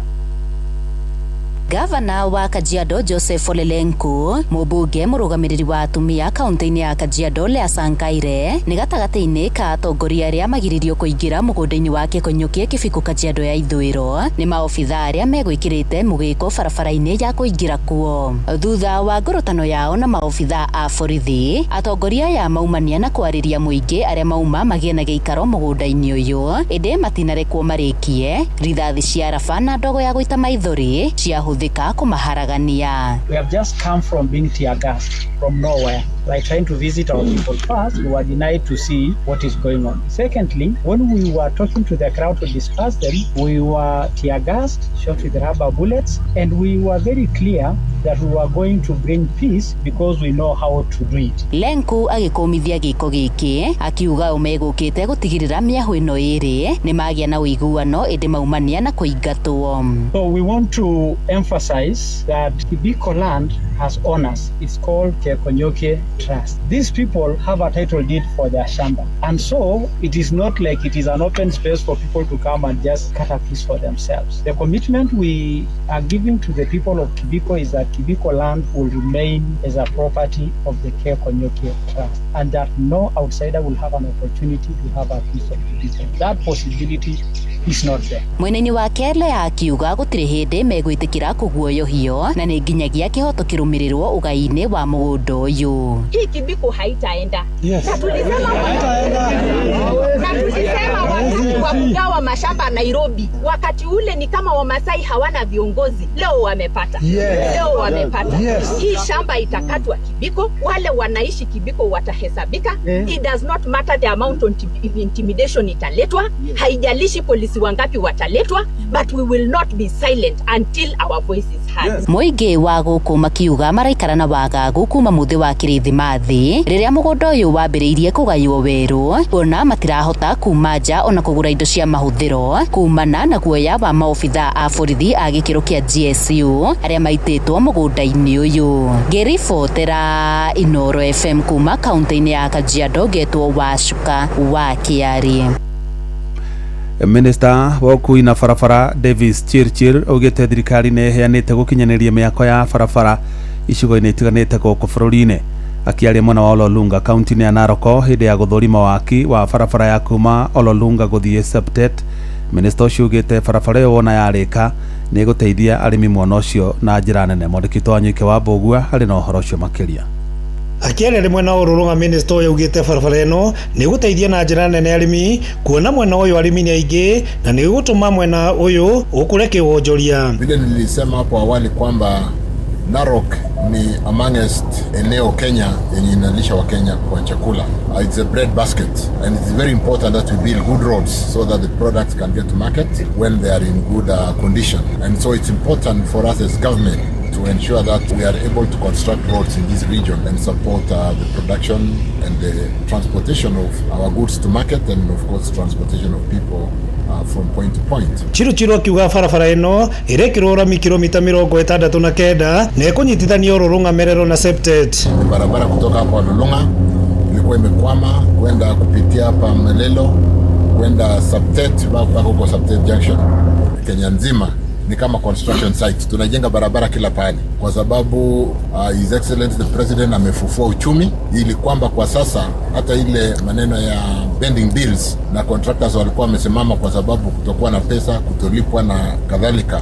[SPEAKER 9] Gavana wa Kajiado Joseph Ole Lenku, mubunge murugamiriri wa atumia kaunti-ini ya Kajiado Lea Sankaire ni gatagati-ini ka atongoria aria magiririo kuingira mugunda-ini wa Kikonyokie Kibiku Kajiado ya ithwiro ni maobitha aria megwikirite mugiko barabara-ini ya kuingira kuo. Thutha wa ngurutano yao na maobitha a borithi, atongoria ya maumania na kwariria muingi aria mauma magie na giikaro mugunda-ini uyu indi matinarekwo marikie rithathi cia raba na ndogo ya guita maithori cia thika kumaharagania.
[SPEAKER 10] We have just come from being tear gassed from nowhere. By trying to visit our people first, we were denied to see what is going on. Secondly, when we were talking to the crowd to discuss them, we were tear gassed, shot with rubber bullets, and we were very clear that we were going to bring peace because we know how to do it.
[SPEAKER 9] Lenku agikomithia giko giki akiuga umegukite gutigirira miahu ino iri ni magia na uiguano indi maumania na kuingatwo.
[SPEAKER 10] So we want to emphasize that Kibiko land has owners. It's called Kikonyokie Trust. These people have a title deed for their shamba, and so it is not like it is an open space for people to come and just cut a piece for themselves. The commitment we are giving to the people of Kibiko is that Kibiko land will remain as a property of the Kikonyokie Trust, and that no outsider will have an opportunity to have a piece of Kibiko. That possibility is not there.
[SPEAKER 9] Mweneni wa Kele akiuga gutiri hindi megwitikira kuguoyohio na ni nginyagia kihoto kirumirirwo ugai-ini wa mugundo uyu.
[SPEAKER 25] Hii Kibiko haitaenda.
[SPEAKER 10] Yes.
[SPEAKER 25] Na tulisema wakati wa kugawa mashamba Nairobi, wakati ule ni kama Wamasai hawana viongozi. Leo wamepata. Leo wamepata. Hii shamba itakatwa Kibiko, wale wanaishi Kibiko watahesabika. It does not matter the amount of intimidation italetwa, haijalishi polisi wangapi wataletwa, but we will not be silent until our voice is heard.
[SPEAKER 9] Muingi wa guku makiuga maraikara na wagagu kuma muthi wa Kirithimathi riria mugundo uyu wambiriirie kugaywo weru ona matirahota kuma nja ona kugura indo cia mahuthiro kumana na guoya wa maobitha a borithi a gikiro kia GSU aria maititwo mugunda-ini uyu. Ngiribotera Inoro FM kuma kaunti-ini ya Kajiado getwo wa Shuka wa Kiarie.
[SPEAKER 7] Minister wa ukui na barabara Davis Chirchir augite thirikari ni heanite gukinyaniria miako ya barabara icigo-ini itiganite guku bururi-ini. Akiaria mwena wa Ololunga kaunti-ini ya Narok hindi ya guthurima waki wa barabara ya kuma Ololunga guthie Septet, minister ucio augite barabara iyo wona yarika ni guteithia arimi mwena ucio na njira nene. Mwandiki wa Nyuke wa Mbogua ari na uhoro ucio makiria.
[SPEAKER 26] Akiarĩria mwena wa Ololunga minister ũyũ augĩte barabara ĩno nĩ gũteithia na njĩra nene arĩmi kuona mwena ũyũ arĩmi nĩ aingĩ na nĩ gũtũma mwena ũyũ ũkũre kĩwonjoria.
[SPEAKER 27] Vile nilisema hapo awali kwamba Narok ni amongst eneo Kenya yenye inalisha wa Kenya kwa chakula. It's a bread basket and it's very important that we build good roads so that the products can get to market when they are in good condition. And so it's important for us as government to ensure that we are able to construct roads in this region and support the production and the transportation of our goods to market and of course transportation of people from point to point.
[SPEAKER 26] Chiru akiuga barabara ino irekirwo rami kilomita 69 na ikunyitithania Ololunga Merero na Septet.
[SPEAKER 27] Barabara kutoka hapa Ololunga ilikuwa imekwama kwenda kupitia hapa Melelo kwenda Septet mpaka huko Septet Junction. Kenya nzima ni kama construction site. Tunajenga barabara kila pahali kwa sababu His Excellency the President amefufua uchumi ili kwamba kwa sasa hata ile maneno ya pending bills na contractors walikuwa wamesimama kwa sababu kutokuwa na pesa, kutolipwa na kadhalika.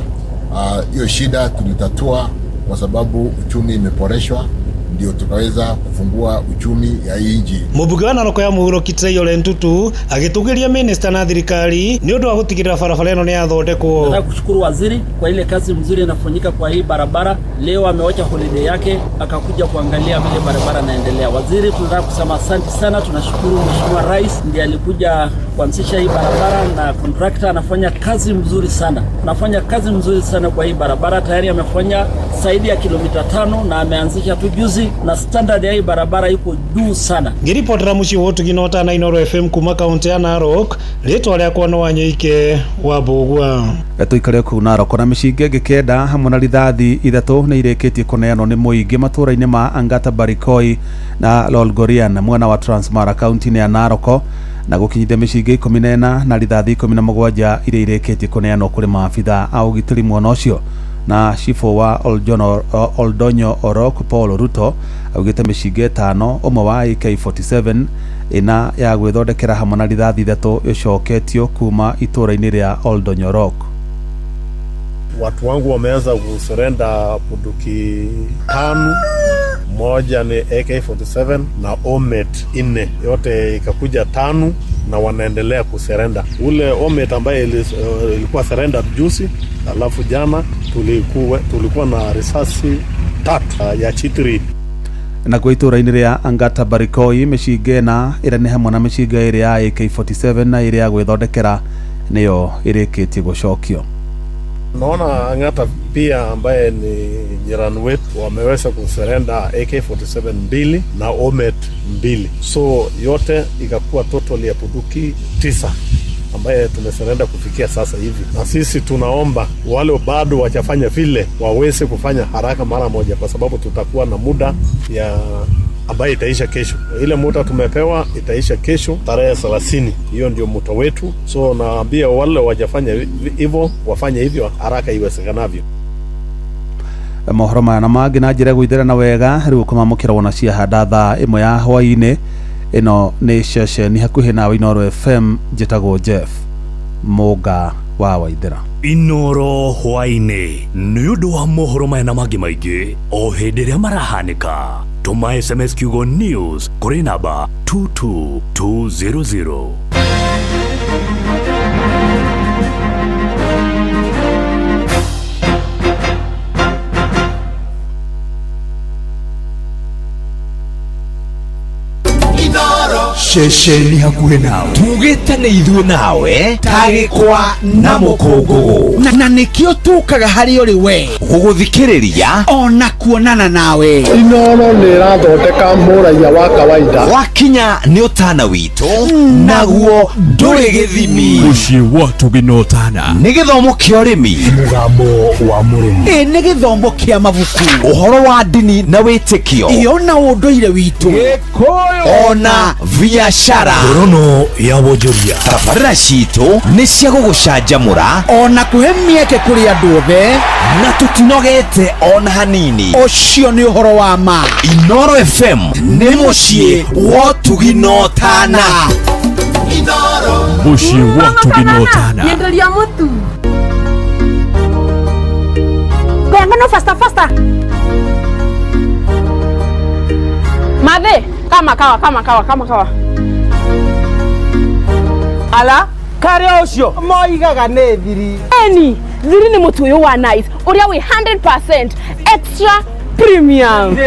[SPEAKER 27] Hiyo shida tulitatua kwa sababu uchumi imeboreshwa, ndio tukaweza kufungua uchumi ya hii nchi.
[SPEAKER 26] Mubuge wa Narok ya Muhuro Kitrai Ole Ntutu agitugiria minister na thirikari ni undu wa gutigirira barabara ino ni yathondekwo.
[SPEAKER 11] Nataka kushukuru waziri kwa ile kazi mzuri inafanyika kwa hii barabara. Leo amewacha holiday yake akakuja kuangalia vile barabara inaendelea. Waziri, tunataka kusema asante sana, tunashukuru Mheshimiwa Rais ndiye alikuja kuanzisha hii barabara na contractor anafanya kazi mzuri sana. Anafanya kazi mzuri sana kwa hii barabara. Tayari amefanya zaidi ya kilomita 5 na ameanzisha tu juzi na standard ya hii barabara iko juu sana.
[SPEAKER 26] Ngiripotera muci wotu ginota na Inoro FM kuma kaunti ya Narok, ritwa riakwa no Wanyoike wa Bugwa.
[SPEAKER 7] Tuikare ku Narok na micinge ngikenda hamwe na rithathi ithatu ni ireketie kuneanwo ni muingi matura-ini ma Angata Barikoi na Lolgorian mwena wa Transmara kaunti ya Narok na gukinyithia micinge 14 na rithathi 17 iria ireketie kuneanwo kuri maabitha a ugitiri mwena ucio na shifo wa Oldonyo Orok Paul Ruto augite micinge 5 umwe wa AK47 ina ya gwithondekera hamwe na rithathi ithatu icoketio kuma itura-ini ria Oldonyo Orok.
[SPEAKER 5] Watu wangu wameanza kusurrender bunduki 5, moja ni AK47 na Omet 4, yote ikakuja 5 na wanaendelea kusurrender. Ule Omet ambaye ilikuwa surrender juzi, alafu jana tulikuwa na risasi 3 ya chitri.
[SPEAKER 7] Na kwa itura-ini ria Angata Barikoi micinge na ira ni hamwe na micinge iri ya AK47 na iri ya gwithondekera niyo irikitie gucokio.
[SPEAKER 5] Naona Angata pia ambaye ni jirani wetu wameweza kusurrender AK47 2 na Omet 2. So yote ikakuwa total ya bunduki 9 ambaye tumesurrender kufikia sasa hivi. Na sisi tunaomba wale bado wachafanya vile waweze kufanya haraka mara moja, kwa sababu tutakuwa na muda ya ambaye itaisha kesho. Ile muda tumepewa itaisha kesho tarehe 30. Hiyo ndio muda wetu. So naambia wale wajafanya hivyo wafanye hivyo haraka iwezekanavyo.
[SPEAKER 7] Mohoro na mangi na njira gwithera na wega riu kumamukira wona cia handa thaa 1 ya hwaini. Ino ni ceceni hakuhi na Inoro FM, njitagwo Jeff Muga wa Waithera.
[SPEAKER 6] Inoro hwaini ni undu wa mohoro na mangi maingi o hindi ria marahanika. Tuma SMS kiugo news kuri namba 22200.
[SPEAKER 19] Shesheni hakuhe nawe tugite ni ithuĩ nawe tagĩkwa na mũkũngũgũ na nĩkĩo tukaga harĩ ũrĩ we gũgũthikĩrĩria ona kuonana nawe.
[SPEAKER 5] Inoro nĩ ĩrathondeka mũraia wa kawaida
[SPEAKER 19] wakinya nĩ ũtana witũ naguo ndũrĩ gĩthimi.
[SPEAKER 6] Mũciĩ watu ginotana
[SPEAKER 19] nĩ gĩthomo kĩa ũrĩmi,
[SPEAKER 6] mũgambo wa mũrĩmi,
[SPEAKER 19] nĩ gĩthomo kĩa mabuku, ũhoro wa ndini na wĩtĩkio, ona ũndũire witũ, ona biashara,
[SPEAKER 6] ngorono ya wonjoria.
[SPEAKER 19] Tabarĩra citũ nĩ cia gũgũcanjamũra ona kũhe mĩeke kũrĩ andũ othe na tũtinogete ona hanini. Ũcio nĩ ũhoro wa ma. Inoro FM nĩ mũciĩ wa ũtugi na ũtana.
[SPEAKER 6] Mũciĩ wa ũtugi na ũtana.
[SPEAKER 22] Nyenderia mũtu. Ngano faster. Mathe, kama kawa.
[SPEAKER 24] Ala, kare ucio moigaga nĩ thiri.
[SPEAKER 22] Thiri nĩ mũtu ũyũ wa nice ũrĩa wĩ 100% extra premium.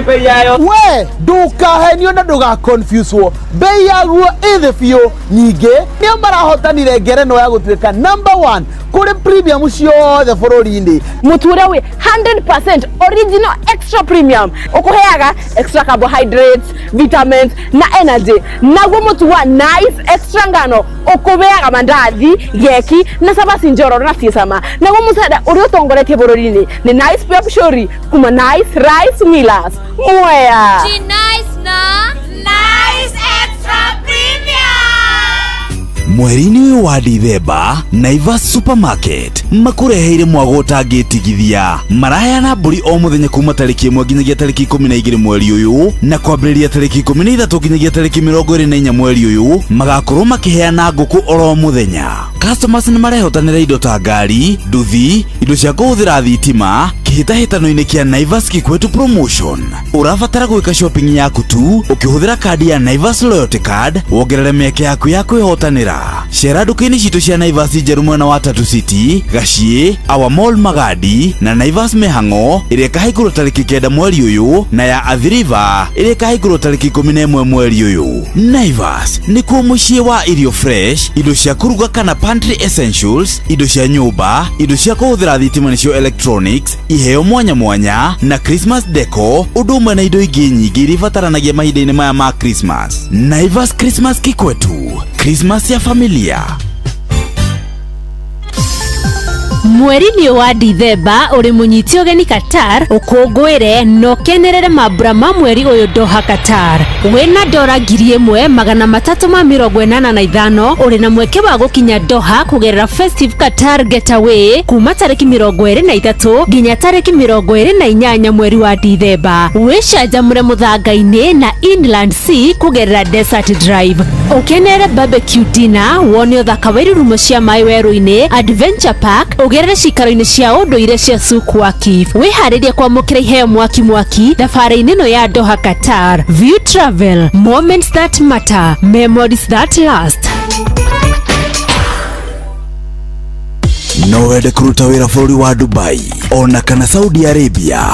[SPEAKER 24] We, ndukahenio na nduga confuse wo. Bei yaguo ĩthĩ biũ. Ningĩ nĩo marahotanire ngerenwa ya gũtuĩka number 1
[SPEAKER 19] kuri premium ciothe bũrũri-inĩ.
[SPEAKER 22] Muture wi 100% original extra premium. Ukuheaga extra carbohydrates, vitamins na energy. Naguo mutu wa nice extra ngano ukubeaga mandathi, geki na sabasi njoro na ciecama. Naguo mutada uri utongoretie bũrũri-inĩ ni Nice Pep Shori kuma Nice Rice Millers. Mwea.
[SPEAKER 12] Chi nice na Nice Extra Premium.
[SPEAKER 4] Mweri-inĩ ũyũ wa Dithemba, Naivas Supermarket makureheire mwago ũtangĩtigithia. Maraheana mbũri o mũthenya kuma tarĩki 1 nginyagia tarĩki 12 mweri ũyũ, na kwambĩrĩria tarĩki 13 nginyagia tarĩki 24 mweri ũyũ magakorwo makĩheana ngũkũ oro mũthenya. Customers nĩ marehotanĩra indo ta ngari, nduthi, indo cia kũhũthĩra thitima, kĩhĩtahĩtano-inĩ kĩa Naivas Kikwetu Promotion. Ũrabatara gwĩka shopping yaku tu ũkĩhũthĩra kadi ya Naivas Loyalty Card, wongerere mĩeke yaku ya kwĩhotanĩra. Cera nduka-inĩ citũ cia Naivas njerũ mwena wa Tatu City, Gaciĩ, Our Mall Magadi na Naivas Mĩhang'o ĩrĩa ĩkahingũrwo tarĩki 9 mweri ũyũ, na ya Athi River ĩrĩa ĩkahingũrwo tarĩki 11 mweri ũyũ. Naivas nĩkuo mũciĩ wa irio fresh, indo cia kũruga kana pantry essentials, indo cia nyũmba, indo cia kũhũthĩra thitima nĩcio electronics, iheo mwanya mwanya na Christmas deco, ũndũ ũmwe na indo ingĩ nyingĩ iria ibataranagia mahinda-inĩ maya ma Christmas. Naivas Christmas Kikwetu, Christmas ya familia.
[SPEAKER 12] Mweri-inĩ wa Dithemba uri munyiti ũgeni Qatar ũkũngũĩre na ũkenerere mambura ma mweri ũyũ Doha Qatar. Wĩna ndora 1,385 uri na mweke wa gũkinya Doha kũgerera Festive Qatar Getaway kuma tarĩki 23 nginya tarĩki 28 mweri wa Dithemba. Wĩcanjamũre mũthanga-inĩ na Inland Sea kũgerera Desert Drive. Ũkenere barbecue dinner, wone ũthaka wa irurumo cia maĩ werũ-inĩ, Adventure Park, ũgerere cikaro-inĩ cia ũndũire cia Souq Waqif. Wĩharĩrie kwamũkĩra iheo mwaki thabarĩ-inĩ ĩno ya Doha Qatar. View Travel, moments that matter, memories that last.
[SPEAKER 4] No wende kũruta wĩra bũrũri wa Dubai ona kana Saudi Arabia,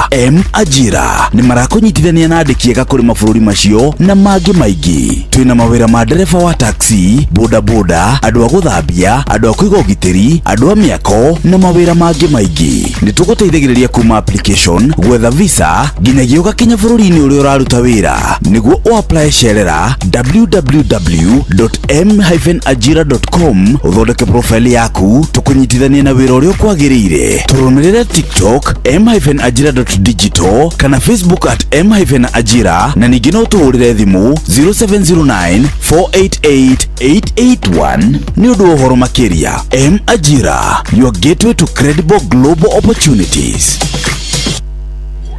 [SPEAKER 4] Ajira nĩ marakũnyitithania na andĩki ega kũrĩ mabũrũri macio na mangĩ maingĩ. Twĩna mawĩra ma ndereba wa taxi, bodaboda, andũ a gũthambia, andũ a kũiga ũgitĩri, andũ a mĩako na mawĩra mangĩ maingĩ. Nĩ tũgũteithagĩrĩria kuma application, gwetha visa nginyagia ũgakinya bũrũri-inĩ ũrĩa ũraruta wĩra. Nĩguo ũapply cerera www.m-ajira.com ũthondeke profile yaku, tũkũnyitithania na wĩra ũrĩa ũkwagĩrĩire. Tũrũmĩrĩre TikTok m-ajira.digital kana Facebook @m-ajira, na ningĩ no tũhũrĩre thimũ 0709488881 nĩ ũndũ wa ũhoro makĩria. M-Ajira, your gateway to credible global opportunities.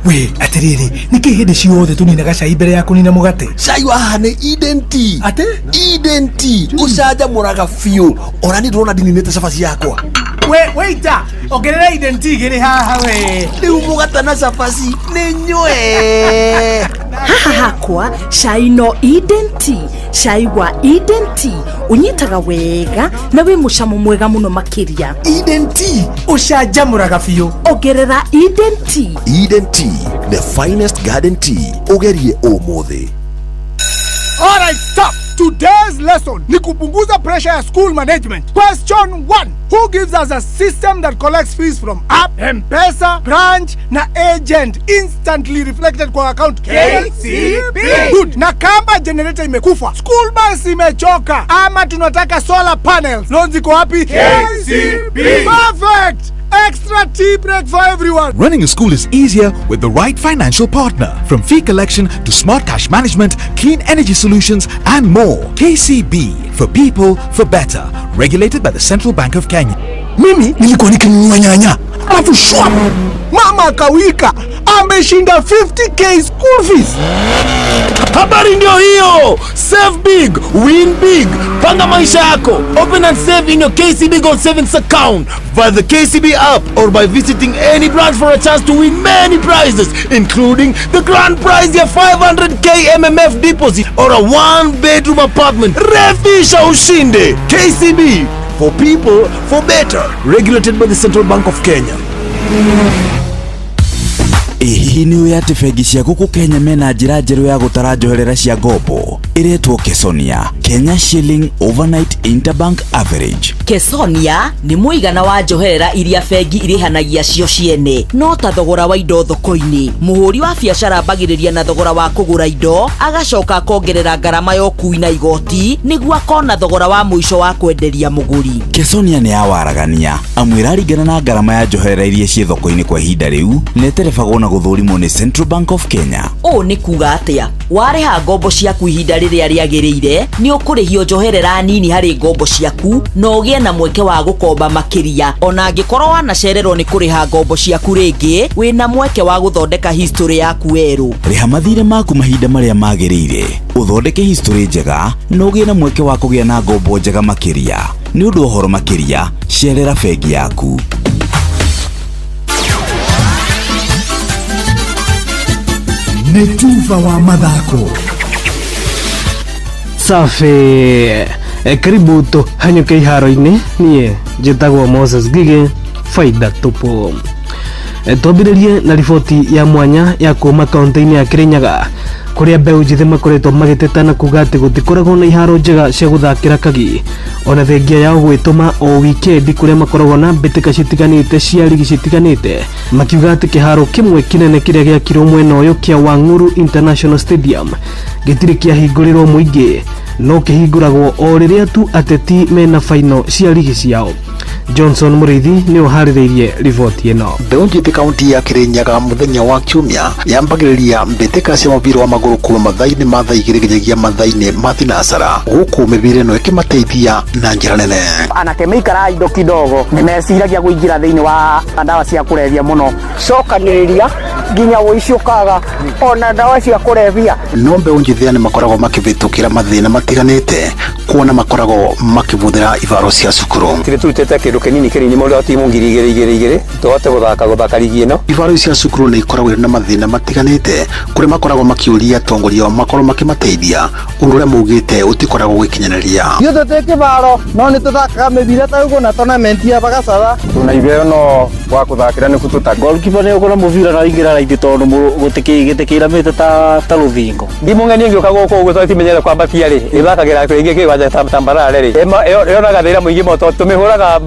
[SPEAKER 13] We, atiriri, niki hindi ciothe tuninaga cai mbere ya kunina mugate?
[SPEAKER 19] Cai wa haha nĩ Eden Tea. Ate? Eden Tea. Ũcanjamũraga biũ. Ona ni ndĩrona ndininĩte cabaci yakwa.
[SPEAKER 13] We, waiter, ongerera Eden Tea gĩrĩ haha we.
[SPEAKER 19] Rĩu mũgate na cabaci nĩ nyue.
[SPEAKER 22] Haha hakwa cai no Eden Tea. Cai wa Eden Tea unyitaga wega na wĩ mũcamo mwega mũno makĩria.
[SPEAKER 13] Eden Tea ũcanjamũraga biũ.
[SPEAKER 22] Ongerera Eden Tea.
[SPEAKER 19] Eden Tea, the finest garden tea. Ugerie ũmũthĩ.
[SPEAKER 14] All right, stop. Today's lesson ni kupunguza pressure ya school management. Question 1. Who gives us a system that collects fees from app, M-Pesa, branch na agent instantly reflected kwa account? KCB. Good. Na kama generator imekufa, school bus imechoka, ama tunataka solar panels, loans ziko wapi? KCB. Perfect. Extra tea break for everyone.
[SPEAKER 15] Running a school is easier with the right financial partner. From fee collection to smart cash management, clean energy solutions, and more. KCB, for people, for better. Regulated by the Central Bank of Kenya.
[SPEAKER 13] Mimi nilikuwa nikinunua nyanya, alafu shwa, mama akawika ameshinda 50k school fees.
[SPEAKER 3] Habari ndio hiyo. Save big, win big. Panga maisha yako. Open and save in your KCB Gold Savings account via the KCB app or by visiting any branch for a chance to win many prizes, including the grand prize ya 500k MMF deposit or a 1-bedroom apartment. Refisha ushinde. KCB, for people, for better. Regulated by the Central Bank of Kenya.
[SPEAKER 4] Ihini uya ati bengi cia guku Kenya mena njira njeru ya gutara njoherera cia ngombo iretwo Kesonia, Kenya Shilling Overnight Interbank Average.
[SPEAKER 24] Kesonia ni muigana wa njoherera iria bengi irihanagia cio ciene, no ta thogora wa indo thoko-ini. Muhuri wa biacara ambagiriria na thogora wa kugura indo, agacoka kongerera ngarama ya ukui na igoti niguo akona thogora wa muico wa kwenderia muguri.
[SPEAKER 4] Kesonia ni awaragania amwira aringana na ngarama ya njoherera iria cie thoko-ini kwa ihinda riu neterefagwo na guthurimwo ni Central Bank of Kenya.
[SPEAKER 24] Ni kuga atia wareha ngombo ciaku ihinda riria riagirire ni ukurihio njoherera nini hari ngombo ciaku no ugie na mweke wa gukomba makiria. Ona angikorwo wanacererwo ni kuriha ngombo ciaku ringi wina mweke wa guthondeka history yaku weru.
[SPEAKER 4] Riha mathire maku mahinda maria magirire uthondeke history njega no ugie na mweke wa kugia na ngombo njega makiria. Ni undu uhoro makiria cerera bengi yaku.
[SPEAKER 13] Nĩ Tuva wa mathako.
[SPEAKER 1] Safi. Karibu tuhanyuke iharo-ini. Nie njitagwo Moses Ngige, faida tupu. Twambĩrĩrie na riboti ya mwanya ya kuma kaunti-inĩ ya Kirinyaga kuria mbeũ njĩthĩ makoretwo magĩteta na kuga atĩ gũtikoragwo na iharo njega cia gũthakĩra kagi ona thengia yao gwĩtũma o wikendi kuria makoragwo na mbĩtĩka citiganĩte cia ligi citiganĩte, makiuga atĩ kĩharo kĩmwe kĩnene kĩrĩa gĩakirwo mwena ũyũ kĩa Wang'uru International Stadium gĩtirĩ kĩahingũrĩrwo mũingĩ no kĩhingũragwo o rĩrĩa tu ateti mena final cia ligi ciao. Johnson Murithi ni uhaririirie riboti ino.
[SPEAKER 16] Mbeũ njĩthĩ kaunti ya Kirinyaga muthenya wa Kiumia yambagĩrĩria mbĩtĩka cia mũbira wa magũrũ kuma mathaa-inĩ ma thaa igĩrĩ nginyagia mathaa-inĩ ma thinacara, gũkũ mĩbira ĩno ĩkĩmateithia na njĩra nene.
[SPEAKER 17] Anake maikara indo kidogo nimeciragia kũingĩra thĩinĩ wa ndawa cia kũrebia mũno, cokanĩrĩria nginya ũicukaga ona ndawa cia kũrebia.
[SPEAKER 16] No mbeũ njĩthĩ nĩ makoragwo makĩbĩtũkĩra mathĩna matiganĩte kuona makoragwo makĩbũthĩra ibaro cia cukuru.
[SPEAKER 17] Turutĩte kĩndũ kĩnini kĩnini mũno timu ngiri igĩrĩ tũhote gũthaka ligi ĩno.
[SPEAKER 16] Ibaro cia cukuru nĩ ikoragwo na mathĩna matiganĩte kũrĩa makoragwo makĩũria atongoria makorwo makĩmateithia ũndũ ũrĩa maugĩte ũtikoragwo gũkinyanĩria.
[SPEAKER 17] Ithuĩ twĩ kĩbaro no nĩ tũthakaga mĩbira ta ũguo na tournament ya Bagacara. Tuna ibero no wa kũthakĩra nĩ kũtuta. Goalkeeper nĩ ũkora mũbira na ingĩra raithi tondũ gũtĩkĩramĩte ta rũthingo. Ndimũng'eni ngĩũka gũkũ ũguo tũtimenyere kwambatia rĩ ĩthakagĩra kĩngĩ kĩwanja Tambarare rĩ yonaga thĩra mũingĩ mũno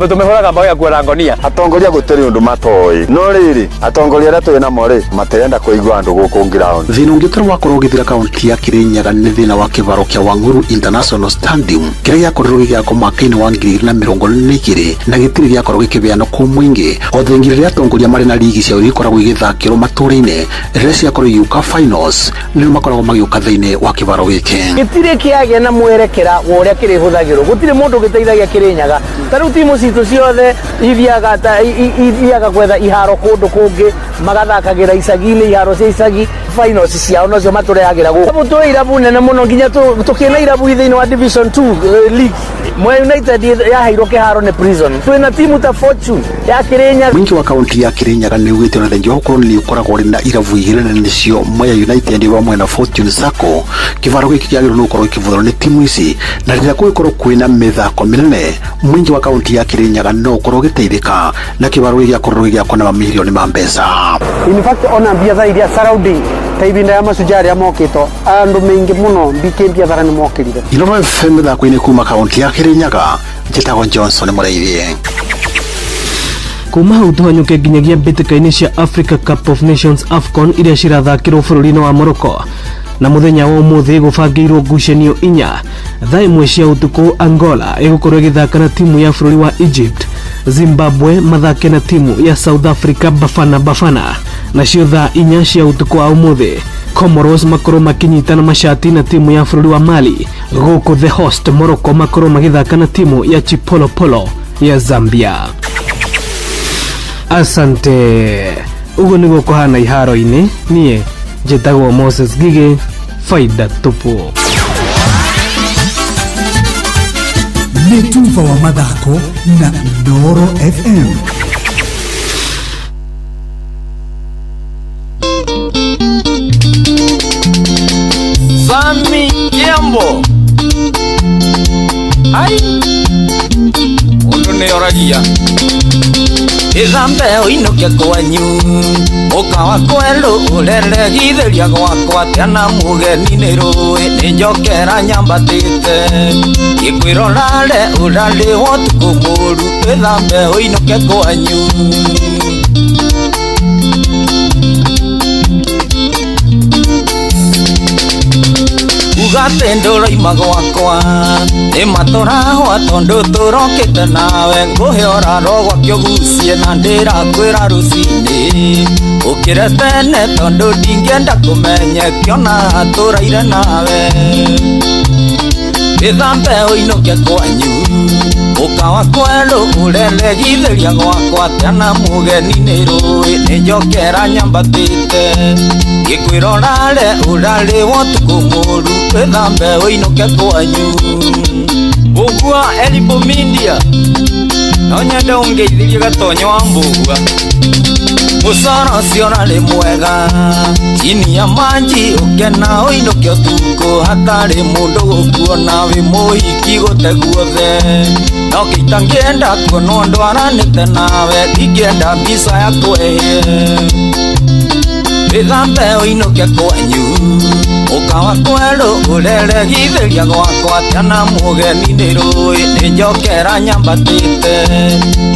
[SPEAKER 17] tumehuraga mbao ya kuona ngonia.
[SPEAKER 18] Atongoria gũtirĩ ũndũ matoĩ no rĩrĩ atongoria arĩa twĩ namo rĩ materenda kũigua andũ gũkũ ground.
[SPEAKER 16] Thĩna ũngĩ ũtarĩ wakorwo ũgĩthira kaunti ya Kirinyaga nĩ thĩna wa kĩbaro kĩa Wang'uru International Stadium kĩrĩa gĩakorirwo gĩgĩakwo mwaka-inĩ wa 2022 na gĩtirĩ gĩakorwo gĩkĩbeanwo kũ mũingĩ o thengia rĩrĩa atongoria marĩ na ligi ciao ikoragwo igĩthakĩrwo matũũra-inĩ rĩrĩa ciakorwo igĩũka finals nĩo makoragwo magĩũka thĩinĩ wa kĩbaro gĩkĩ.
[SPEAKER 17] Gĩtirĩ kĩagĩa na mwerekera wa ũrĩa kĩrĩhũthagĩrwo, gũtirĩ mũndũ gĩteithagia Kirinyaga. Tarĩu timu citũ ciothe ithiaga gwetha iharo kũndũ kũngĩ magathakagĩra icagi-inĩ iharo cia icagi, finals ciao nocio matũrehagĩra gũkũ. Tũrĩ irabu nene mũno nginya tũkĩna irabu thĩinĩ wa Division 2 league. Mwea United yaheirwo kĩharo nĩ Prison. Twĩna timu ta Fortune ya Kirinyaga.
[SPEAKER 16] Mwingi wa kaunti ya Kirinyaga nĩ ugĩte na thengia gũkorwo nĩ ũkoragwo na irabu igĩrĩ nene nĩcio Mwea United wa mwena Fortune Sacco. Kĩbaro gĩkĩ kĩagĩrĩirwo nĩ gũkorwo gĩkĩbũthĩrwo nĩ timu ici na rĩrĩa gũgĩkorwo kwĩna mĩthako mĩnene mwingi wa kaunti ya Kirinyaga no ũkorwo gĩteithĩka na kĩbaro gĩakorwo gĩgĩakwo na mamirioni ma mbeca.
[SPEAKER 17] In fact ona biathara iria surrounding ta ibinda ya Mashujaa arĩa mokĩtwo andũ maingĩ mũno BK biathara nĩ mokĩrire.
[SPEAKER 16] Inoro FM mĩthako-inĩ kuma kaunti ya Kirinyaga njĩtagwo Johnson Mũrĩithi.
[SPEAKER 1] Kuma hau tuhanyuke nginyagia mbĩtĩka-inĩ cia Africa Cup of Nations AFCON iria cirathakĩrwo bũrũri-inĩ wa Morocco na muthenya wa ũmũthĩ gũbangĩirwo ngucanio 4 thaa 1 cia ũtukũ. Angola ĩgũkorwo ĩgĩthaka na timu ya bũrũri wa Egypt, Zimbabwe mathake na timu ya South Africa Bafana nacio thaa 4 cia ũtukũ wa ũmũthĩ Comoros makorwo makinyitana mashati na timu ya bũrũri wa Mali, gũkũ the host Morocco makorwo magĩthaka na timu ya Chipolopolo ya Zambia. Asante. Uguo nĩguo kũhana iharo-inĩ. Niĩ njĩtagwo Moses Ngige, faida tupu.
[SPEAKER 13] Nĩ Tuva wa mathako na Inooro FM.
[SPEAKER 24] Sami Kiambo. Ai. Undu nĩ oragia. Izambe oinokia kwanyu. Oka
[SPEAKER 2] ukawa kwelu ulele githiria gwakwa tena mugeni ni rui ni njokera nyambatite ikwirorare urali wotuku muru withambe uinuke kwanyu ugatendora imagwakwa ni matorahwa tondu turokite nawe nguhiora rogwa kyogucie na ndira kwira rucini ukire tene tondu ndingenda kumenye kiona turaire nawe withambe uinuke kwanyu ukawa kwelu urele githiria gwakwa tena mugeni ni rui ni njokera nyambatite gikwirorare urari wotuku muru withambe uinuke kwanyu bugua Elibo Media no nyende ungeithirie gatonyo wa mbugua musoro cio nari mwega chini ya manji ukena uinuke utuku hatari mundu gukuona wi muhiki gute guothe no kita ngienda kuonwo ndwaranite nawe ndingenda mbica ya kwehie withambe uinuke kwanyu ukawa kwelu urele githiria gwakwa tena mugeni ni rui ni njokera nyambatite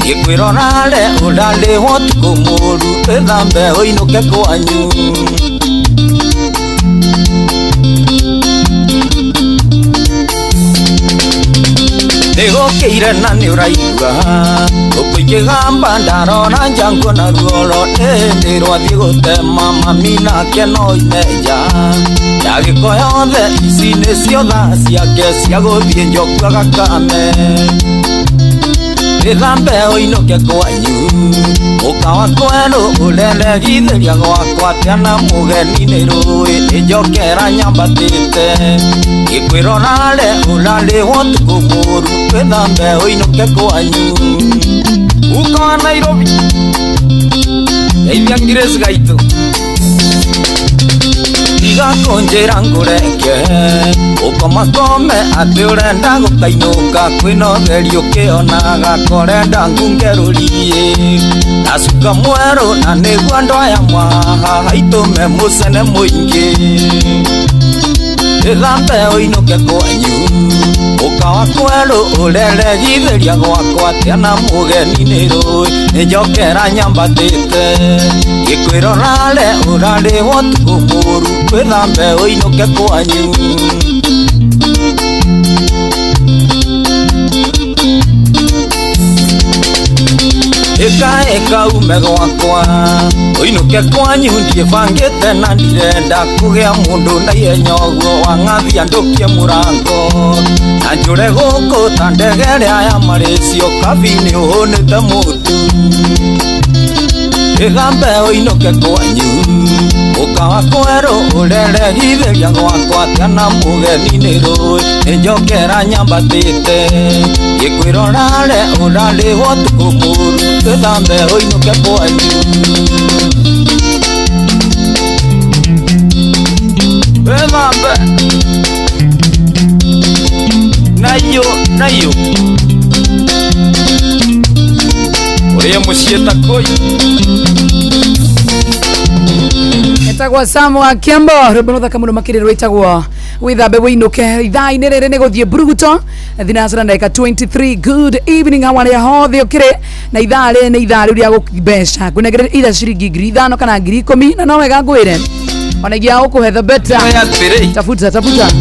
[SPEAKER 2] gikwirorare urali wotuku muru withambe uinuke kwanyu nigukiire na ni uraigua ukikigamba ndarora njangu na ruoro ndi rwathie gutema mami nake no imeja yagiko yothe ici nicio thaa ciake cia guthie njokua gakame withambe uinuke kwanyu ukawa kwelu urele githiria gwakwa tena mugeni ni rui ni njokera nyambatite gikwirorare urari wotuku muru withambe uinuke kwanyu ukawa Nairobi eithia ngiresi gaitu igakunjira ngureke ukomakome ati urenda gukainuka kwina utheri ukionaga korenda ngungerurie nacuka mweru na niguo andu aya mwaha itume mucene muingi withambe uinuke kwanyu ukawa kwelu urele githiria gwakwa tena mugeni ni rui ni njokera nyambatite gikwirorare urari wotuku muru withambe uinuke kwanyu eka ume gwakwa uinuke kwanyu ndiebangite na ndirenda kugia mundu naihenya uguo wang'athia ndukie murango na njure guku ta ndege ria ya maricio kabini uhunite mutu withambe uinuke kwanyu ukawa kweru urele githiria gwakwa tena mugeni ni rui ni njokera nyambatite gikwirorare urari wotuku muru withambe uinuke kwanyu withambe nayo uria mucieta koi
[SPEAKER 8] etagwa Samuel Kiambo rwimbo ruthaka muno makiriro witagwo withambe winuke ithaa-ini riri ni guthie Buruguto thinacara ndagika 23 good evening awari hothe ukire na ithaa riri ni ithaa riu ria gukimbeca kunengere ira ciringi 5,000 kana 10,000 na no wega ngwire onagia ukuhe the better tafuta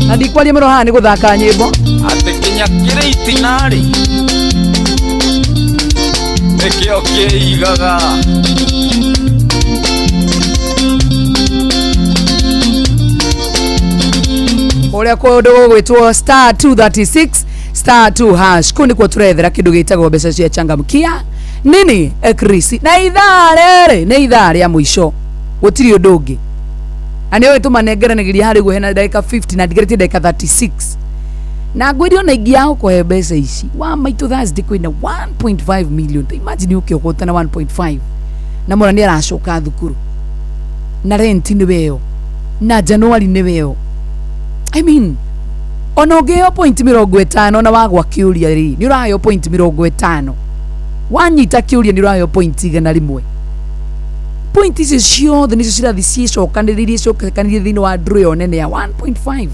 [SPEAKER 8] na ndikwaria mero haha ni guthaka nyimbo
[SPEAKER 2] ati kinya kire itinari nikio kiigaga
[SPEAKER 8] uria kundu gugwitwo star 236 star 2 hash kundi kwa turethera kindu gitagwo mbeca cia changamkia nini ekrisi na ithaa riri ni ithaa ria mwisho gutiri undu ungi ani we tumanengeranagiria hari guhena dakika 50 na ndigerete dakika 36 na ngwirio na ingi yao kuhe mbeca ici wa maitu Thursday kwina 1.5 million imagine ukiogota na 1.5 na mwana ni aracoka thukuru na rent ni weo na January ni weo I mean onogeo point 50 na wagwa kiuria ri ni urayo point 50 wanyita kiuria ni urayo point igana rimwe point icio ciothe nicio cirathi cicokanĩrĩirie cicokanĩrĩirie thĩinĩ wa draw ĩyo nene ya 1.5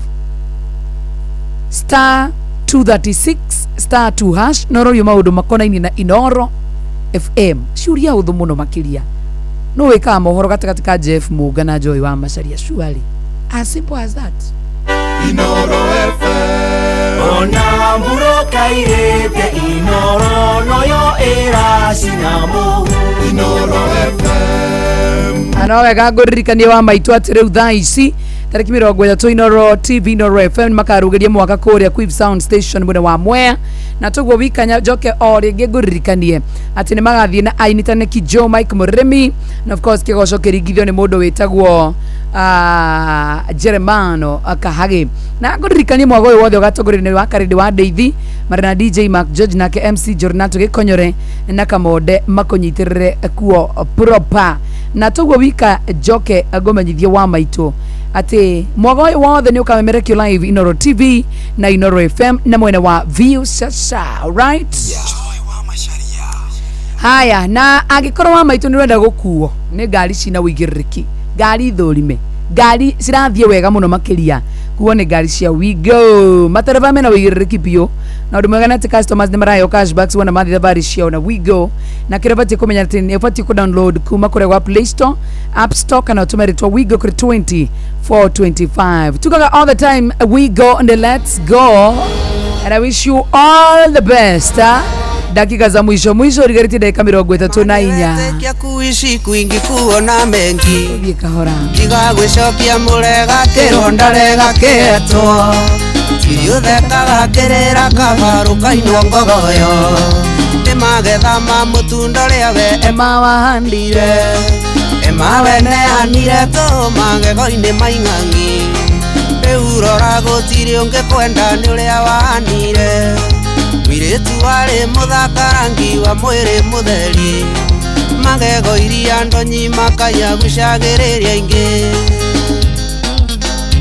[SPEAKER 8] star 236 star 2 hash nororio maũndũ makonainie na Inoro FM ciũria hũthũ mũno makĩria no wĩkaga mohoro gatagatĩ ka Jeff Muga na Joy wa Macharia surely as simple as that.
[SPEAKER 9] Inoro FM ona mburoka irete Inoro noyo era sinamu Inoro FM
[SPEAKER 8] ano wega ngũririkania wa maitũ atĩ rĩu thaa ici tarĩki 30 Inoro TV Inoro FM makarugĩria mwaka kũrĩa Quiv Sound Station mwena wa Mwea na toguo wikanya njoke o rĩngĩ ngũririkanie atĩ nĩ magathiĩ na ainitane Kijo Mike Murimi na of course kĩgoco kĩringithio nĩ mũndũ wĩtagwo Jeremano Kahage na ngũririkanie mwago ũyũ wothe ũgatongorĩrio nĩ wa Karĩndĩ wa Ndeithi marĩ na DJ Mark George nake MC Jornato Gĩkonyore na Kamonde makũnyitĩrĩre kuo proper na toguo wika njoke ngũmenyithie wa maitũ ati mwago ũyũ wothe nĩ ũkamemerekio live Inoro TV na Inoro FM na mwene wa View sasa right haya na angĩkorwo wa maitũ nĩ wenda gũkuo nĩ ngari cina ũigĩrĩrĩki ngari thũrime ngari cirathiĩ wega mũno makĩria kuo nĩ ngari cia Wigo matereba mena ũigĩrĩrĩki biũ na ũndũ mwega nĩ customers nĩ marayo cashbacks wana mathi thabari ciao na Wigo na kĩrĩa batie kũmenya atĩ nĩ ũbatie kũdownload kuma kũrĩa gwa Play Store App Store kana ũtũme rĩtwa Wigo kũrĩ 20425 tukaga all the time Wigo and let's go and I wish you all the best dakika za mwisho rigariti dakika 34
[SPEAKER 10] kia kuishi kuingi kuona mengi
[SPEAKER 8] bikahora
[SPEAKER 10] igagwicokia murega kironda rega ketwo tiriuthekaga kirira kabaruka inongogoyo nimagetha ma mutundo ria we
[SPEAKER 8] emawahandire
[SPEAKER 10] emaweneanire tu magego-ini maing'ang'i rĩu rora gũtirĩ ũngĩkwenda nĩ ũrĩa wahanire mwĩrĩtu warĩ mũthakarangi wa mwĩrĩ mũtheri magego iria ndonyi makaiya gucagĩrĩria ingĩ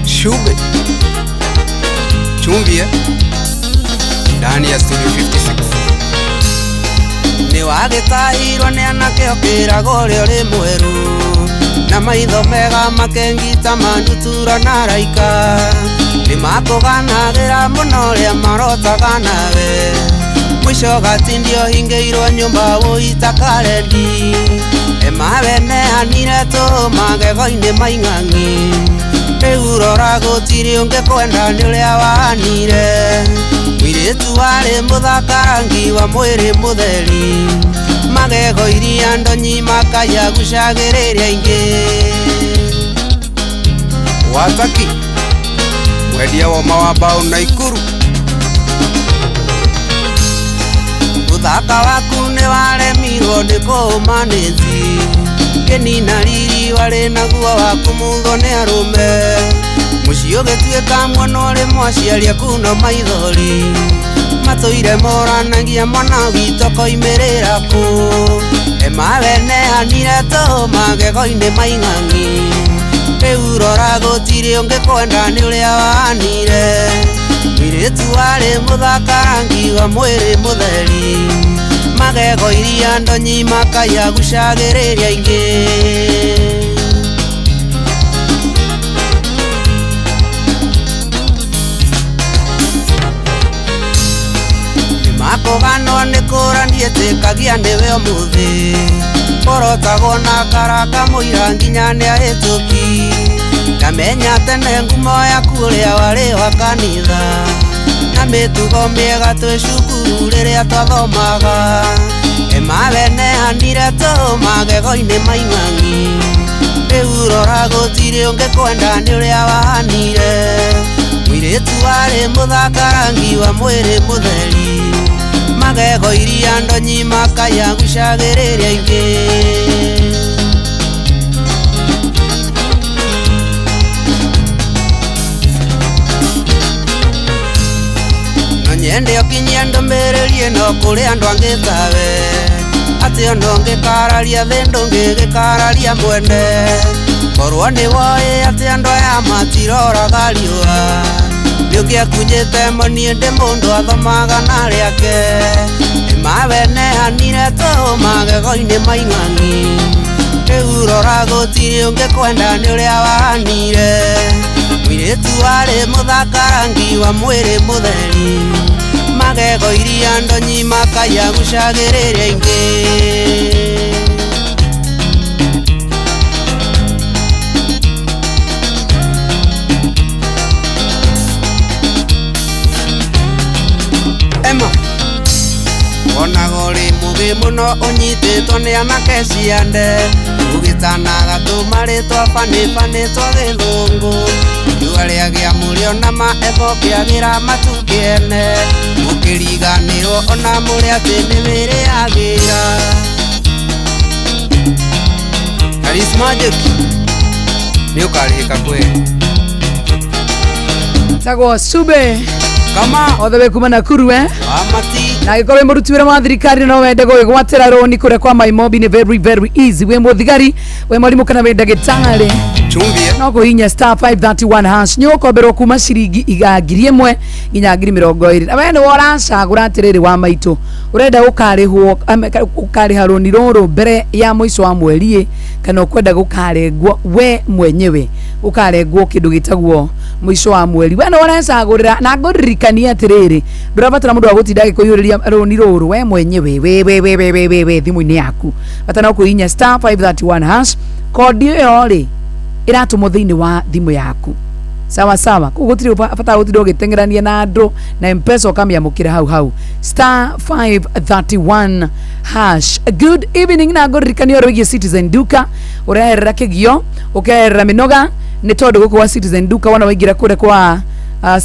[SPEAKER 10] Shube chumvi ndani ya studio 56 nĩ wagĩtahirwo nĩ anake ũkĩragwo ũrĩa ũrĩ mwerũ na maitho mega makengita mandutura na raika nĩ makũganagĩra mũno ũrĩa marotaga nawe mwisho gatindio hingĩirwo nyũmba wũita karendi emaweneanire tu magego-inĩ maing'ang'i rĩu rora gũtirĩ ũngĩkwenda nĩ ũrĩa wahanire mwĩrĩtu warĩ mũthakarangi wa mwĩrĩ mũtheri magego iria ndonyi makaiya gucagĩrĩria ingĩ wataki wendia woma wa mbao na ikuru ũthaka waku nĩ waremirwo nĩ kũũmanĩzi kĩnina riri warĩ naguo waku mugo nĩ arũme mũciĩ ũgĩtuĩka mwana ũrĩ mwaciaria kuno maithori matũire moranagia mwana witũ koimĩrĩra kũ emaweneanire tu magego-inĩ maing'ang'i rĩu rora gũtirĩ ũngĩkwenda nĩ ũrĩa wahanire mwĩrĩtu warĩ mũthakarangi wa mwĩrĩ mũtheri magego iria ndonyi makaiya gucagĩrĩria ingĩ makũganwo nĩ kũranie tĩkagia nĩwe ũmũthĩ korotagwo na karaka mũira nginya nĩ ahĩtũki ndamenya tene ngumo yaku ũrĩa warĩ wa kanitha na mĩtugo mĩega twĩ cukuru rĩrĩa twathomaga emaweneanire tu magego-inĩ maing'ang'i rĩu rora gũtirĩ ũngĩkwenda nĩ ũrĩa wahanire mwĩrĩtu warĩ mũthakarangi wa mwĩrĩ mũtheri magego iria ndonyi makaiya gucagĩrĩria ingĩ no nyende ũkinyie ndũmĩrĩri ĩno kũrĩ andũ angĩ tawe atĩ ona ũngĩkararia thĩ ndũngĩgĩkararia mwende korwo nĩ woĩ atĩ andũ aya matiroraga riũa nĩũngĩakunyĩte moni ndĩ mũndũ athomaga na rĩake emaweneanire tu magego-inĩ maing'ang'i Rĩurora gũtirĩ ũngĩkwenda nĩ ũrĩa wahanire mũirĩtu warĩ mũthakarangi wa mwĩrĩ mũtheri magego iria ndonyi makaiya gucagĩrĩria ingĩ Emma Onagori mugi muno unyitĩtwo nĩ anake ciande ugitanaga tũmarĩtwa bani twa gĩthũngũ Dua rĩagĩa mũrĩo na maebo kĩagĩra matukĩene mũkĩriganĩrwo ona mũrĩ atĩ nĩ wĩrĩagĩra Charismatic nĩ ũkarĩhĩka kweli
[SPEAKER 8] Tagwo Sube
[SPEAKER 10] Kama
[SPEAKER 8] othe we kuma Nakuru
[SPEAKER 10] Amati
[SPEAKER 8] na gĩkorwo wĩ mũruti wĩra wa thirikari no wende gwĩgwatĩra rũni kũrĩa kwa Maimobi nĩ very easy wĩ mũthigari wĩ mwarimũ kana wĩ ndagĩtarĩ no kũhihinya *531# nĩ ũkomberwo kuma ciringi 1,000 nginya 20,000 na we nĩ ũracagũra atĩrĩrĩ wa maitũ ũrenda ũkarĩha rũni rũrũ mbere ya mũico wa mweri kana ũkwenda gũkarengwo we mwenyewe ũkarengwo kĩndũ gĩtagwo mũico wa mweri we nĩ ũracagũrĩra na ngũririkania atĩrĩrĩ ndũrabatara mũndũ wa gũtinda agĩkũihũrĩria rũni rũrũ we mwenyewe we thimũ-inĩ yaku bata no kũhihinya *531# kodi ĩyo rĩ ĩratũmwo thĩinĩ wa thimũ yaku sawa koguo gũtirĩ bata gũtinda ũgĩteng'erania na andũ na M-Pesa ũkamĩamũkĩra hau *531#. Good evening na ngũririkania ũhoro wĩgiĩ Citizen Duka ũreherera kĩgio ũkeherera mĩnoga nĩ tondũ gũkũ wa Citizen Duka wana waingĩra kũrĩa kwa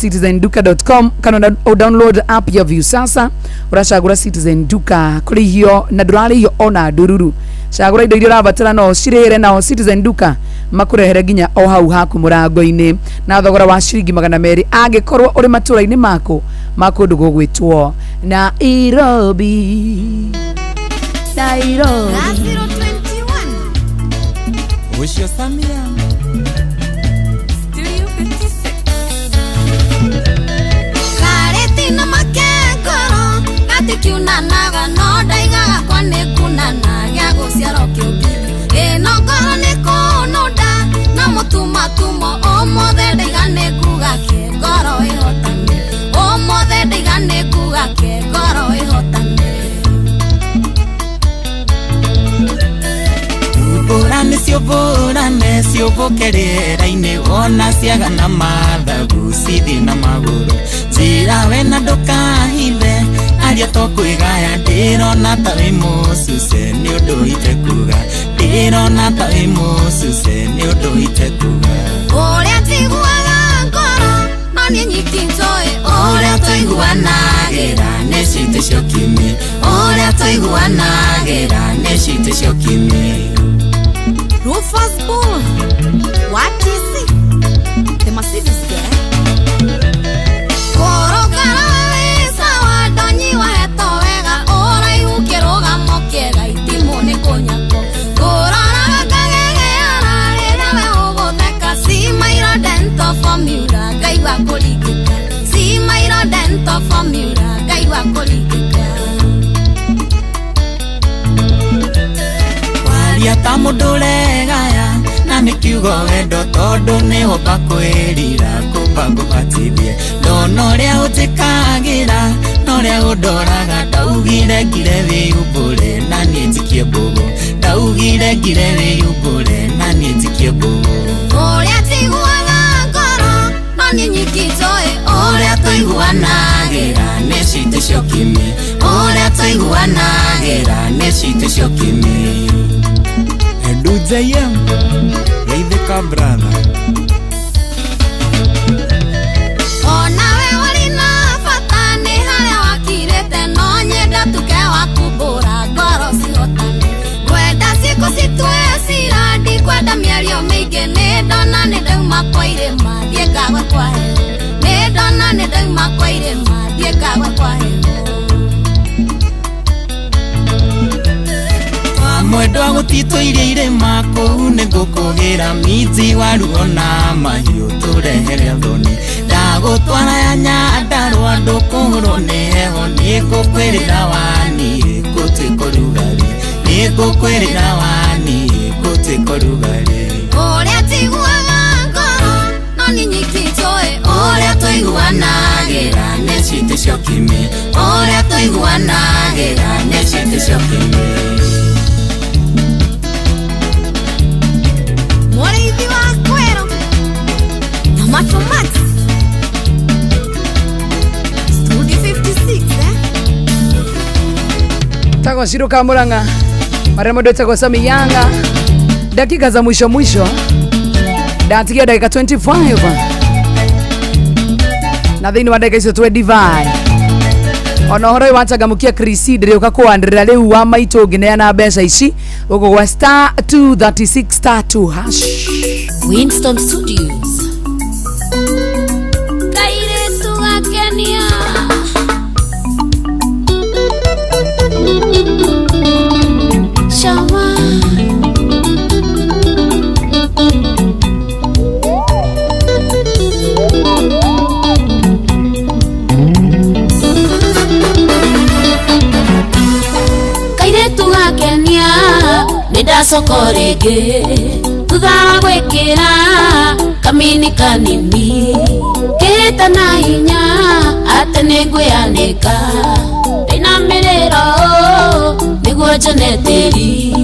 [SPEAKER 8] citizenduka.com kana download app ya Viusasa uracagũra Citizen Duka kũrĩhio na ndũrarĩhio ona ndururu cagũra indo iria ũrabatara no cirĩhĩre nao Citizen Duka makũrehere nginya o hau haku mũrango-inĩ na thogora wa ciringi 200 angĩkorwo ũrĩ matũra-inĩ mako makũndũ gũgwĩtwo Nairobi
[SPEAKER 9] Ucio Samia Studio 56 Kareti na makengoro Gatikiunanaga no ndaigaga kwa nĩkunana gĩa gũciarwo kĩũngĩ ĩno ngoro nĩkũnũnda na mũtumatumo ũmũthĩ ndaigane kuga kĩ ngoro ĩhotane ũmũthĩ ndaigane kuga kĩ ngoro ĩhotane Burane ciũmbũke rĩera-inĩ wona ciaga na mathagu cithi na magũrũ njĩra we na ndũkahithe aria tũkwĩgaya ndĩrona ta wĩ mũcuce nĩ ũndũ itekuga ndĩrona ta wĩ mũcuce nĩ ũndũ itekuga ũrĩa tiguaga ngoro no niĩ nyiki njoĩ ũrĩa tũiguanagĩra nĩ citĩ cio kimi ũrĩa tũiguanagĩra nĩ citĩ cio kimi Rufus Bull, what is it? The Mercedes guy. Koro karawisa wadonyi waheto wega ora ihukiroga mokiega itimu ni kunyako. Koro ragagege ararira we ugutheka si mairo dental formula gaiwa kuligika. Si mairo dental formula gaiwa kuligika. Waria mũndũregaya na nĩkiugo wendo tondũ nĩho mbakwĩrira kũmba ngũbatithie ndona ũrĩa ũnjĩkagĩra na ũrĩa ũndoraga ndaugire ngire wĩyumbũre na niĩ njikie mbũgũ ndaugire ngire wĩyumbũre na niĩ njikie mbũgũ ũrĩa tiguaga ngoro no niĩ nyiki njoĩ ũrĩa tũiguanagĩra nĩ citĩ cio kimi ũrĩa tũiguanagĩra nĩ citĩ cio kimi Do JM, Reideka brother. Ona we wali na fatani hale wakirete no nyenda tuke wakubura ngoro cihotane kwenda ciĩko citue cirandi kwenda mĩario mĩingĩ nĩ ndona nĩ ndauma kwa irĩma thiĩ ngagwe kwa heho nĩ ndona nĩ ndauma kwa irĩma thiĩ ngagwe kwa heho mwendwa gũtitũirie irĩma kũu nĩ ngũkũgĩra minji waruo na mahiũ tũrehere thoni ndagũtwara ya Nyandarua ndũkũhũrwo nĩ heho nĩ ngũkwĩrĩra waniĩ gũtuĩka ũrugarĩ nĩ ngũkwĩrĩra waniĩ ziko rugari
[SPEAKER 11] Oria tiguaga ngoro no ninyikitoe Oria tuiguanagira
[SPEAKER 9] nechite cio kimi
[SPEAKER 11] Oria tuiguanagira
[SPEAKER 9] nechite cio kimi
[SPEAKER 11] Morithi wa kwero na matomati Studio 56
[SPEAKER 8] Tago Shiruka Muranga Maremo Dote kwa Sami Yanga dakika za mwisho datikia dakika 25 na thini wa dakika icio twe divide ona horo iwachagamukia Chriside ukakuandira riu wa maitu ngineana mbeca ici ukugwa star 236 star 2 hash
[SPEAKER 11] Winston Studios Kaire tuga Kenya Shama Kaire tuga Kenya Nida sokorege Tutha gwekera Kamini kanini Keta na hinya Ate niguyanika Dina mirero Niguo janeteri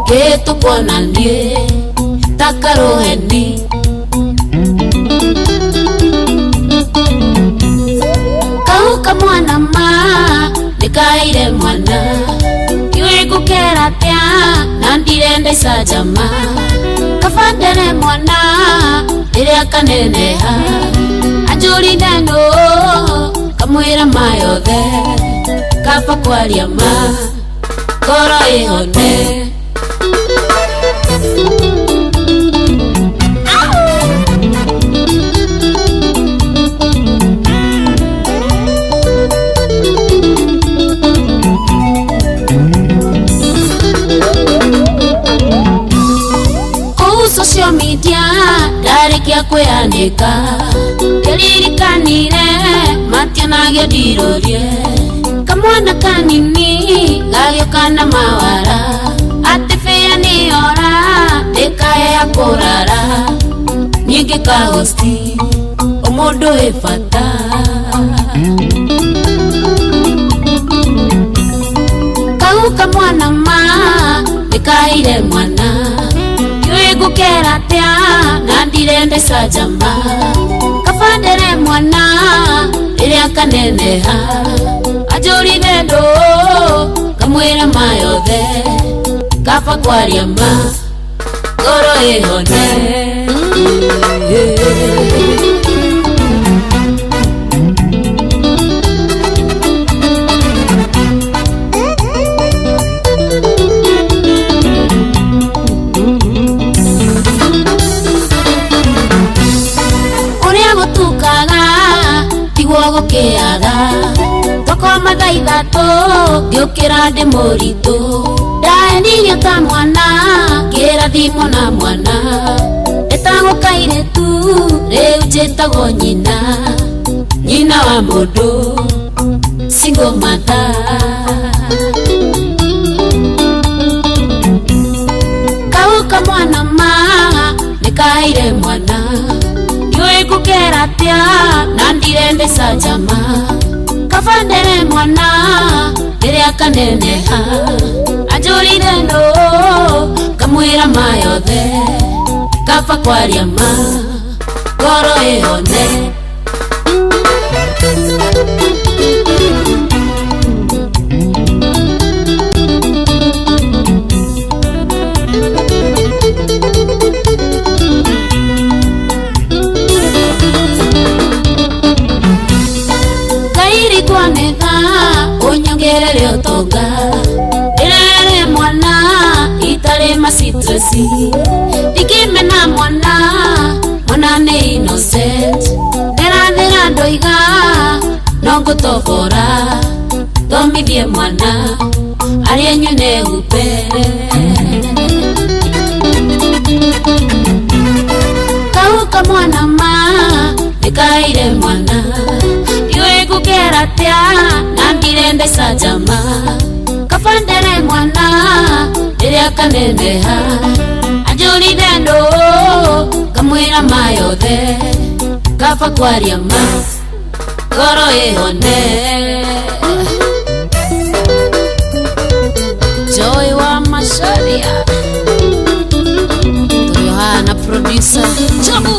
[SPEAKER 11] Ketu kuonanie Takaroheni Kauka mwana ma Nikaire mwana Iwe gukera tia Nandirende sajama Kafandere mwana Iria kaneneha Ajuri neno Kamwira mayothe Kapa kwaria ma Koro ihone Social media Darikia kweandika Kelirikanire Matianagio dirorie Kamwana kanini Gagioka na mawara Atifea ni ora Dekae ya kurara Nyingi ka hosti Omodo efata Kauka mwana ma Dekaire mwana Gukera tia Nandirende sajama Kafandere mwana Iria kaneneha Ajuri nendo Kamwira mayothe Kapa kwaria ma Goro ihone Kiaga Toko mathaitha to Giukira ndi muritu Daeni nyota mwana Kira thimo na mwana Etago kaire tu Reu jetago nyina Nyina wa mundu Single mother Kauka mwana ma Nikaire mwana Yue kukera tia Nandirende sajama Kafandere mwana Iria kaneneha Ajuri nendo Kamwira mayothe Kapa kwaria ma Goro ihone Onyongerere otonga Irere mwana Itare masitresi Dikime na mwana Mwana ne innocent Nera ndoiga Nongo tofora Tomidie mwana Arienyu ne upere Kauka mwana ma Nikaire mwana Yue kukera tia Nangirende sajama kabandere mwana rĩrĩa kaneneha anjũrire ndũ kamwĩra mayothe kaba kwaria ma ngoro ĩhone Joy wa Masharia Yohana producer Jobu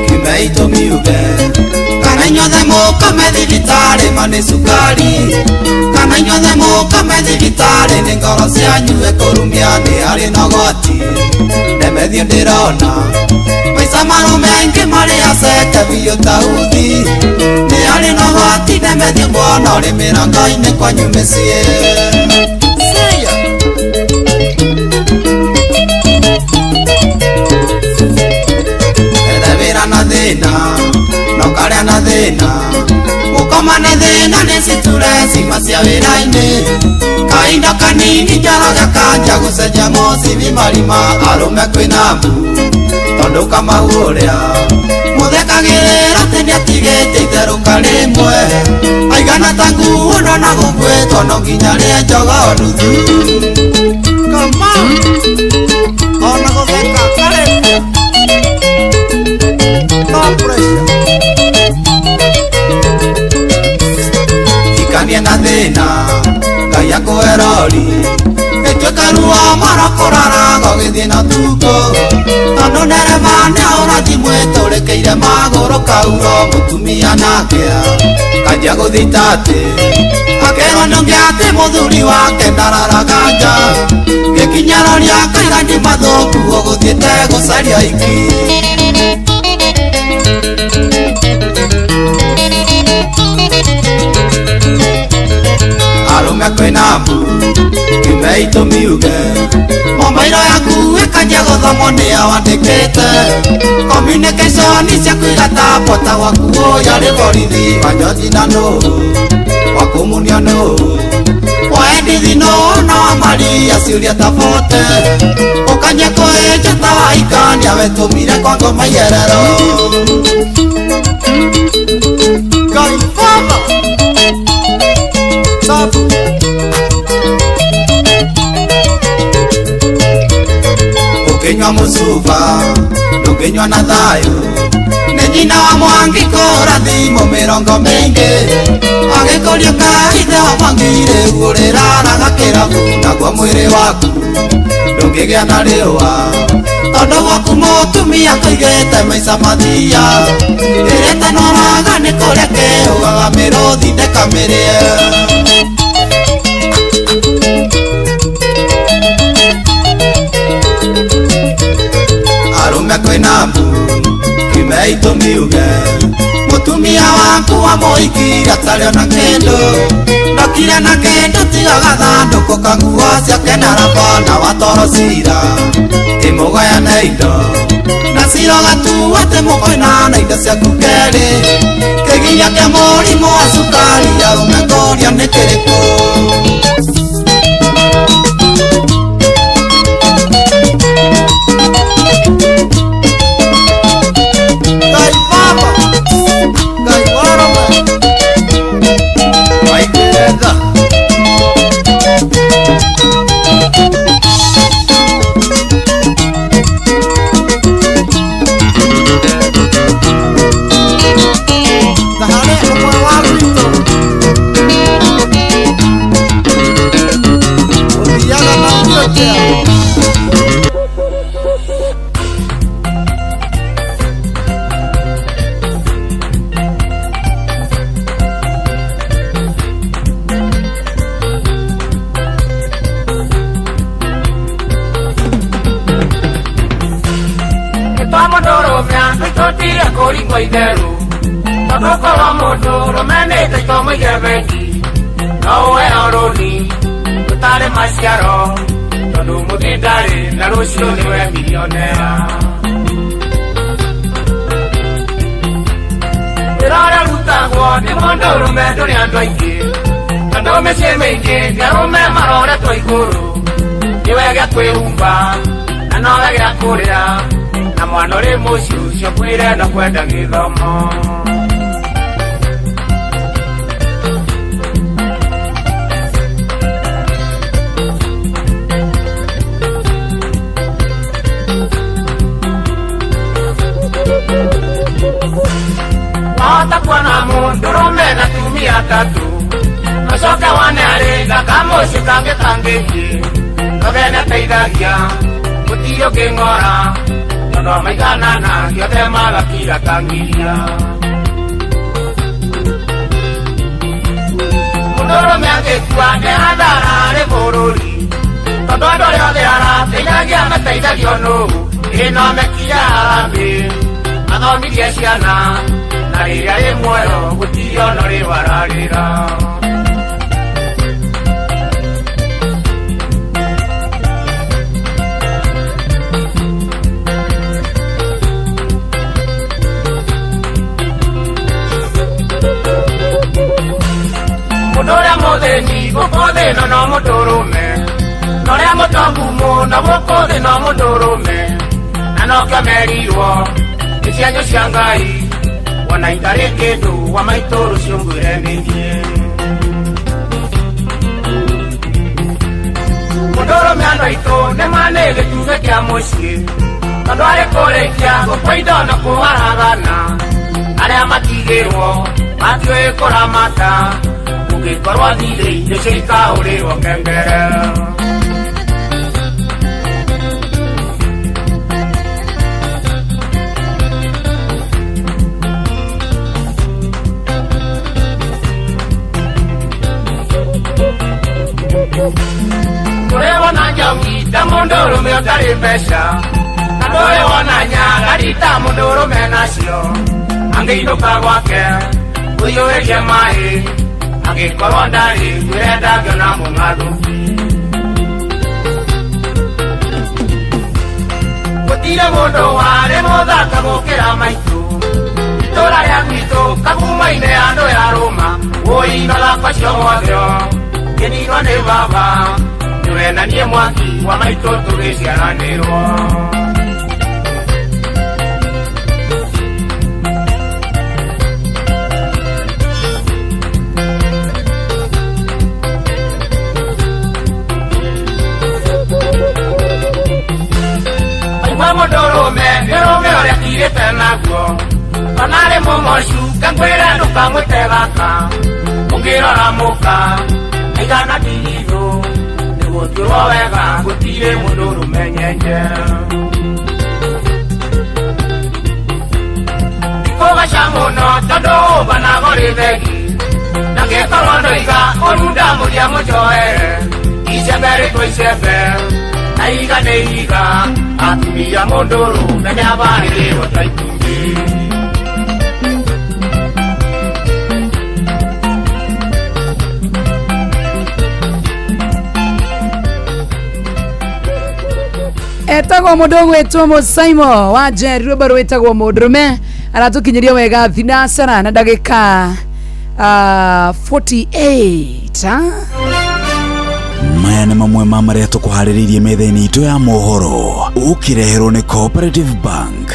[SPEAKER 2] Kimeito miuge Kana inyothe mũka methibitari mani sukari Kana inyothe mũka methibitari nĩ ngoro cianyu ĩkũrumia nĩ harĩ na ũgwati Ndemethio ndĩrona Maica maingĩ marĩ aceke biũ ta uthi Nĩ harĩ na ũgwati ndemethio mbona ũrĩ mĩrango-inĩ kwanyu mĩciĩ na thĩna no karĩa na thĩna gũkoma nĩ thĩna nĩ citureci cia wĩra-inĩ kahinda kanini njara gakanja gũcenjia mocibi marima arũme kwĩna mbu tondũ Kamau ũrĩa mũthekagĩrĩra atĩ nĩatigĩte itherũka rĩmwe aigana ta nguo ndona gũkwĩtwo no nginya rĩe njogo nuthu Kamau ona gũtheka karĩkia Ikania na thĩna Ngai akũherori Ĩtuĩka ruo marokorara gũgĩthiĩ na tuko Tondũ ndereba nĩ ũrathi mwĩtũrĩkĩire magũrũ kauro mũtumia nakĩa Kanjia gũthita atĩ Akerwo nũngĩ atĩ mũthuri wake ndararaga nja Gĩkinyĩro kaigani mathũku gũgũthiĩte gũcaria iki Arũme kwĩna mbu Kimeito miuge Mobairo yaku ĩkanjia gũthomwo nĩ awandĩkĩte Communication cia kũiga ta pota gwaku yarĩ borithi Wanjothi na nũ Wakũmunia nũ Waendithi nũ na Wamaria ciũria ta bote Ũkanyia kũhĩnja ta waikania wetũmire kwa ngoma iherero Ngai Baba Sabu Ũkĩnyua mũcuba ndũngĩnyua na thayũ nĩ nyina wa Mwangi kũrathimo mĩrongo mĩingĩ agĩkũria Ngai ithe wa Mwangi rĩu ũrĩraraga kĩrabu naguo mwĩrĩ waku ndũngĩgĩa na rĩũa tondũ gwaku mũtumia kũigĩte maica mathia ĩrĩte noraga nĩ kũrĩa kĩhũgaga mĩrũthi ndekamĩrĩe Arũme kwĩna mbu Kimeito miuge Mũtumia waku wa mũhiki atarĩ ona kĩndũ ndokire na kĩndũ tiga gathandũkũ kanguo ciake na raba na watoro cira ĩmũgayane indo na cira gatuo atĩ mũkwĩna na indo ciaku kerĩ kĩginya kĩa mũrimũ wa cukari arũme ngoria nĩ kĩrĩkũ
[SPEAKER 7] kũringwo itherũ tondũ korwo mũndũ rũmenĩte itomaige bengi no we ũrũni ũtarĩ maciaro tondu muthindari na rucio niwe milionea irora rutagwo ni mondorume nduri andu aingi tondu mĩciĩ mĩingĩ nĩ arũme maroretwo igũrũ nĩ wega kwĩhumba na no wega kũrĩa na mwana ũrĩ mũciĩ ũcio kwĩre na kwenda gĩthomo wahota kuona mũndũrũme na tumia tatu Macoka wanarĩnga kamũciĩ kangĩ kangĩngĩ togene teithagia gũtirĩ ũngĩng'ora tondũ maiganana gĩothe magakira kangiria mũndũrũme angĩkua nĩ hathara harĩ bũrũri tondũ andũ arĩa othe arateithagia mateithagio nũũ ĩno mekia harambĩ mathomithie ciana na rĩrĩa rĩ muoyo gũtirĩ ona rĩ wararĩra mũndũ ũrĩa mũthĩni gũkũ thĩ ĩno no mũndũrũme na ũrĩa mũtongu mũno gũkũ thĩ no mũndũrũme na no kĩomerirwo nĩ cianyu cia Ngai wona itarĩ kĩndũ wa maitũ rũciũ ngwĩre nĩ niĩ mũndũrũme andũ aitũ nĩ manĩ gĩtugĩ kĩa mũciĩ tondũ arĩ kũrĩkia gũkũ indo na kũharagana arĩa matigĩrwo matiũĩ kũramata ũngĩkorwo thirĩ nĩcio ikahũrĩrwo ngengere tũrĩwona njogi ta mũndũrũme ũtarĩ mbeca na tũrĩwona nyagari ta mũndũrũme nacio angĩinũka gwake ũiyũrĩrie maĩ angĩkorwo ndarĩ ngwĩre ndangĩona mũng'athũki gũtirĩ mũndũ warĩ mũthaka gũkĩra maitũ itũũra rĩa gwitũ kagumaine andũ ya Rũma wũi na thako cio motheo kĩninwo nĩ baba nĩwe na niĩ mwaki wa maitũ tũgĩciaranĩrwo mũndũrũme nĩrũme ũrĩa tirĩte naguo onarĩ mũmocu kangwĩre ndũkamwĩte gaka ũngĩrora mũka aigana ndigithũ nĩguo tuĩrwo wega gũtirĩ mũndũrũme nyenye ikũgaca mũno tondũ ũbanagwo rĩ thegi ndangĩkorwo ndoiga ũrunda mũria mũnjoere icembe rĩtwo icembe na iga nĩ iga atumia mũndũrũme nĩabarĩrĩrwo ta itumbĩ
[SPEAKER 8] etagwo mũndũ ũgwĩtwo Mũsaimo wa Njeri rwĩmbo rwĩtagwo mũndũrũme aratũkinyĩria wega thinacara na ndagĩka 48
[SPEAKER 4] maya nĩ mamwe ma marĩa tũkũharĩrĩirie metha-inĩ itũ ya mohoro ũkĩreherwo nĩ Cooperative Bank.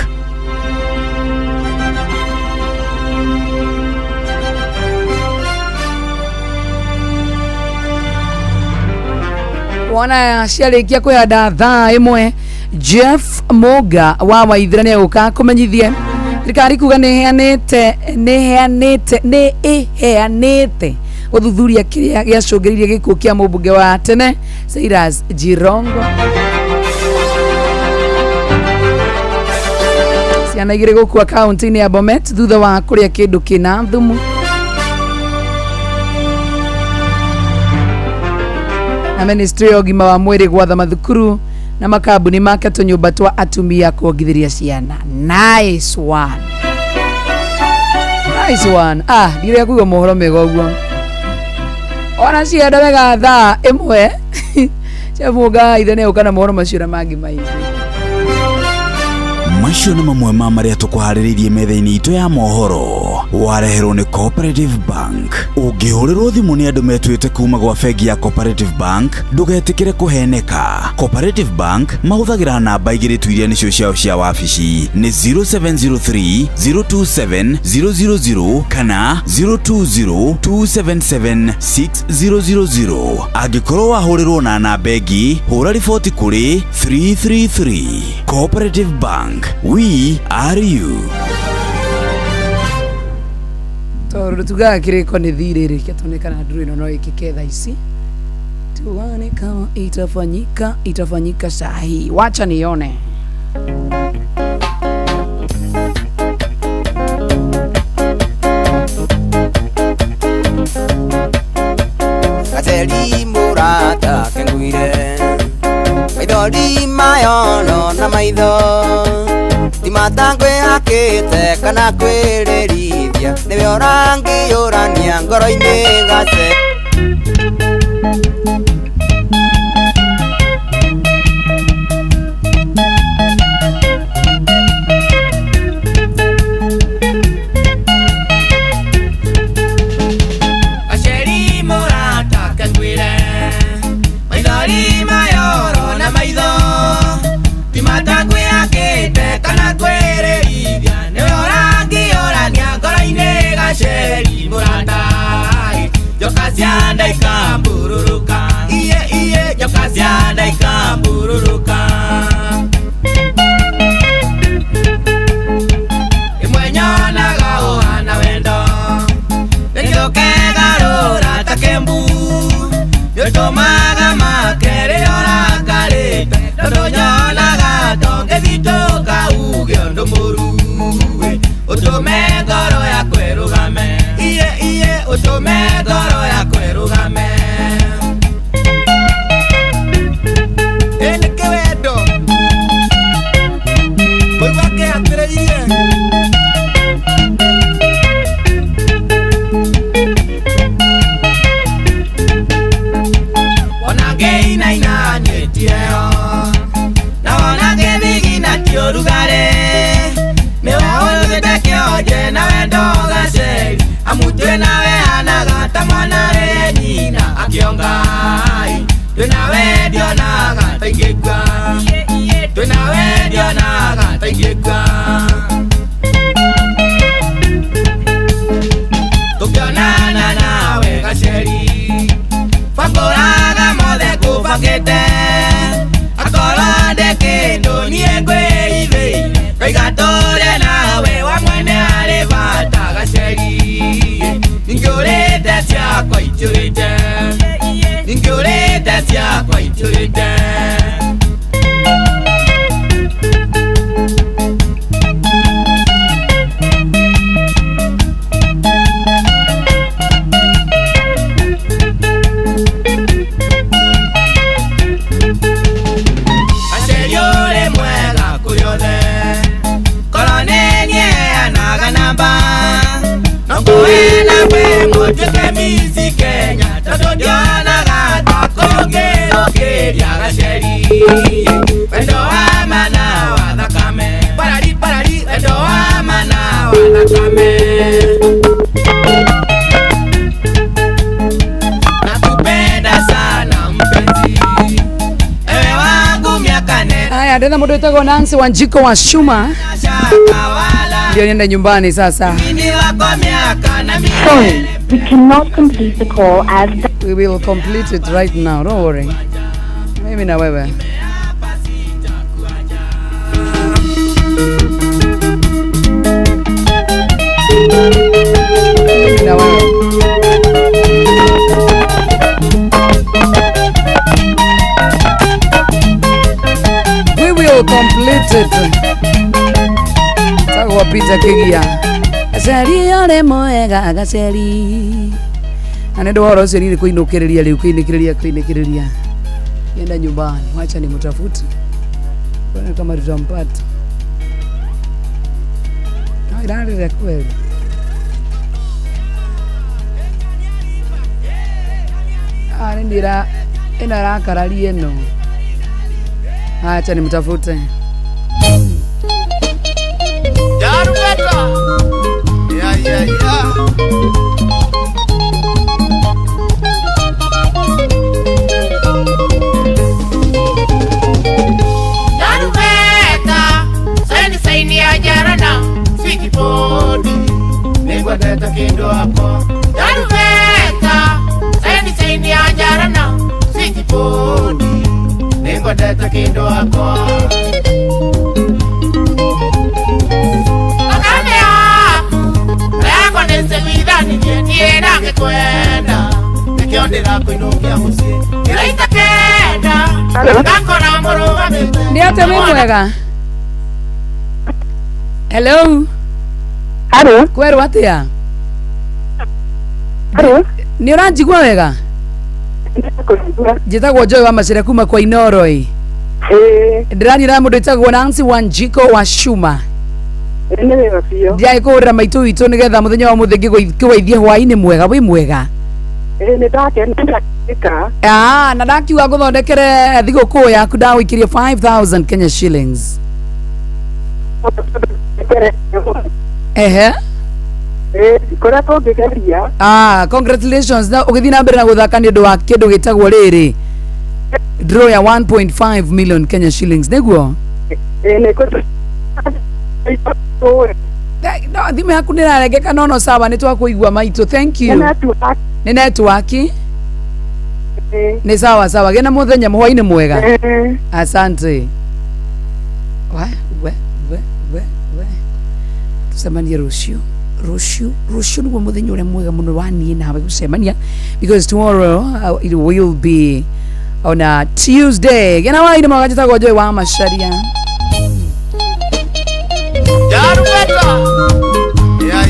[SPEAKER 8] wona ciarĩkia kwĩyanda thaa ĩmwe Jeff Moga wa Waithĩra nĩegũka kũmenyithie thirikari kuga nĩĩheanĩte ũthuthuria kĩrĩa gĩacũngĩrĩirie gĩkuũ kĩa mũmbunge wa tene Cyrus Jirongo. Ciana igĩrĩ gũkua kaunti-inĩ ya Bomet thutha wa kũrĩa kĩndũ kĩna thumu. Na ministry ya ũgima wa mwĩrĩ gwatha mathukuru na makambuni make tũnyũmba twa atumia kuongithĩria ciana. Nice one. Nice one. Ndĩrĩa kuga mohoro mega ũguo. Ona cienda wega thaa ĩmwe Chamuga ithene ukana mohoro macio mangi maingi.
[SPEAKER 4] Macio nĩ mamwe ma marĩa tũkũharĩrĩirie metha-inĩ itũ ya mohoro. Wareherwo nĩ Cooperative Bank. Ũngĩhũrĩrwo thimũ nĩ andũ metuĩte kuma gwa bengi ya Cooperative Bank, ndũgetĩkĩre kũheneka. Cooperative Bank mahũthagĩra namba igĩrĩ tu iria nĩcio ciao cia wabici nĩ 0703 027 000 kana 020 277 6000. Angĩkorwo wahũrĩrwo na namba ĩngĩ, hũra riboti kũrĩ 333. Cooperative Bank, we are you.
[SPEAKER 8] Toro tugaga kiriko ni thiriri kiatonekana nduru ino no ikike tha ici. Tuone kama itafanyika sahi. Wacha nione.
[SPEAKER 10] Kateli murata kenguire maithori mayono na maitho timatangwe hakite kana kwirĩrithia nĩwe ũrangĩũrania ngoro-inĩ gase Jokasianda ikambururuka iye jokasianda ikambururuka imwenyonaga uhana wendo nĩgĩũkegarũra ta kĩmbu nĩũtũmaga makere ũrakarĩte tondũ nyonaga tongĩthitũka uge ũndũ mũru ũtũme ngoro yakwa ĩrũgame iye ũtũme ngoro yakwa ĩrũgame nĩ kĩwendo kũigua kĩhatĩrĩirie ona ngĩinainanĩtieyo na ona ngĩthigina ti ũrugarĩ nĩwe ũrũgĩte kĩonje na wendo gaceri amu twĩnawe hanaga ta mwana rĩ nyina akĩongai twĩnawe ndionaga ta ingĩkua twĩnawe ndionaga ta ingĩkua tũkĩonana nawe gaceri bangũraga mothe kũbangĩte akorwo ndĩ kĩndũ niĩ ngwĩithĩire kaiga tũre nawe wa mwene harĩ bata gaceri ningĩũrĩte ciakwa itũrĩte ningĩũrĩte ciakwa itũrĩte gaceri ũrĩ mwega kũrĩ othe korwo nĩ nĩheanaga namba no ngũĩna kwĩ mũtuĩke misi Kenya tondũ ndionaga ta kũngĩũkĩria gaceri wendo wa mana wa thakame parari wendo wa mana wa thakame nakupenda sana mpenzi ewe wangu miaka nene.
[SPEAKER 8] Haya, ndena mũndũ wĩtagwo Nancy Wanjiko wa Shuma ndio nienda nyumbani sasa.
[SPEAKER 5] Sorry, we cannot complete the call as
[SPEAKER 8] we will complete it right now, don't worry. Mimi na wewe. Mimi na wewe. We will complete it. Wapita kigia gaceri yore moega gaceri anendo horo ucio ni kuinukiriria riu kuinukiriria yenda nyumbani. Wacha ni mtafuti bwana kama tutampata. Ndio ndio kweli. Ndira ina rakarari eno. Acha nimtafute.
[SPEAKER 7] Jarubeta. Ya. Jarubeta. Saini ya jarana. Sweetie body. Nengwa deta kindo hapo. Jarubeta. Saini ya jarana. Sweetie body. Nengwa deta kindo hapo. Kwenda nikiondera kuinukia musi iraita kenda ngakora muruga mbe
[SPEAKER 8] Ni ate mwega. Hello.
[SPEAKER 22] Hello.
[SPEAKER 8] Kweru atia?
[SPEAKER 22] Hello.
[SPEAKER 8] Ni uranjigua wega? Jitagwo Joy wa Macira kuma kwa Inoroi. Ndirani na mundu itagwo Nancy Wanjiko wa Shuma. Ndiai kuhurira maitu witu nigetha muthenya wa muthingi gwiithie hwaini mwega wi mwega.
[SPEAKER 22] Ni ndakeka.
[SPEAKER 8] Na ndakiuga nguthondekere thiguku yaku ndawikirie 5,000 Kenya shillings.
[SPEAKER 22] Kora tongegeria.
[SPEAKER 8] Congratulations. Na ugithi na mbere na guthaka ni ndu wa kindu gitagwo riri. Draw ya 1.5 million Kenya shillings niguo. No, thime haku niraregeka nono sawa nitwakuigua maitu. Thank you. Ni network. Ni sawa gena muthenya muhwaini mwega. Asante. We tusemanie rucio niguo muthenya uria mwega muno wa nie nawe gucemania, because tomorrow it will be on a Tuesday. Gena waini mwega jitagwo Joy wa Macharia.
[SPEAKER 7] Jarubeta. Ya.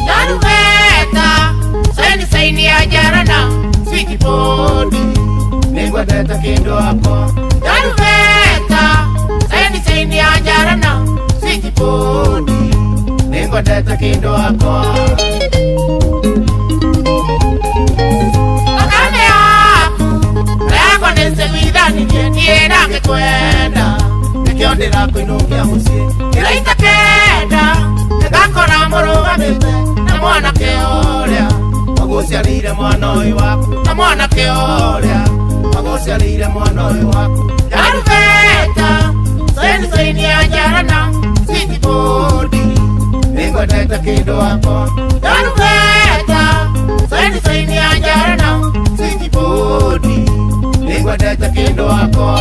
[SPEAKER 7] Jarubeta. Saini ya jarana. Sweetie body. Nengwa deta kindo hapo. Jarubeta. Saini ya jarana. Sweetie body. Nengwa deta kindo hapo. Nienda kwenda nikiondera kuinukia musi iraita kenda ngakora muruga mbe na mwana keoria maguciarire mwana uyu waku na mwana keoria maguciarire mwana uyu waku. Jarubeta saini ya jarana sweetie body ningwendete kindu wako. Jarubeta saini ya jarana sweetie body ningwendete kindu wako.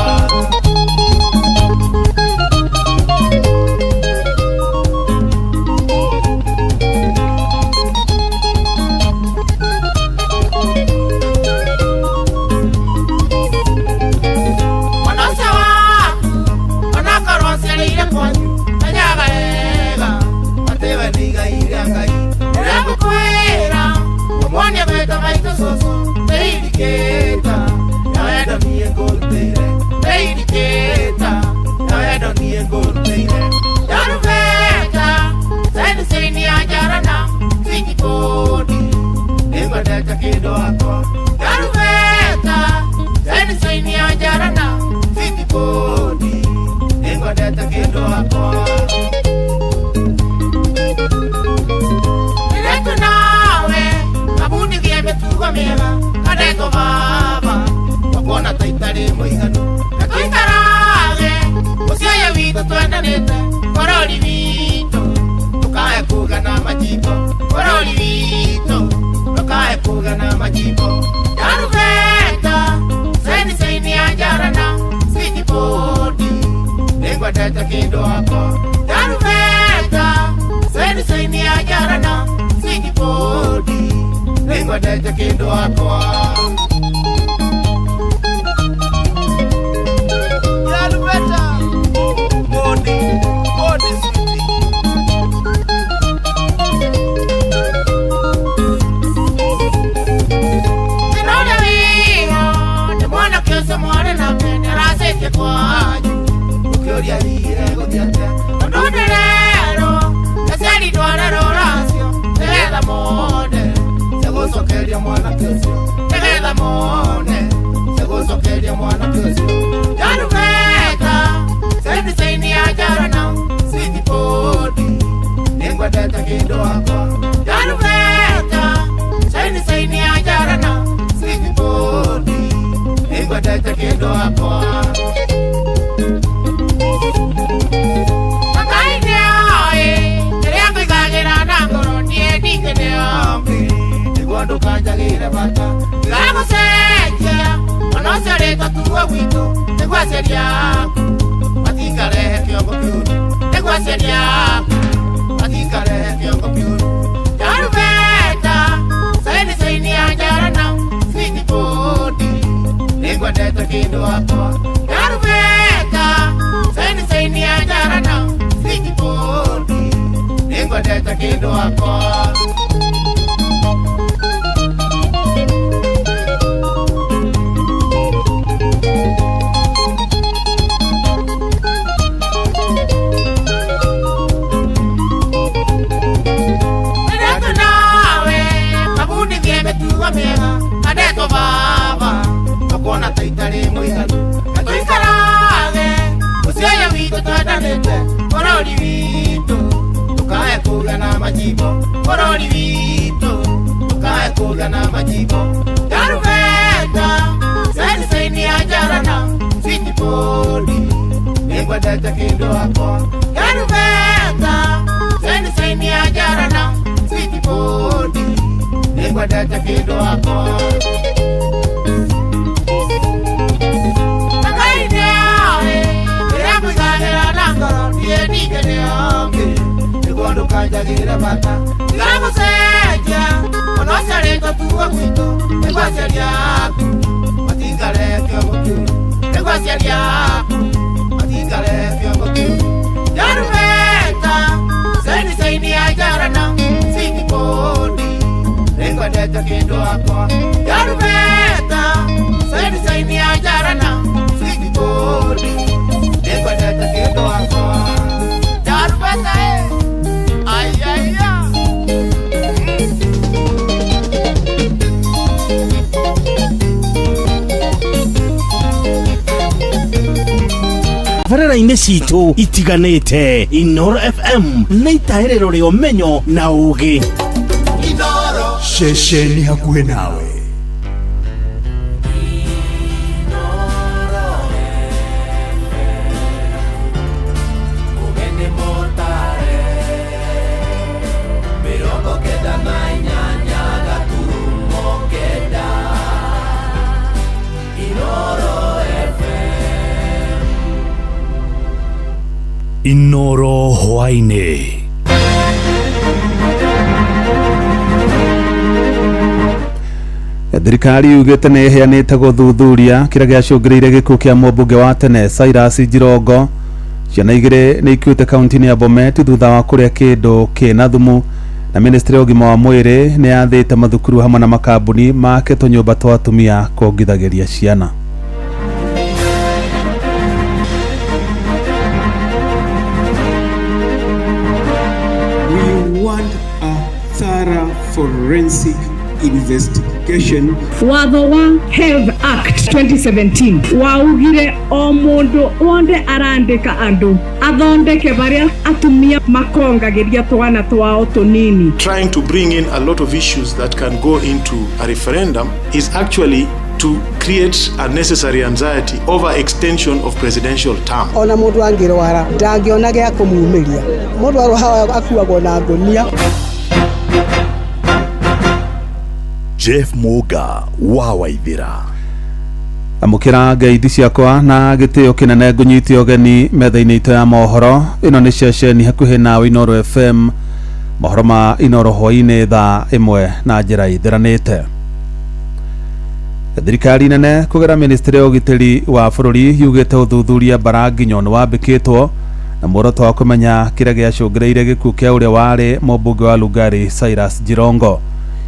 [SPEAKER 7] Ukioria hire guthiate, ndondere gucokeria mwana kĩcio nĩgetha mone cia gucokeria mwana kĩcio Jarubeta sendi saini ya jarana sweet body nĩngwendete kĩndũ wakwa Jarubeta sendi saini ya jarana sweet body nĩngwendete kĩndũ wakwa Kanjagira bata Gago seja Ono sereta tuwa wito Negwa seria Matikare kiongo piuru Negwa seria Matikare kiongo piuru Jarubeta Saini saini anjarana Sweetie body Negwa deta kindo wako Jarubeta Saini saini anjarana Sweetie body Negwa deta kindo wako Adeto baba Akona taitari muiganu Atuikarage Usioya wito tuadanete Korori wito Tukae kuga na majibo Korori wito Tukae kuga na majibo Jarubeta Saini saini ajarana Sweetie body Nengwa deta kindo wako Jarubeta Saini saini ajarana Sweetie body Nengwa deta kindo wako Kanjagira bata Gago seja Ono sereta tuwa wito Negwa seria Matikare kiongo piuru Negwa seria Matikare kiongo piuru Jarubeta Saini saini ajarana Sweetie body Negwa deta kindo wako Jarubeta Saini saini ajarana Sweetie body Negwa deta kindo wako Jarubeta
[SPEAKER 3] Farera-inĩ citũ itiganĩte Inoro FM na itaĩrĩro rĩa ũmenyo na ũũgĩ
[SPEAKER 4] Ceceni hakuhĩ nawe
[SPEAKER 3] Inoro hwainĩ.
[SPEAKER 6] Thirikari yugĩte nĩ ĩheanĩte gũthuthuria kĩrĩa gĩacũngĩrĩire gĩkuũ kĩa mũmbunge wa tene Cyrus Jirongo. Ciana igĩrĩ nĩ ikuĩte kaunti-inĩ ya Bomet thutha wa kũrĩa kĩndũ kĩna thumu, na ministry ya ũgima wa mwĩrĩ nĩ yathĩte mathukuru hamwe na makambuni make tũnyũmba twa atumia kongithagĩria ciana.
[SPEAKER 20] We want a thorough forensic investigation.
[SPEAKER 21] Watho wa Health Act 2017 waugire o mundu wonde arandika andu athondeke baria atumia makongagiria twana twao tunini.
[SPEAKER 23] Trying to bring in a lot of issues that can go into a referendum is actually to create unnecessary anxiety over extension of presidential term.
[SPEAKER 25] Ona mundu angirwara ndangiona gya kumumiria mundu aroha akuagwo na ngonia.
[SPEAKER 4] Jeff Muga wa Waithira.
[SPEAKER 6] Amukira ngeithi ciakwa na gĩtĩo kĩnene ngũnyiti ũgeni metha-inĩ itũ ya mohoro. Ĩno nĩ ceceni hakuhĩ nawe Inoro FM, mohoro ma Inoro hwainĩ thaa ĩmwe na njĩra ithiranĩte. Thirikari nene kũgera ministry ya ũgitĩri wa bũrũri yugĩte ũthuthuria Baranginyo nĩ wambĩkĩtwo na muoroto wa kũmenya kĩrĩa gĩacũngĩrĩire gĩkuũ kĩa ũrĩa warĩ mũmbunge wa Lugari Cyrus Jirongo.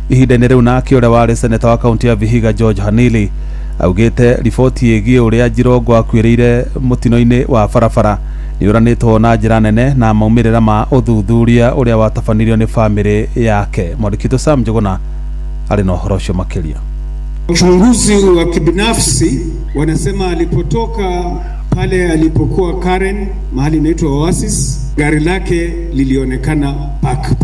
[SPEAKER 6] Ihinda-inĩ rĩu nake ũrĩa warĩ seneta wa kaunti ya Vihiga George Hanili augĩte riboti ĩgiĩ ũrĩa Jirongo akuĩrĩire mũtino-inĩ wa barabara nĩũranĩtwo na njĩra nene na maumĩrĩra ma ũthuthuria ũrĩa watabanirio nĩ bamĩrĩ yake. Mwandĩki witũ Sam Njuguna arĩ na ũhoro ũcio makĩria.
[SPEAKER 20] Uchunguzi wa kibinafsi wanasema alipotoka pale alipokuwa Karen mahali inaitwa Oasis, gari lake lilionekana Park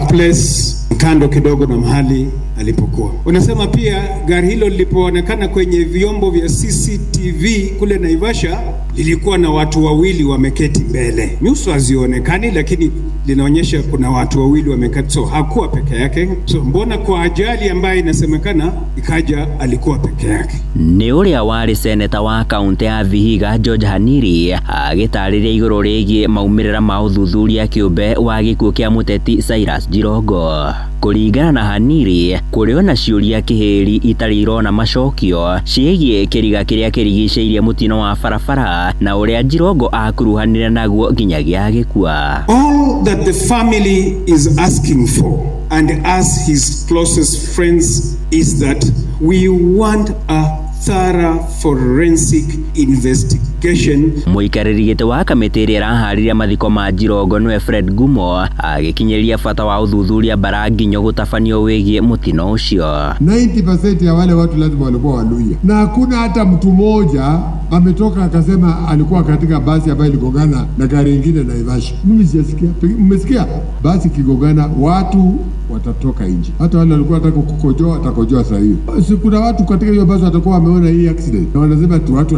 [SPEAKER 20] Place kando kidogo na mahali alipokuwa. Wanasema pia gari hilo lilipoonekana kwenye vyombo vya CCTV kule Naivasha lilikuwa na watu wawili wameketi mbele. Nyuso hazionekani lakini linaonyesha kuna watu wawili wameketi, so hakuwa peke yake. So mbona kwa ajali ambayo inasemekana ikaja alikuwa peke yake?
[SPEAKER 12] Ni uria wari seneta wa kaunti ya Vihiga George Haniri agitariria iguru rigie maumirira ma uthuthuria kiumbe wa gikuo kia muteti Cyrus Jirongo. Kuringana na Haniri, kurio na ciuria kihiri itari irona macokio ciegie kiriga kiria kirigiceirie mutino wa barabara na uria Jirongo akuruhanire naguo nginyagia gikua.
[SPEAKER 20] All that the family is asking for and as his closest friends is that we want a thorough forensic investigation.
[SPEAKER 12] Muikariri gite wa kamiti iria irahariria mathiko ma Jirongo nwe Fred Gumo agikinyeria bata wa uthuthuria Baranginyo gutafanio wigie mutino ucio.
[SPEAKER 14] 90% ya wale watu lazima walikuwa Waluhya, na hakuna hata mtu mmoja ametoka akasema alikuwa katika basi ambayo iligongana na gari nyingine Naivasha. Mimi sijasikia. Mmesikia? Basi kigongana watu watatoka nje. Hata wale walikuwa wanataka kukojoa watakojoa saa hiyo. Si kuna watu katika hiyo basi watakuwa wameona hii accident na wanasema tu watu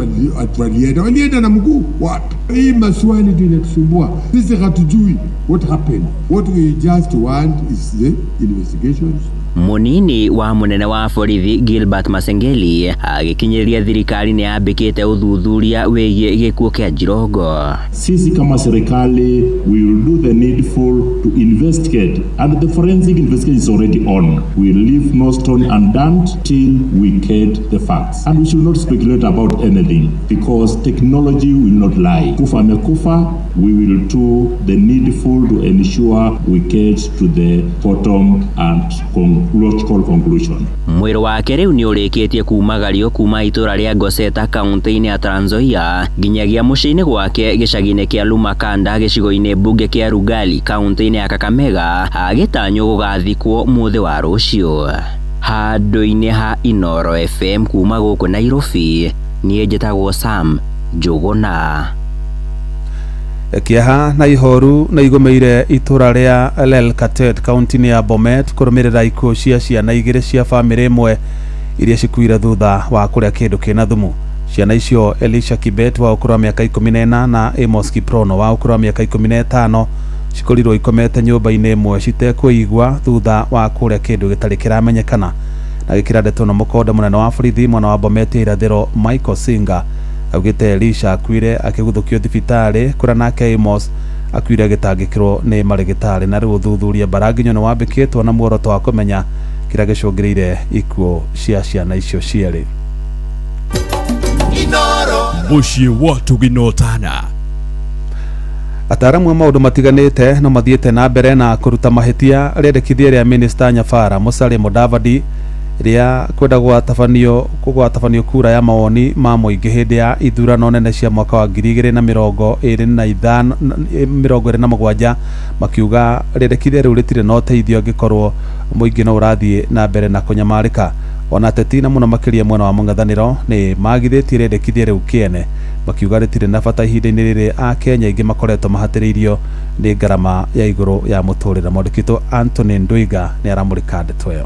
[SPEAKER 14] walienda na mguu. Hii maswali ndio inatusumbua. Sisi hatujui what happened. What we just want is the investigations.
[SPEAKER 12] Munini wa munene wa borithi Gilbert Masengeli agikinyeria thirikari ni ambikite uthuthuria wigie gikuo kia Jirongo.
[SPEAKER 15] Sisi kama serikali we will do the needful to investigate and the forensic investigation is already on. We will leave no stone unturned till we get the facts, and we should not speculate about anything because technology will not lie. Kufa amekufa, we will do the needful to ensure we get to the bottom and logical conclusion.
[SPEAKER 12] Mwiro wake riu ni urikitie kumagario kuma itura ria Goseta kaunti-ini ya Trans Nzoia nginyagia muciini gwake gicagi-ini kia Lumakanda gicigo-ini bunge kia Rugali kaunti-ini ya Kakamega agitanyo gugathikwo muthi wa rucio. Handu-ini ha Inoro FM kuma guku Nairobi nie njitagwo Sam Njuguna.
[SPEAKER 6] Kiaha na ihoru na igomeire itura ria Lelkatet kaunti-ini ya Bomet kurumirira ikuo cia ciana igiri cia family imwe iria cikuire thutha wa kuria kindu kina thumu. Ciana icio Elisha Kibet wa ukuru wa miaka 14 na Amos Kiprono wa ukuru wa miaka 15 cikorirwo ikomete nyumba-ini imwe citekuigwa thutha wa kuria kindu gitari kiramenyekana. Na gikiradeto na mukonde munene wa borithi mwana wa Bomet irathiro Michael Singa augite Elisha akuire akiguthukio thibitari kura nake Amos akuire agitangikirwo ni marigitari na riu thuthuria Baranginyo ni wambikitwo na muoroto wa kumenya kira gicungirire ikuo cia ciana icio cieri.
[SPEAKER 18] Muciĩ watu ginotana.
[SPEAKER 6] Ataramu a maundu matiganite no mathiete na mbere na kuruta mahitia rĩendekithia rĩa Minister Nyabara Musalia Mudavadi ria kwenda gwatabanio kura ya mawoni ma muingi hindi ya ithurano nene cia mwaka wa 2027 makiuga rĩendekithia rĩu rĩtirĩ na ũteithio angĩkorwo muingi no ũrathiĩ na mbere na kunyamarĩka. Ona ateti na muno makiria mwena wa mũng'ethanĩro nĩ magithĩtie rĩendekithia rĩu kĩene makiuga rĩtirĩ na bata ihinda-inĩ rĩrĩ a Kenya ingĩ makoretwo mahatĩrĩirio nĩ ngarama ya igũrũ ya mũtũrĩre. Mwandĩkitwo Anthony Ndwiga nĩ aramũrĩka ndeto ĩyo.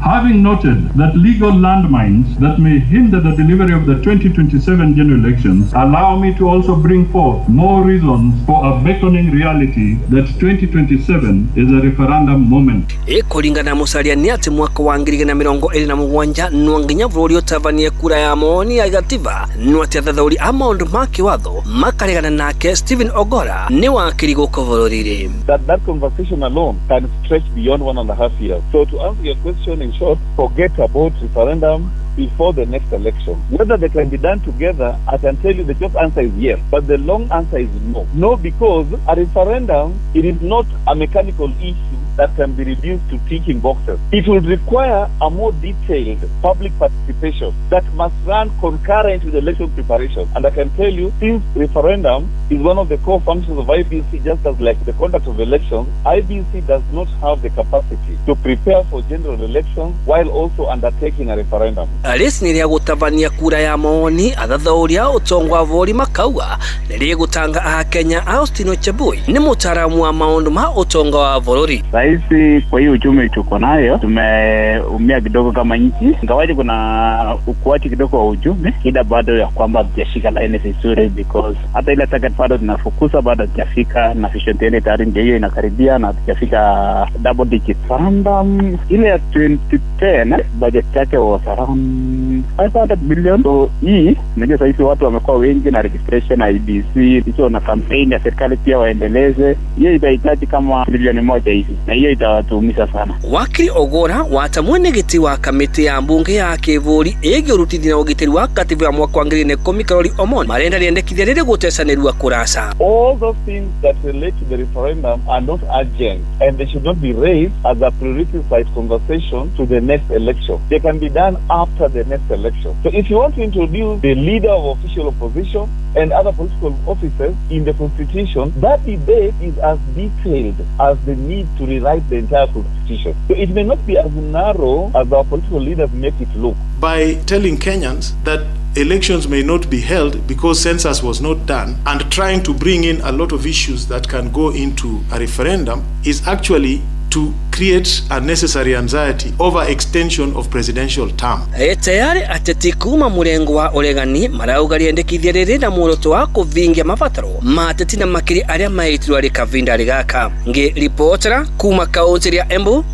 [SPEAKER 19] Having noted that legal landmines that may hinder the delivery of the 2027 general elections, allow me to also bring forth more reasons for a beckoning reality that 2027 is a referendum moment.
[SPEAKER 26] Kuringana Musalia ni ati mwaka wa 2027 no nginya bũrũri ũtabanie kura ya maoni ya gatiba no ati athathaũri a maũndũ ma kĩwatho makaregana nake Stephen Ogora ni wakiri gũkũ bũrũri-inĩ.
[SPEAKER 27] That conversation alone can stretch beyond 1.5 years. So to answer your question in short, forget about referendum. before the next election. Whether they can be done together, I can tell you the short answer is yes, but the long answer is no. No, because a referendum, it is not a mechanical issue that can be reduced to ticking boxes. It will require a more detailed public participation that must run concurrent with election preparation. And I can tell you, since referendum is one of the core functions of IBC, just as like the conduct of elections, IBC does not have the capacity to prepare for general elections while also undertaking a referendum.
[SPEAKER 26] Alisiniria gutavania kura ya maoni athauria utongwa vori makauga nirie gutanga a Kenya Austin Ochabui ni mutaalamu wa maundu ma utonga wa vorori.
[SPEAKER 1] Sahizi kwa hiyo uchumi tuko nayo tumeumia kidogo kama nchi, ingawaje kuna ukuaji kidogo wa uchumi, ila bado ya kwamba tujashika laini vizuri, because hata ile target bado tunafukuza bado tujafika, na vision tena tayari ndio hiyo inakaribia na tujafika double digit. Random ile ya 2010 budget yake was around 500 billion. So hii ndio sahizi watu wamekuwa wengi na registration IBC hizo na campaign ya serikali pia waendeleze, hiyo itahitaji kama trilioni moja hivi, na hiyo itawatuumiza sana.
[SPEAKER 26] Wakili Ogora watamwenegeti wa kamiti ya mbunge ya Kivuri ege urutithia na ugitiri wa katibu ya mwaka wa 2010 Karoli Omoni marenda riendekithia riri gutesanirwa kurasa.
[SPEAKER 27] All those things that relate to the referendum are not urgent, and they should not be raised as a priority-side conversation to the next election. They can be done after the next election. So if you want to introduce the leader of official opposition and other political officers in the constitution, that debate is as detailed as the need to rewrite the entire constitution. So it may not be as narrow as our political leaders make it look.
[SPEAKER 23] By telling Kenyans that elections may not be held because census was not done, and trying to bring in a lot of issues that can go into a referendum, is actually to create unnecessary anxiety over extension of presidential term.
[SPEAKER 26] Tayari ateti kuma murengo wa uregani marauga riendekithia riri na muoroto wa kuvingia mabataro mateti na makiri aria maitirwa rikavinda rigaka. Ngi reportera kuma kaunti ya Embu,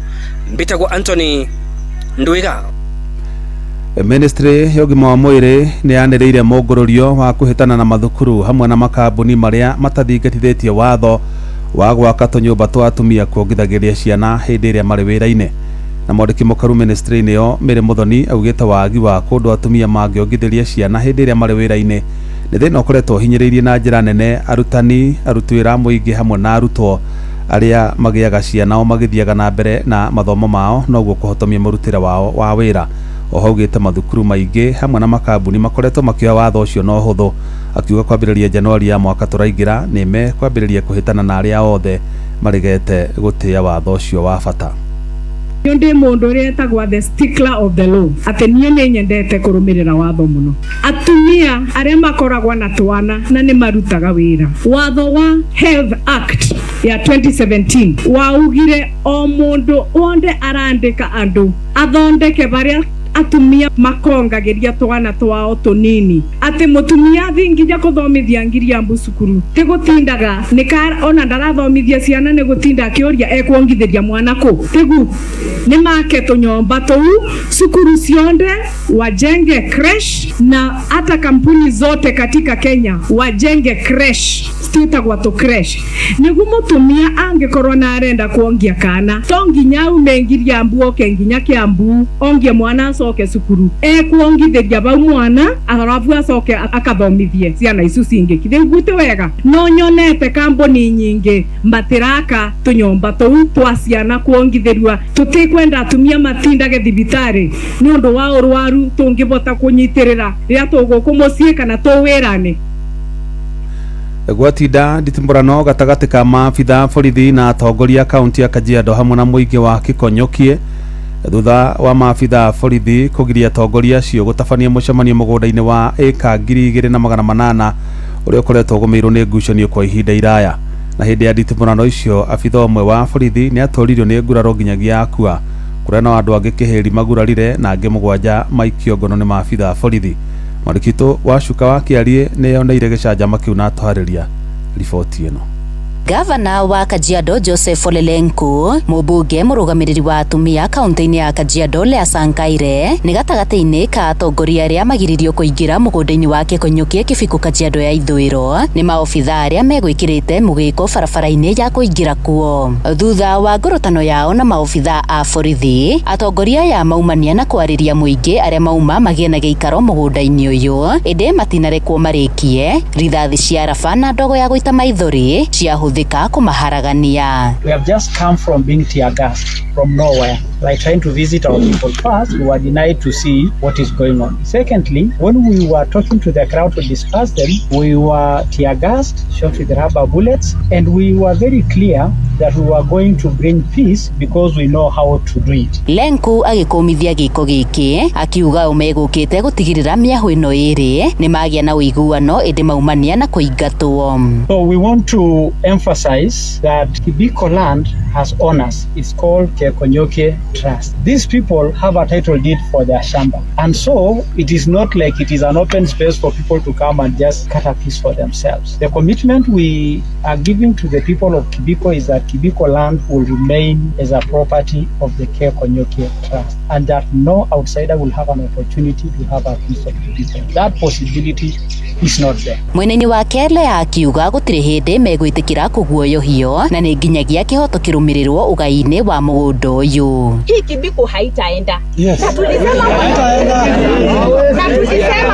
[SPEAKER 26] Mbitagwo Anthony Ndwiga.
[SPEAKER 6] Ministry ya ugima wa mwiri ni yaniriire mogororio wa kuhitana na mathukuru hamwe na makambuni maria matathingatithĩtie watho wa gwaka tũnyũmba twa atumia kuongithagiria ciana hĩndĩ ĩrĩa marĩ wĩra-inĩ. Na mwandĩki mũkaru ministry-inĩ yo Mary Muthoni augĩte wagi wa kũndũ atumia mangĩongithiria ciana hĩndĩ ĩrĩa marĩ wĩra-inĩ nĩ thĩna ũkoretwo hinyĩrĩirie na njĩra nene arutani, aruti wĩra mũingĩ hamwe na arutwo arĩa magĩaga ciana o magĩthiaga na mbere na mathomo mao, noguo kũhotomia mũrutĩre wao wa wĩra. Oho augĩte mathukuru maingĩ hamwe na makambuni makoretwo makĩoya watho ũcio no hũthũ, akiuga kwambĩrĩria Januari ya mwaka tũraingĩra nĩme kwambĩrĩria kũhĩtana na arĩa othe maregete gũtĩĩa watho ũcio wa bata.
[SPEAKER 21] Ndi mundu retagwa the stickler of the law, ati niĩ nĩ nyendete kũrũmĩrĩra watho muno. Atumia arĩa makoragwo na twana na nĩ marutaga wĩra. Watho wa Health Act ya 2017 waugire o mundu wonde arandĩka andũ athondeke baria atumia makongageria twana twao tunini, ati mutumia thinginya kuthomithia ngiria mbu cukuru ti gutindaga nika ona ndarathomithia ciana ni gutinda akiuria ekwongithiria mwana ku tigu ni make tunyomba tuu cukuru cionde wajenge crash, na hata kampuni zote katika Kenya wajenge crash, stitagwa to crash. Nigu mutumia angikorwo na arenda kuongia kana tonginya umengiria mbu oke nginya Kiambu ongie mwana soke cukuru ekuongithiria bau mwana arabu acoke akathomithie ciana icu cingi kithe gute wega. No nyonete kambuni nyingi matiraka tunyomba tuu twa ciana kuongithirwa, tutikwenda atumia matindage thibitari ni undu wa urwaru tungibota kunyitirira ria tuguku mucii kana tu wirane.
[SPEAKER 6] Gwatinda nditimburano gatagati ka maabitha borithi na atongoria kaunti ya Kajiado hamwe na muingi wa Kikonyokie thutha wa maabitha borithi kugiria atongoria acio gutabania mucemanio mugunda-ini wa eka 2,800 uria ukoretwo gumirwo ni ngucanio kwa ihinda iraya. Na hindi ya nditimburano icio abitha umwe wa borithi ni atũririo ni nguraro nginyagia akua, kuria na andu angi kiheri magurarire na angi 7 maikio ngono ni maabitha borithi. Mwandĩki wa Cuka wa Kiarie nĩ oneire gĩcanjama kĩu na atwarĩria riboti ĩno.
[SPEAKER 2] Gavana wa Kajiado Joseph Ole Lenku, mũmbunge mũrũgamĩrĩri wa atumia kaunti-inĩ ya Kajiado Lea Sankaire nĩ gatagati-inĩ ka atongoria arĩa magiririo kũingĩra mũgũnda-inĩ wa Kekonyũkie Kĩbiko Kajiado ya ithũĩro nĩ maobitha arĩa megwĩkĩrĩte mũgĩko barabara-inĩ ya kũingĩra kuo. Thutha wa ngũrũtano yao na maobitha a borithi, atongoria ya maumania na kwarĩria mũingĩ arĩa mauma magĩe na gĩikaro mũgũnda-inĩ ũyũ ĩndĩ matinarekwo marĩkie rithathi cia raba na ndogo ya gũita maithori ciahũthĩka kũmaharagania.
[SPEAKER 9] We have just come from being tear gassed from nowhere. Like trying to visit our people. First, we were denied to see what is going on. Secondly, when we were talking to the crowd to disperse them, we were tear gassed, shot with rubber bullets, and we were very clear that we were going to bring peace because we know how to do it.
[SPEAKER 2] Lenku agĩkũmithia gĩko gĩkĩ akiuga ũmegũkĩte gũtigĩrĩra mĩahũ ĩno ĩrĩ nĩ magĩa na ũiguano ĩndĩ maumania na kũingatwo.
[SPEAKER 9] So we want to emphasize that Kibiko land has owners. It's called Kekonyũkie Trust. These people have a title deed for their shamba, and so it is not like it is an open space for people to come and just cut a piece for themselves. The commitment we are giving to the people of Kibiko is that Kibiko land will remain as a property of the Kekonyũkie Trust, and that no outsider will have an opportunity to have a piece of Kibiko. That possibility is not there.
[SPEAKER 2] Mwena-inĩ wake Lea akiuga gũtirĩ hĩndĩ megwĩtĩkĩra kũguoyohio na nĩ nginyagia kĩhoto kĩrũmĩrĩrwo ũgai-inĩ wa mũgũnda ũyũ.
[SPEAKER 11] Hii Kibiko haitaenda.
[SPEAKER 9] Yes.
[SPEAKER 11] Na tulisema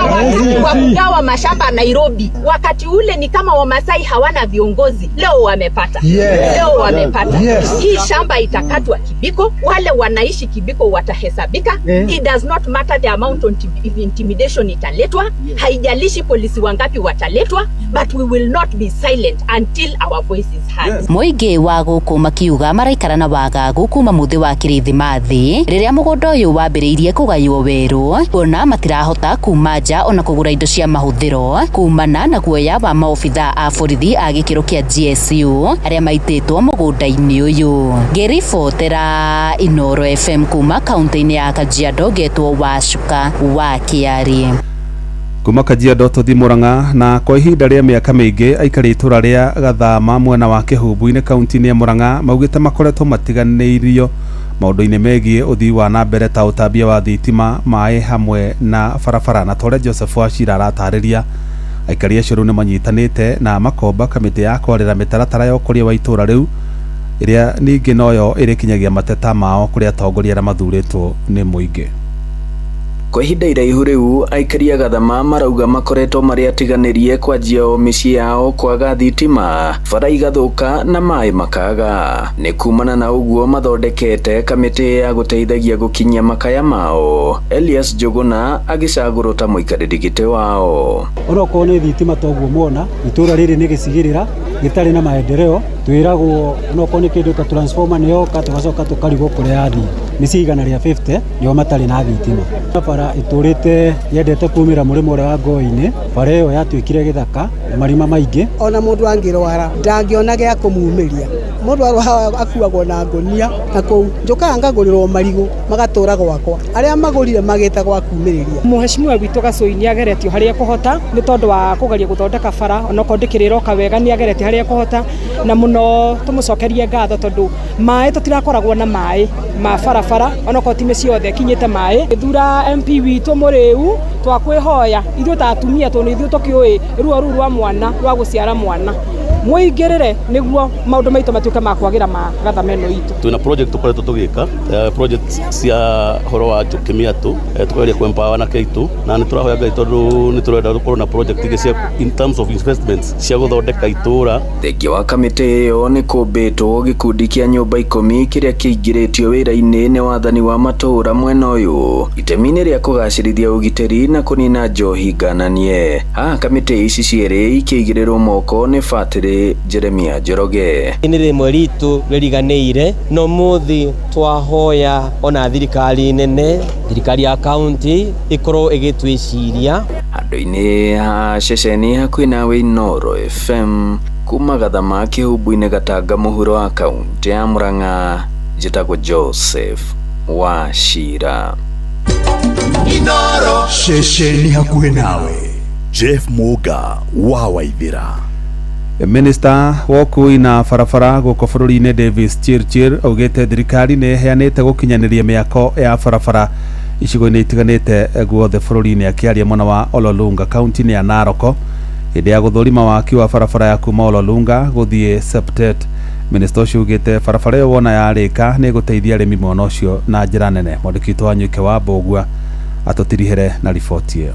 [SPEAKER 11] wakati wa kugawa mashamba Nairobi, wakati ule ni kama Wamasai hawana viongozi. Leo wamepata.
[SPEAKER 9] Yes.
[SPEAKER 11] Leo wamepata.
[SPEAKER 9] Yes.
[SPEAKER 11] Hii shamba itakatwa Kibiko, wale wanaishi Kibiko watahesabika. It does not matter the amount of intimidation italetwa, haijalishi polisi wangapi wataletwa, but we will not be silent until our voice is heard.
[SPEAKER 2] Mũingĩ wa gũkũ makiuga maraikara na wagagu kuma mũthĩ wa Kirithimathi rĩrĩa mũgũnda ũyũ wambĩrĩirie kũgaywo werũ, kuona matirahota kuma nja ona kũgũra indo cia mahũthĩro kumana na guoya wa maobitha a borithi a gĩkĩro kĩa GSU arĩa maitĩtwo mũgũnda-inĩ ũyũ. Ngĩribotera Inoro FM kuma kaunti-inĩ ya Kajiado ngetwo Wacuka wa Kĩari.
[SPEAKER 6] Kuma Kajiado tũthi Mũrang'a, na kwa ihinda rĩa mĩaka mĩingĩ aikari itũra rĩa Gathama mwena wa Kĩhumbu-inĩ kaunti-inĩ ya Mũrang'a maugĩte makoretwo matiganĩirio maũndũ-inĩ megiĩ ũthii wa na mbere ta ũtambia wa thitima, maĩ hamwe na barabara, na tore Joseph Wachira aratarĩria aikari acio rĩu nĩ manyitanĩte na makomba kamĩtĩ ya kwarĩra mĩtaratara ya ũkũria wa itũra rĩu ĩrĩa ningĩ noyo ĩrĩkinyagia mateta mao kũrĩ atongoria arĩa mathurĩtwo nĩ mũingĩ.
[SPEAKER 26] Kwa ihinda iraihu rĩu aikari a Gathama marauga makoretwo marĩ atiganĩrie kwanjia o mĩciĩ yao kwaga thitima, bara igathũka na maĩ makaga. Nĩ kumana na ũguo mathondekete kamĩtĩ ya gũteithagia gũkinyia makaya mao. Elias Njuguna agĩcagũrwo ta mũikarĩri gĩtĩ wao.
[SPEAKER 9] Onokorwo nĩ thitima toguo muona itũra rĩrĩ nĩ gĩcigĩrĩra gĩtarĩ na maendeleo, twĩragwo onokorwo nĩ kĩndũ ta transformer nĩyoka tũgacoka tũkarigwo kũrĩa yathi mĩciĩ igana rĩa 50 nĩo matarĩ na thitima. Bara itũrĩte yendete kumĩra mũrĩmo ũrĩa wa Ngoi-inĩ, bara ĩyo yatuĩkire gĩthaka marima maingĩ.
[SPEAKER 25] Ona mũndũ angĩrwara ndangĩona gĩa kũmumĩria, mũndũ arwara akuagwo na ngonia na kũu njokaga ngagũrĩrwo marigũ magatũra gwakwa, arĩa magũrire magĩta gwa kumĩrĩria.
[SPEAKER 21] Mũheshimiwa witũ Gacũi nĩ ageretio harĩa kũhota nĩ tondũ wa kũgeria gũthondeka bara, onokorwo ndĩkĩrĩroka wega nĩ ageretie harĩa kũhota, na mũno tũmũcokerie ngatho tondũ maĩ tũtirakoragwo na maĩ ma barabara, onokorwo ti mĩciĩ yothe kinyĩte maĩ. Gĩthura MP witũ mũrĩu twakwĩhoya ithuĩ ta atumia tondũ ithuĩ tũkĩũĩ ruo rũu rwa mwana rwa gũciara mwana, mũingĩrĩre nĩguo maũndũ maitũ matuĩke ma kwagĩra ma Gathama ĩno itũ.
[SPEAKER 13] Twĩna project tũkoretwo tũgĩka, project cia horo wa Kĩmĩatũ, tũkageria kũ-empower na K2, na nĩ tũrahoya Ngai tondũ nĩ tũrenda gũkorwo na project ingĩ cia in terms of investments cia gũthondeka itũra.
[SPEAKER 26] Thengia wa kamĩtĩ ĩyo nĩ kũmbĩtwo gĩkundi kĩa nyũmba 10 kĩrĩa kĩingĩrĩtio wĩra-inĩ nĩ wathani wa matũra mwena ũyũ, itemi-inĩ rĩa kũgacĩrithia ũgitĩri na kũnina njohi ngananie. Haha kamĩtĩ ici cierĩ ikĩigĩrĩrwo moko nĩ Fatĩrĩ Jeremia Njoroge.
[SPEAKER 16] Nĩ rĩmwe ritũ rĩriganĩire, no mũthĩ twahoya ona thirikari nene, thirikari ya kaunti ĩkorwo ĩgĩtwĩciria.
[SPEAKER 26] Handũ-inĩ ha ceceni hakuhĩ nawe Inoro FM kuma Gathama Kĩhumbu-inĩ Gatanga mũhuro wa kaunti ya Mũrang'a, njĩtagwo Joseph Wachira.
[SPEAKER 4] Inoro ceceni hakuhĩ nawe, Jeff Muga wa Waithĩra.
[SPEAKER 6] Minister wokui na barabara guko bururi-ini Davis Chirchir augite thirikari ni heanite gukinyaniria miako ya barabara icigo-ini itiganite guothe bururi-ini akiaria mwena wa Ololunga kaunti-ini ya Narok hindi ya guthurima waki wa barabara ya kuma Ololunga guthie Septet. Minister ucio augite barabara iyo wona yarika ni guteithia arimi mwena ucio na njira nene. Mwandiki wa Nyuke wa Mbogua atutirihere na riboti iyo.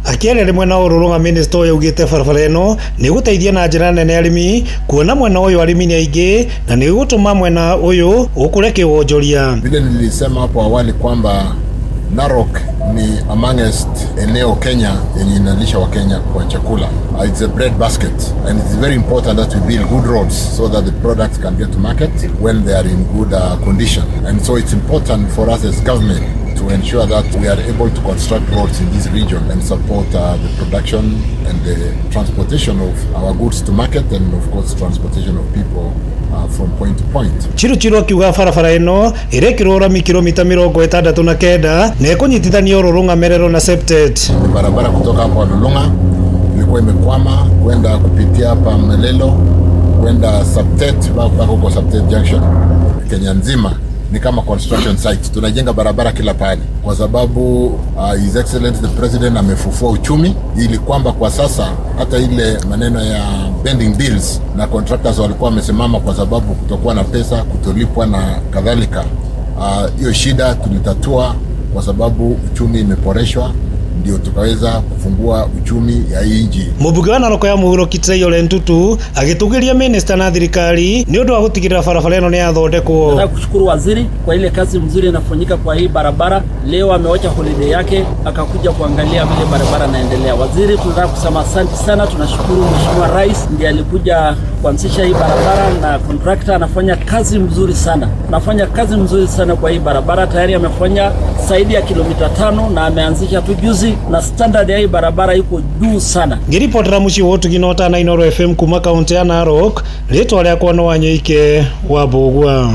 [SPEAKER 5] Akiarire mwena Ololunga minister uyu augite barabara ino ni guteithia na njira nene arimi kuona mwena uyu arimi ni aingi na ni gutuma mwena uyu ukure kiwonjoria.
[SPEAKER 7] Vile nilisema hapo awali kwamba Narok ni amongst eneo Kenya yenye inalisha wa Kenya kwa chakula. It's a bread basket and it's very important that we build good roads so that the products can get to market when they are in good condition. And so it's important for us as government to ensure that we are able to construct roads in this region and support the production and the transportation of our goods to market and of course transportation of people from point to point.
[SPEAKER 5] Chirchir akiuga barabara ino irekirwo rami kilomita 69 na ikunyitithania Ololunga Merero na Septet.
[SPEAKER 7] Ni barabara kutoka hapa Ololunga ilikuwa imekwama kwenda kupitia hapa Melelo kwenda Septet mpaka huko Septet Junction. Kenya nzima ni kama construction site. Tunajenga barabara kila pale kwa sababu His Excellency the President amefufua uchumi ili kwamba kwa sasa hata ile maneno ya pending bills na contractors walikuwa wamesimama kwa sababu kutokuwa na pesa, kutolipwa na kadhalika. Hiyo shida tulitatua kwa sababu uchumi imeboreshwa, ndio tukaweza kufungua uchumi ya nchi.
[SPEAKER 5] Mubuge wa Narok ya Muhuro Kitrai Ole Ntutu agitugiria minister na thirikari ni undu wa gutigirira barabara ino ni yathondekwo.
[SPEAKER 8] Nataka kushukuru waziri kwa ile kazi mzuri inafanyika kwa hii barabara. Leo amewacha holiday yake akakuja kuangalia vile barabara inaendelea. Waziri, tunataka kusema asante sana, tunashukuru Mheshimiwa Rais ndiye alikuja kuanzisha hii barabara na contractor anafanya kazi mzuri sana. Anafanya kazi mzuri sana kwa hii barabara. Tayari amefanya zaidi ya kilomita 5 na ameanzisha tu juzi na standard ya hii barabara iko juu sana.
[SPEAKER 5] Ngiripotera muci wotu ginota na Inoro FM kuma kaunti ya Narok, ritwa riakwa no Wanyuike wa Mbogua.